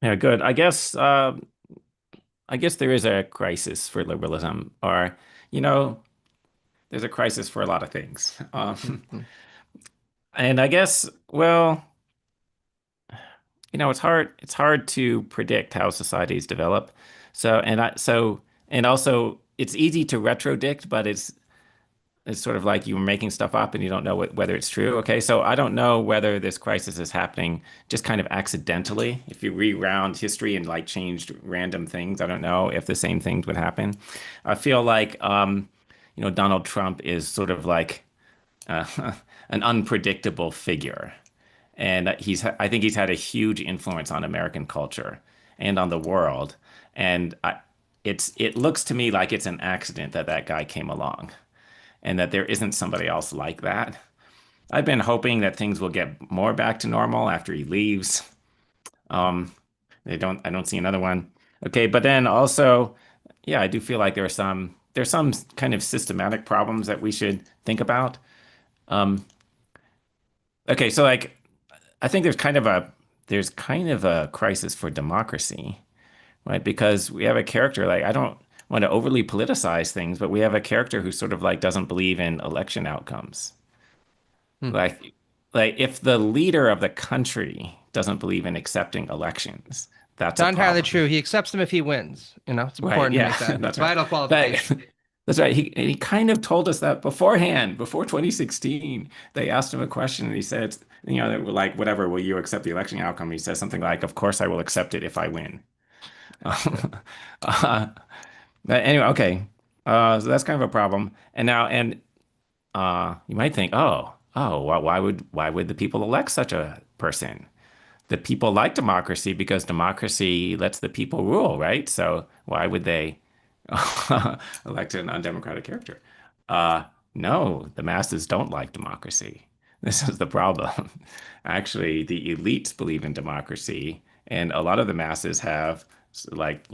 Yeah, good. I guess there is a crisis for liberalism, or, there's a crisis for a lot of things. And I guess, well, it's hard to predict how societies develop. And also it's easy to retrodict, but it's sort of like you're making stuff up and you don't know whether it's true. Okay, so I don't know whether this crisis is happening just kind of accidentally. If you rewound history and like changed random things, I don't know if the same things would happen. I feel like, Donald Trump is sort of like an unpredictable figure. And I think he's had a huge influence on American culture and on the world. And it looks to me like it's an accident that that guy came along and that there isn't somebody else like that. I've been hoping that things will get more back to normal after he leaves. I don't see another one. Okay, but then also, yeah, I do feel like there's some kind of systematic problems that we should think about. Okay, so like I think there's kind of a crisis for democracy, right? Because we have a character, like I don't want to overly politicize things, but we have a character who sort of like doesn't believe in election outcomes. Like if the leader of the country doesn't believe in accepting elections, that's Not a entirely problem. true. He accepts them if he wins. It's Right, important yeah, to make that. that's Vital right. qualification. That's right. He kind of told us that beforehand, before 2016. They asked him a question and he said, they were like, whatever, will you accept the election outcome? He says something like, of course I will accept it if I win. But anyway, okay. So that's kind of a problem. And now, you might think, why would the people elect such a person? The people like democracy because democracy lets the people rule, right? So why would they elect an undemocratic character? No, the masses don't like democracy. This is the problem. Actually, the elites believe in democracy, and a lot of the masses have like,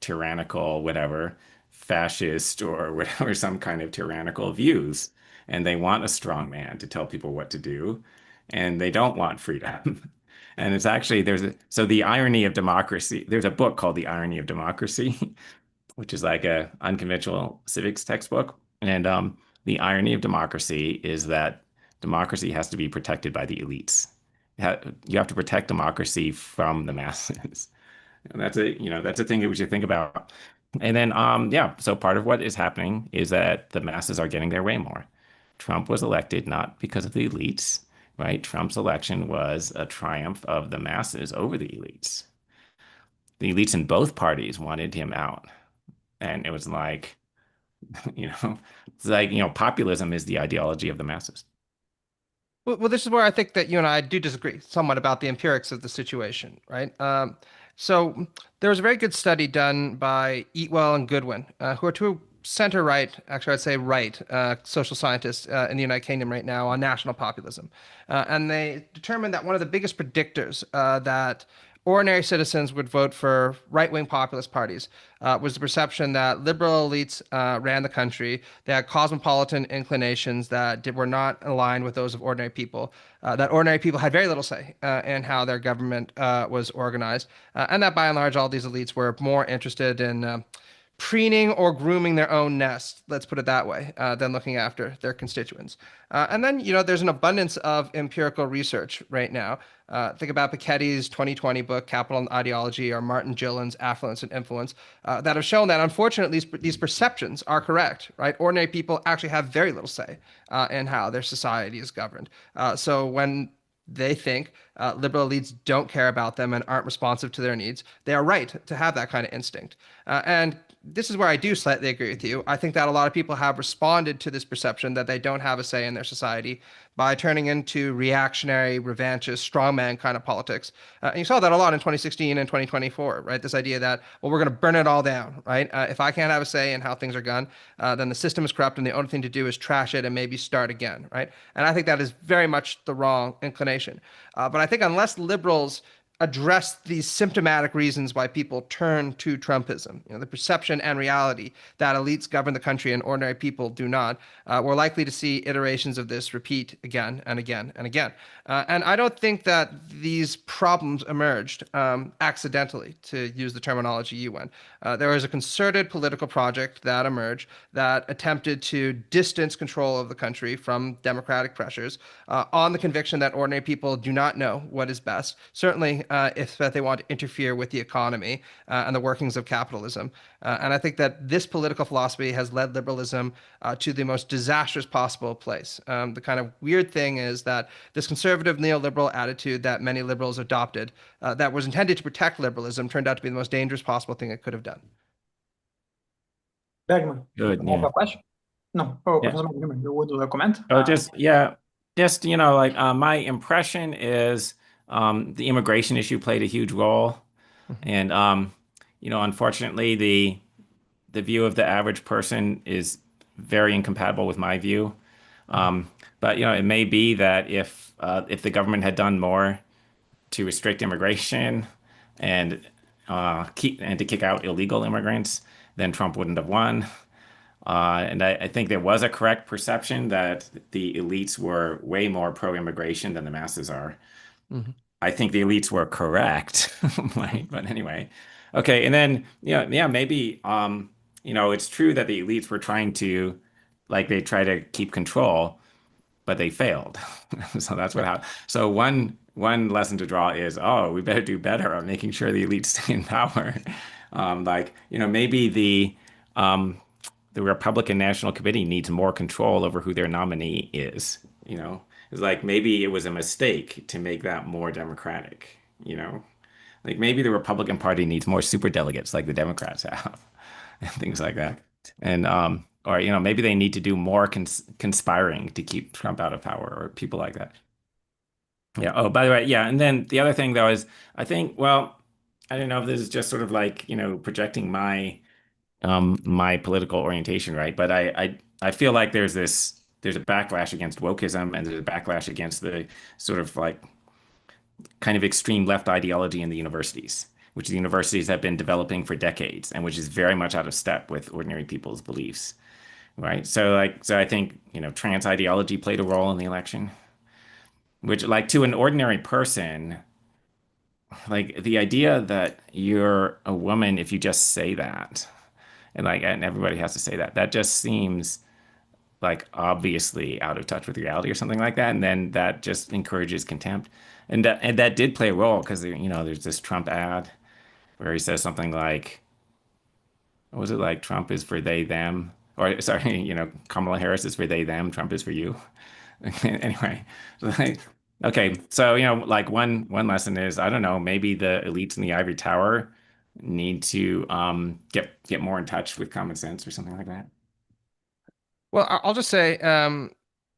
tyrannical, whatever, fascist or whatever, some kind of tyrannical views. And they want a strong man to tell people what to do, and they don't want freedom. And it's actually, so the irony of democracy, there's a book called The Irony of Democracy, which is like a unconventional civics textbook. And the irony of democracy is that democracy has to be protected by the elites. You have to protect democracy from the masses. And that's a thing that we should think about. And then, so part of what is happening is that the masses are getting their way more. Trump was elected not because of the elites, right? Trump's election was a triumph of the masses over the elites. The elites in both parties wanted him out. And it was like, it's like, populism is the ideology of the masses. Well, this is where I think that you and I do disagree somewhat about the empirics of the situation, right? So there was a very good study done by Eatwell and Goodwin, who are two center-right, actually I'd say right, social scientists in the United Kingdom right now on national populism. And they determined that one of the biggest predictors that ordinary citizens would vote for right-wing populist parties was the perception that liberal elites ran the country. They had cosmopolitan inclinations that were not aligned with those of ordinary people, that ordinary people had very little say in how their government was organized, and that by and large all these elites were more interested in preening or grooming their own nest, let's put it that way, than looking after their constituents. And then, there's an abundance of empirical research right now. Think about Piketty's 2020 book, Capital and Ideology, or Martin Gillen's Affluence and Influence, that have shown that, unfortunately, these perceptions are correct, right? Ordinary people actually have very little say in how their society is governed. So when they think liberal elites don't care about them and aren't responsive to their needs, they are right to have that kind of instinct. And this is where I do slightly agree with you. I think that a lot of people have responded to this perception that they don't have a say in their society by turning into reactionary, revanchist, strongman kind of politics. And you saw that a lot in 2016 and 2024, right? This idea that, well, we're going to burn it all down, right? If I can't have a say in how things are done, then the system is corrupt and the only thing to do is trash it and maybe start again, right? And I think that is very much the wrong inclination. But I think unless liberals address these symptomatic reasons why people turn to Trumpism, the perception and reality that elites govern the country and ordinary people do not, we're likely to see iterations of this repeat again and again and again. And I don't think that these problems emerged accidentally, to use the terminology you went. There was a concerted political project that emerged that attempted to distance control of the country from democratic pressures on the conviction that ordinary people do not know what is best. Certainly if that they want to interfere with the economy and the workings of capitalism. And I think that this political philosophy has led liberalism to the most disastrous possible place. The kind of weird thing is that this conservative neoliberal attitude that many liberals adopted, that was intended to protect liberalism, turned out to be the most dangerous possible thing it could have done. Bergman, Good, you have yeah. a question? No. Oh, Yeah. Professor Mike Huemer, you would comment? Oh, just like my impression is the immigration issue played a huge role, and unfortunately, the view of the average person is very incompatible with my view. But it may be that if the government had done more to restrict immigration and to kick out illegal immigrants, then Trump wouldn't have won. And I think there was a correct perception that the elites were way more pro-immigration than the masses are. I think the elites were correct, right? But anyway, okay. And then, maybe, it's true that the elites were trying to, they try to keep control, but they failed. So that's what happened. So one lesson to draw is, we better do better on making sure the elites stay in power. Maybe the Republican National Committee needs more control over who their nominee is. It's like maybe it was a mistake to make that more democratic. Like maybe the Republican Party needs more superdelegates like the Democrats have, and things like that. And or maybe they need to do more conspiring to keep Trump out of power, or people like that. Yeah. Oh, by the way, yeah. And then the other thing though is I think, well, I don't know if this is just sort of like projecting my political orientation, right? But I feel like there's a backlash against wokeism, and there's a backlash against the sort of like kind of extreme left ideology in the universities, which the universities have been developing for decades, and which is very much out of step with ordinary people's beliefs, right? So I think trans ideology played a role in the election, which to an ordinary person, like the idea that you're a woman if you just say that. And everybody has to say that just seems like obviously out of touch with reality or something like that. And then that just encourages contempt. And that did play a role because, there's this Trump ad where he says something like, what was it like? Trump is for they, them, or sorry, Kamala Harris is for they, them, Trump is for you. Anyway, okay. So, one lesson is, I don't know, maybe the elites in the ivory tower need to get more in touch with common sense or something like that. Well, I'll just say, and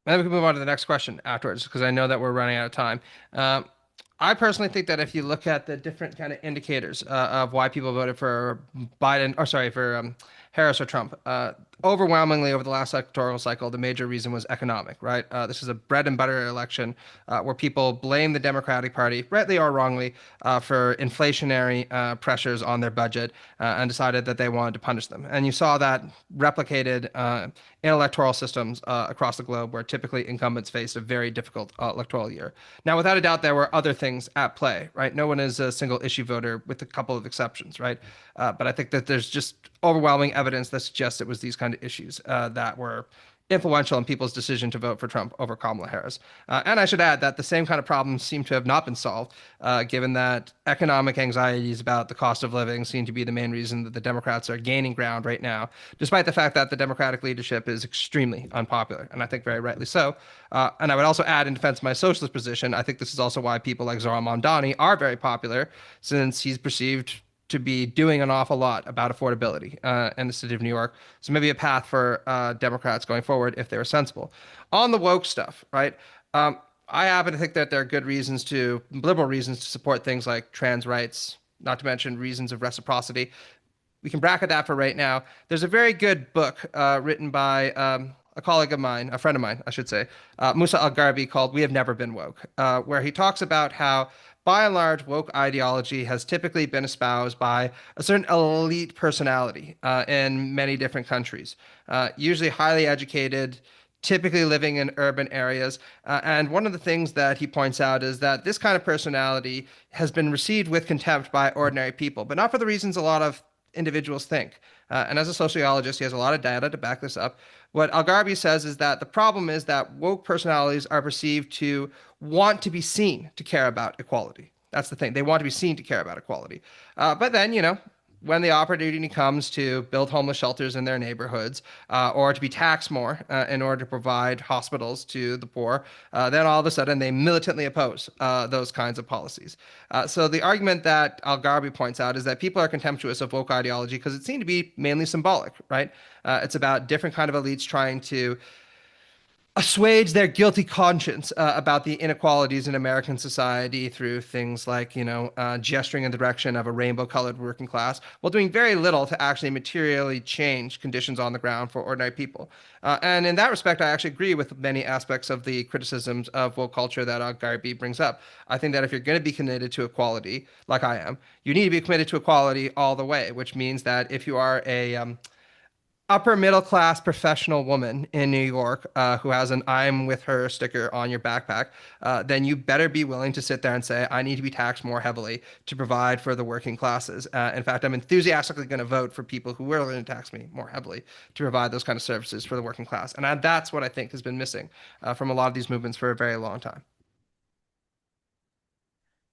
then we can move on to the next question afterwards, because I know that we're running out of time. I personally think that if you look at the different kind of indicators of why people voted for for Harris or Trump, overwhelmingly over the last electoral cycle, the major reason was economic, right? This is a bread and butter election where people blame the Democratic Party, rightly or wrongly, for inflationary pressures on their budget and decided that they wanted to punish them. And you saw that replicated in electoral systems across the globe where typically incumbents faced a very difficult electoral year. Now, without a doubt, there were other things at play, right? No one is a single issue voter with a couple of exceptions, right? But I think that there's just overwhelming evidence that suggests it was these kind of issues that were influential in people's decision to vote for Trump over Kamala Harris. And I should add that the same kind of problems seem to have not been solved, given that economic anxieties about the cost of living seem to be the main reason that the Democrats are gaining ground right now, despite the fact that the Democratic leadership is extremely unpopular, and I think very rightly so. And I would also add, in defense of my socialist position, I think this is also why people like Zohran Mamdani are very popular, since he's perceived to be doing an awful lot about affordability in the city of New York. So maybe a path for Democrats going forward if they were sensible. On the woke stuff, right? I happen to think that there are good reasons liberal reasons to support things like trans rights, not to mention reasons of reciprocity. We can bracket that for right now. There's a very good book written by a colleague of mine, a friend of mine, I should say, Musa Al-Gharbi, called We Have Never Been Woke, where he talks about how by and large, woke ideology has typically been espoused by a certain elite personality in many different countries, usually highly educated, typically living in urban areas. And one of the things that he points out is that this kind of personality has been received with contempt by ordinary people, but not for the reasons a lot of individuals think. And as a sociologist, he has a lot of data to back this up. What Al-Gharbi says is that the problem is that woke personalities are perceived to want to be seen to care about equality. That's the thing. They want to be seen to care about equality. But then, when the opportunity comes to build homeless shelters in their neighborhoods, or to be taxed more in order to provide hospitals to the poor, then all of a sudden they militantly oppose those kinds of policies. So the argument that Al-Gharbi points out is that people are contemptuous of woke ideology because it seemed to be mainly symbolic, right? It's about different kind of elites trying to assuage their guilty conscience about the inequalities in American society through things like, gesturing in the direction of a rainbow-colored working class, while doing very little to actually materially change conditions on the ground for ordinary people. And in that respect, I actually agree with many aspects of the criticisms of woke culture that Al-Gharbi brings up. I think that if you're going to be committed to equality, like I am, you need to be committed to equality all the way, which means that if you are a upper middle class professional woman in New York who has an "I'm with her" sticker on your backpack, then you better be willing to sit there and say, I need to be taxed more heavily to provide for the working classes. In fact, I'm enthusiastically going to vote for people who are willing to tax me more heavily to provide those kind of services for the working class. And that's what I think has been missing from a lot of these movements for a very long time.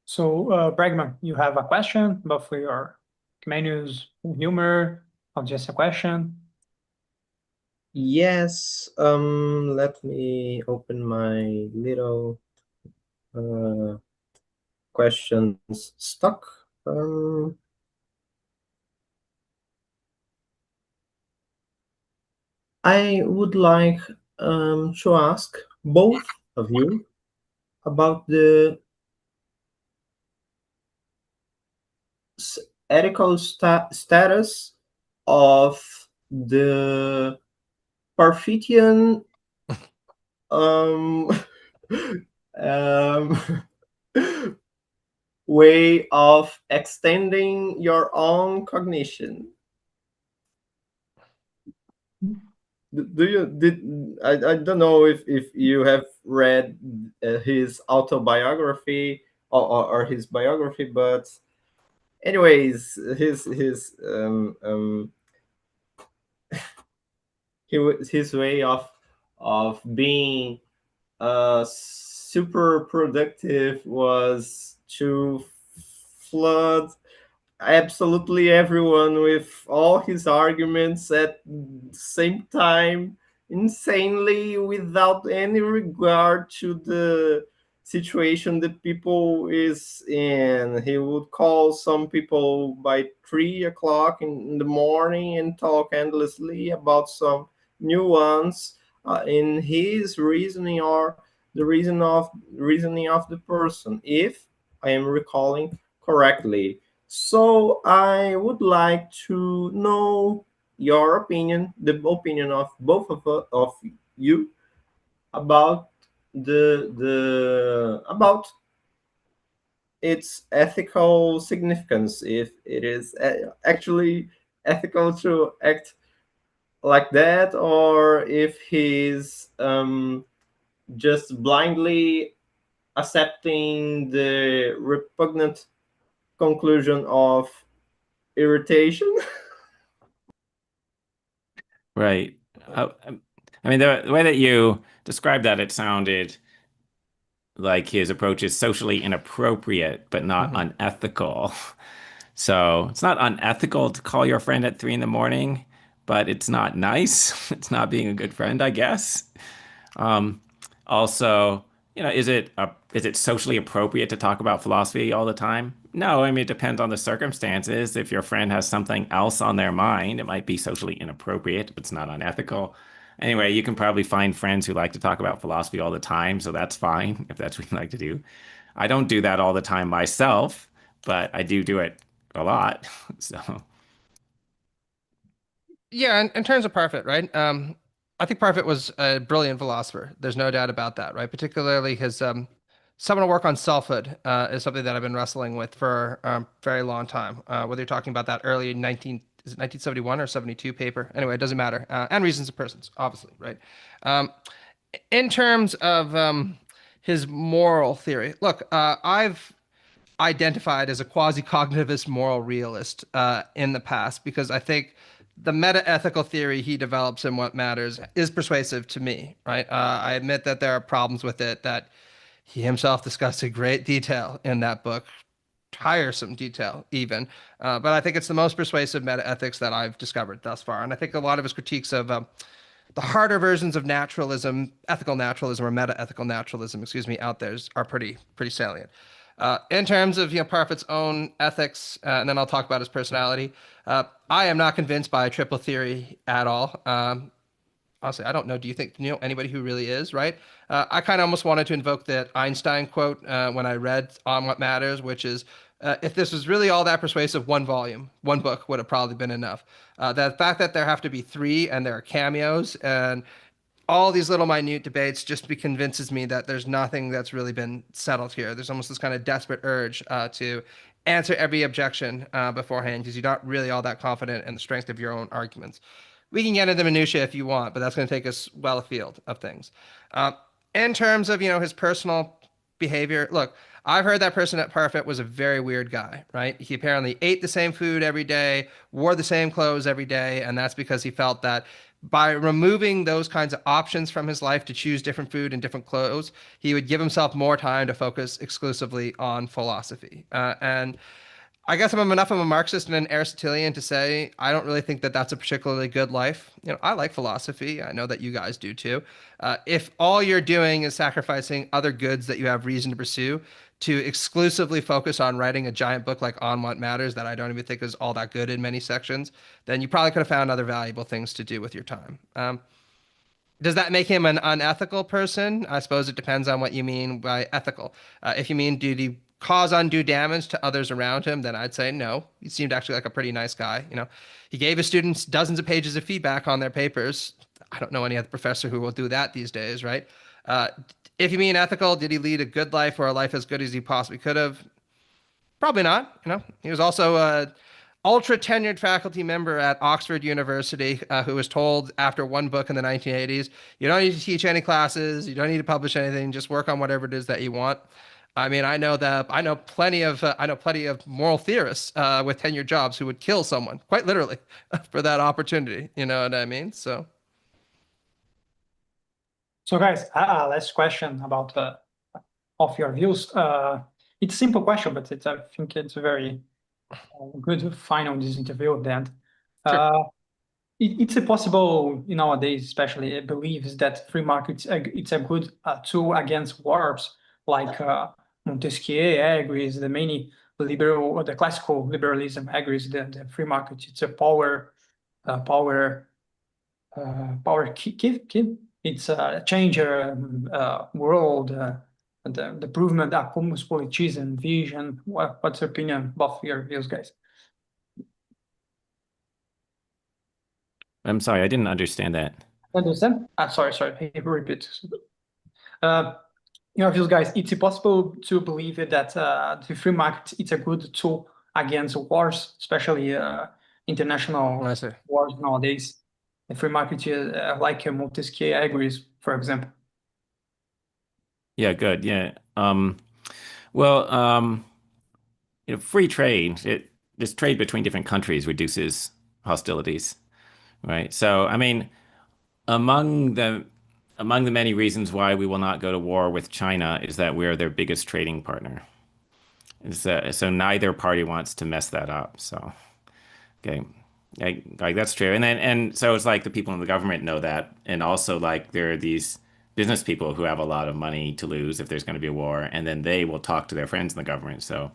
So, Bregman, you have a question, but for your McManus, Huemer, or just a question? Yes, let me open my little questions stock. I would like to ask both of you about the ethical status of the Parfitian way of extending your own cognition. I don't know if you have read his autobiography or his biography, but anyways, his way of being super productive was to flood absolutely everyone with all his arguments at the same time, insanely, without any regard to the situation that people is in. He would call some people by 3 o'clock in the morning and talk endlessly about some nuance in his reasoning or the reasoning of the person, if I am recalling correctly. So I would like to know your opinion, the opinion of both of you about about its ethical significance, if it is actually ethical to act like that, or if he's just blindly accepting the repugnant conclusion of irritation. Right. I mean, the way that you described that, it sounded like his approach is socially inappropriate, but not unethical. So it's not unethical to call your friend at 3 a.m, but it's not nice. It's not being a good friend, I guess. Also, is it socially appropriate to talk about philosophy all the time? No, I mean, it depends on the circumstances. If your friend has something else on their mind, it might be socially inappropriate, but it's not unethical. Anyway, you can probably find friends who like to talk about philosophy all the time, so that's fine if that's what you like to do. I don't do that all the time myself, but I do it a lot. So Yeah, in terms of Parfit, right? I think Parfit was a brilliant philosopher. There's no doubt about that, right? Particularly his seminal work on selfhood is something that I've been wrestling with for a very long time. Whether you're talking about that early is it 1971 or 72 paper? Anyway, it doesn't matter. And Reasons of Persons, obviously, right? In terms of his moral theory, look, I've identified as a quasi-cognitivist moral realist in the past because I think the meta-ethical theory he develops in What Matters is persuasive to me, right? I admit that there are problems with it, that He himself discussed in great detail in that book, tiresome detail even. But I think it's the most persuasive meta-ethics that I've discovered thus far. And I think a lot of his critiques of the harder versions of naturalism, ethical naturalism or meta-ethical naturalism, out there are pretty salient. In terms of Parfit's own ethics, and then I'll talk about his personality. I am not convinced by triple theory at all. Honestly, I don't know. Do you know anybody who really is, right? I kind of almost wanted to invoke that Einstein quote when I read On What Matters, which is, if this was really all that persuasive, one book would have probably been enough. The fact that there have to be 3 and there are cameos and all these little minute debates just convinces me that there's nothing that's really been settled here. There's almost this kind of desperate urge to answer every objection beforehand because you're not really all that confident in the strength of your own arguments. We can get into the minutiae if you want, but that's going to take us well afield of things. In terms of, his personal behavior, look, I've heard that person at Parfit was a very weird guy, right? He apparently ate the same food every day, wore the same clothes every day, and that's because he felt that by removing those kinds of options from his life to choose different food and different clothes, he would give himself more time to focus exclusively on philosophy. And I guess I'm enough of a Marxist and an Aristotelian to say I don't really think that that's a particularly good life. I like philosophy. I know that you guys do too. If all you're doing is sacrificing other goods that you have reason to pursue to exclusively focus on writing a giant book like On What Matters that I don't even think is all that good in many sections, then you probably could have found other valuable things to do with your time. Does that make him an unethical person? I suppose it depends on what you mean by ethical. If you mean did he cause undue damage to others around him, then I'd say no. He seemed actually like a pretty nice guy. He gave his students dozens of pages of feedback on their papers. I don't know any other professor who will do that these days, right? If you mean ethical, did he lead a good life or a life as good as he possibly could have? Probably not. He was also a ultra tenured faculty member at Oxford University who was told after one book in the 1980s, you don't need to teach any classes, you don't need to publish anything, just work on whatever it is that you want. I mean, I know plenty of moral theorists with tenured jobs who would kill someone, quite literally, for that opportunity. You know what I mean? So guys, last question about of your views. It's a simple question, but I think it's a very good to final this interview. That it's possible nowadays, especially, believes that free markets it's a good tool against wars, like Montesquieu agrees, the classical liberalism agrees that the free market it's a power key. It's a changer world. The improvement that cosmopolitan vision. What's your opinion about your views, guys? I'm sorry, I didn't understand that. Understand? Sorry. I repeat. Your views, guys. It's possible to believe that the free market it's a good tool against wars, especially international wars nowadays. The free market, like Montesquieu agrees, for example. Yeah, good. Yeah. Free trade, this trade between different countries reduces hostilities, right? So, I mean, among the many reasons why we will not go to war with China is that we're their biggest trading partner. So neither party wants to mess that up. So, okay, like that's true. And so it's like the people in the government know that, and also like there are these business people who have a lot of money to lose if there's going to be a war, and then they will talk to their friends in the government. So,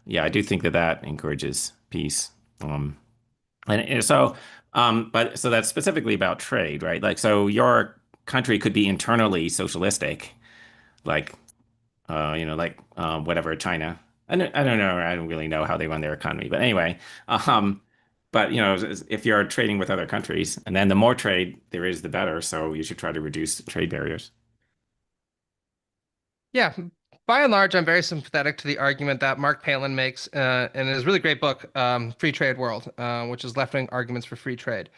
yeah, I do think that encourages peace. But so that's specifically about trade, right? Like, so your country could be internally socialistic, like, whatever, China. I don't know. I don't really know how they run their economy, but anyway, but if you're trading with other countries, and then the more trade there is, the better. So you should try to reduce trade barriers. Yeah, by and large, I'm very sympathetic to the argument that Mark Palin makes in his really great book, Free Trade World, which is left-wing arguments for free trade.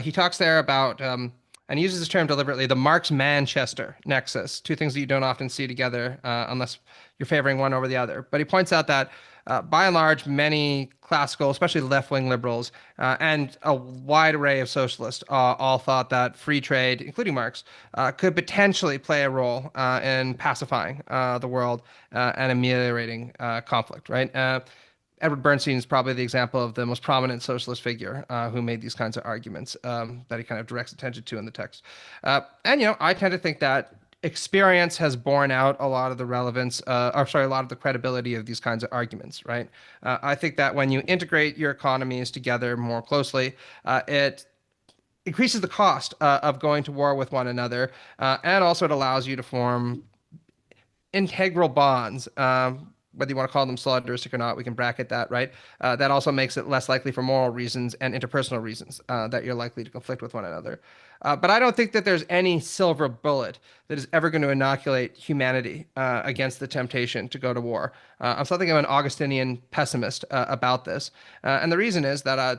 He talks there about, and he uses this term deliberately, the Marx-Manchester nexus, two things that you don't often see together unless you're favoring one over the other. But he points out that by and large, many classical, especially left-wing liberals, and a wide array of socialists all thought that free trade, including Marx, could potentially play a role in pacifying the world and ameliorating conflict, right? Edward Bernstein is probably the example of the most prominent socialist figure who made these kinds of arguments that he kind of directs attention to in the text. And, I tend to think that experience has borne out a lot of the relevance, a lot of the credibility of these kinds of arguments, right? I think that when you integrate your economies together more closely, it increases the cost of going to war with one another, and also it allows you to form integral bonds, whether you want to call them solidaristic or not, we can bracket that, right? That also makes it less likely for moral reasons and interpersonal reasons that you're likely to conflict with one another. But I don't think that there's any silver bullet that is ever going to inoculate humanity against the temptation to go to war. I'm something of an Augustinian pessimist about this. And the reason is that I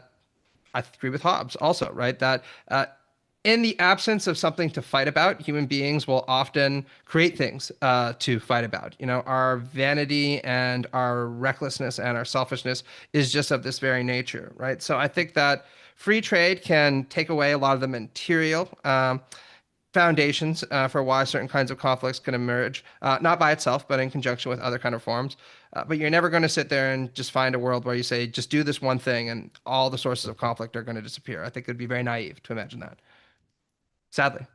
agree with Hobbes also, right? That in the absence of something to fight about, human beings will often create things to fight about. Our vanity and our recklessness and our selfishness is just of this very nature, right? So I think that free trade can take away a lot of the material foundations for why certain kinds of conflicts can emerge, not by itself, but in conjunction with other kind of forms. But you're never going to sit there and just find a world where you say, just do this one thing and all the sources of conflict are going to disappear. I think it'd be very naive to imagine that. Sadly.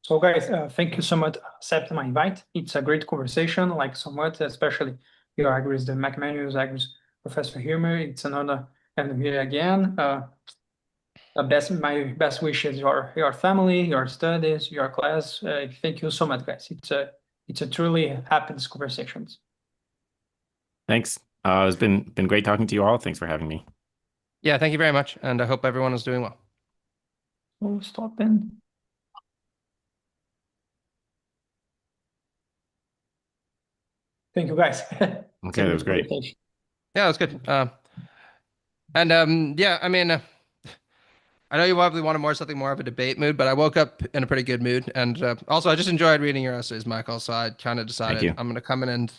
So guys, thank you so much for accepting my invite. It's a great conversation, like so much, especially your agrees the McManus, agrees Professor Huemer. It's an honor having you here again. My best wishes your family, your studies, your class. Thank you so much, guys. It's a truly happy conversation. Thanks. It's been great talking to you all. Thanks for having me. Yeah, thank you very much, and I hope everyone is doing well. Oh, stop then. Thank you, guys. Okay, that was great. Yeah, it was good. Yeah, I mean, I know you probably wanted something more of a debate mood, but I woke up in a pretty good mood, and also I just enjoyed reading your essays, Michael. So I kind of decided I'm going to come in and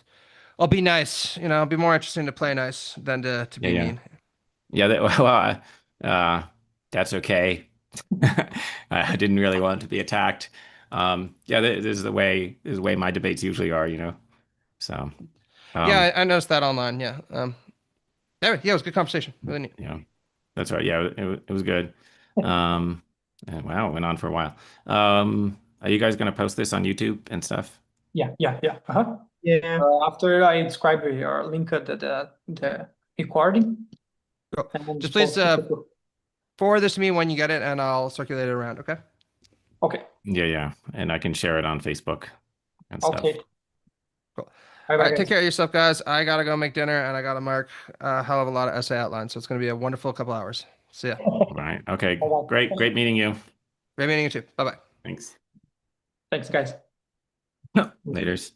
I'll be nice. It'll be more interesting to play nice than to be mean. Yeah, that's okay. I didn't really want to be attacked. This is the way my debates usually are, So yeah, I noticed that online. Yeah. Yeah, it was a good conversation. Really neat. Yeah, that's right. Yeah, it was good. And wow, it went on for a while. Are you guys gonna post this on YouTube and stuff? Yeah. Yeah. After I describe your link at the recording. Just please forward this to me when you get it, and I'll circulate it around. Okay. Okay. Yeah, and I can share it on Facebook and stuff. Okay. Cool. All right, take care of yourself, guys. I gotta go make dinner, and I gotta mark a hell of a lot of essay outlines. So it's gonna be a wonderful couple hours. See ya. All right. Okay. Great meeting you. Great meeting you too. Bye-bye. Thanks. Thanks, guys. Laters.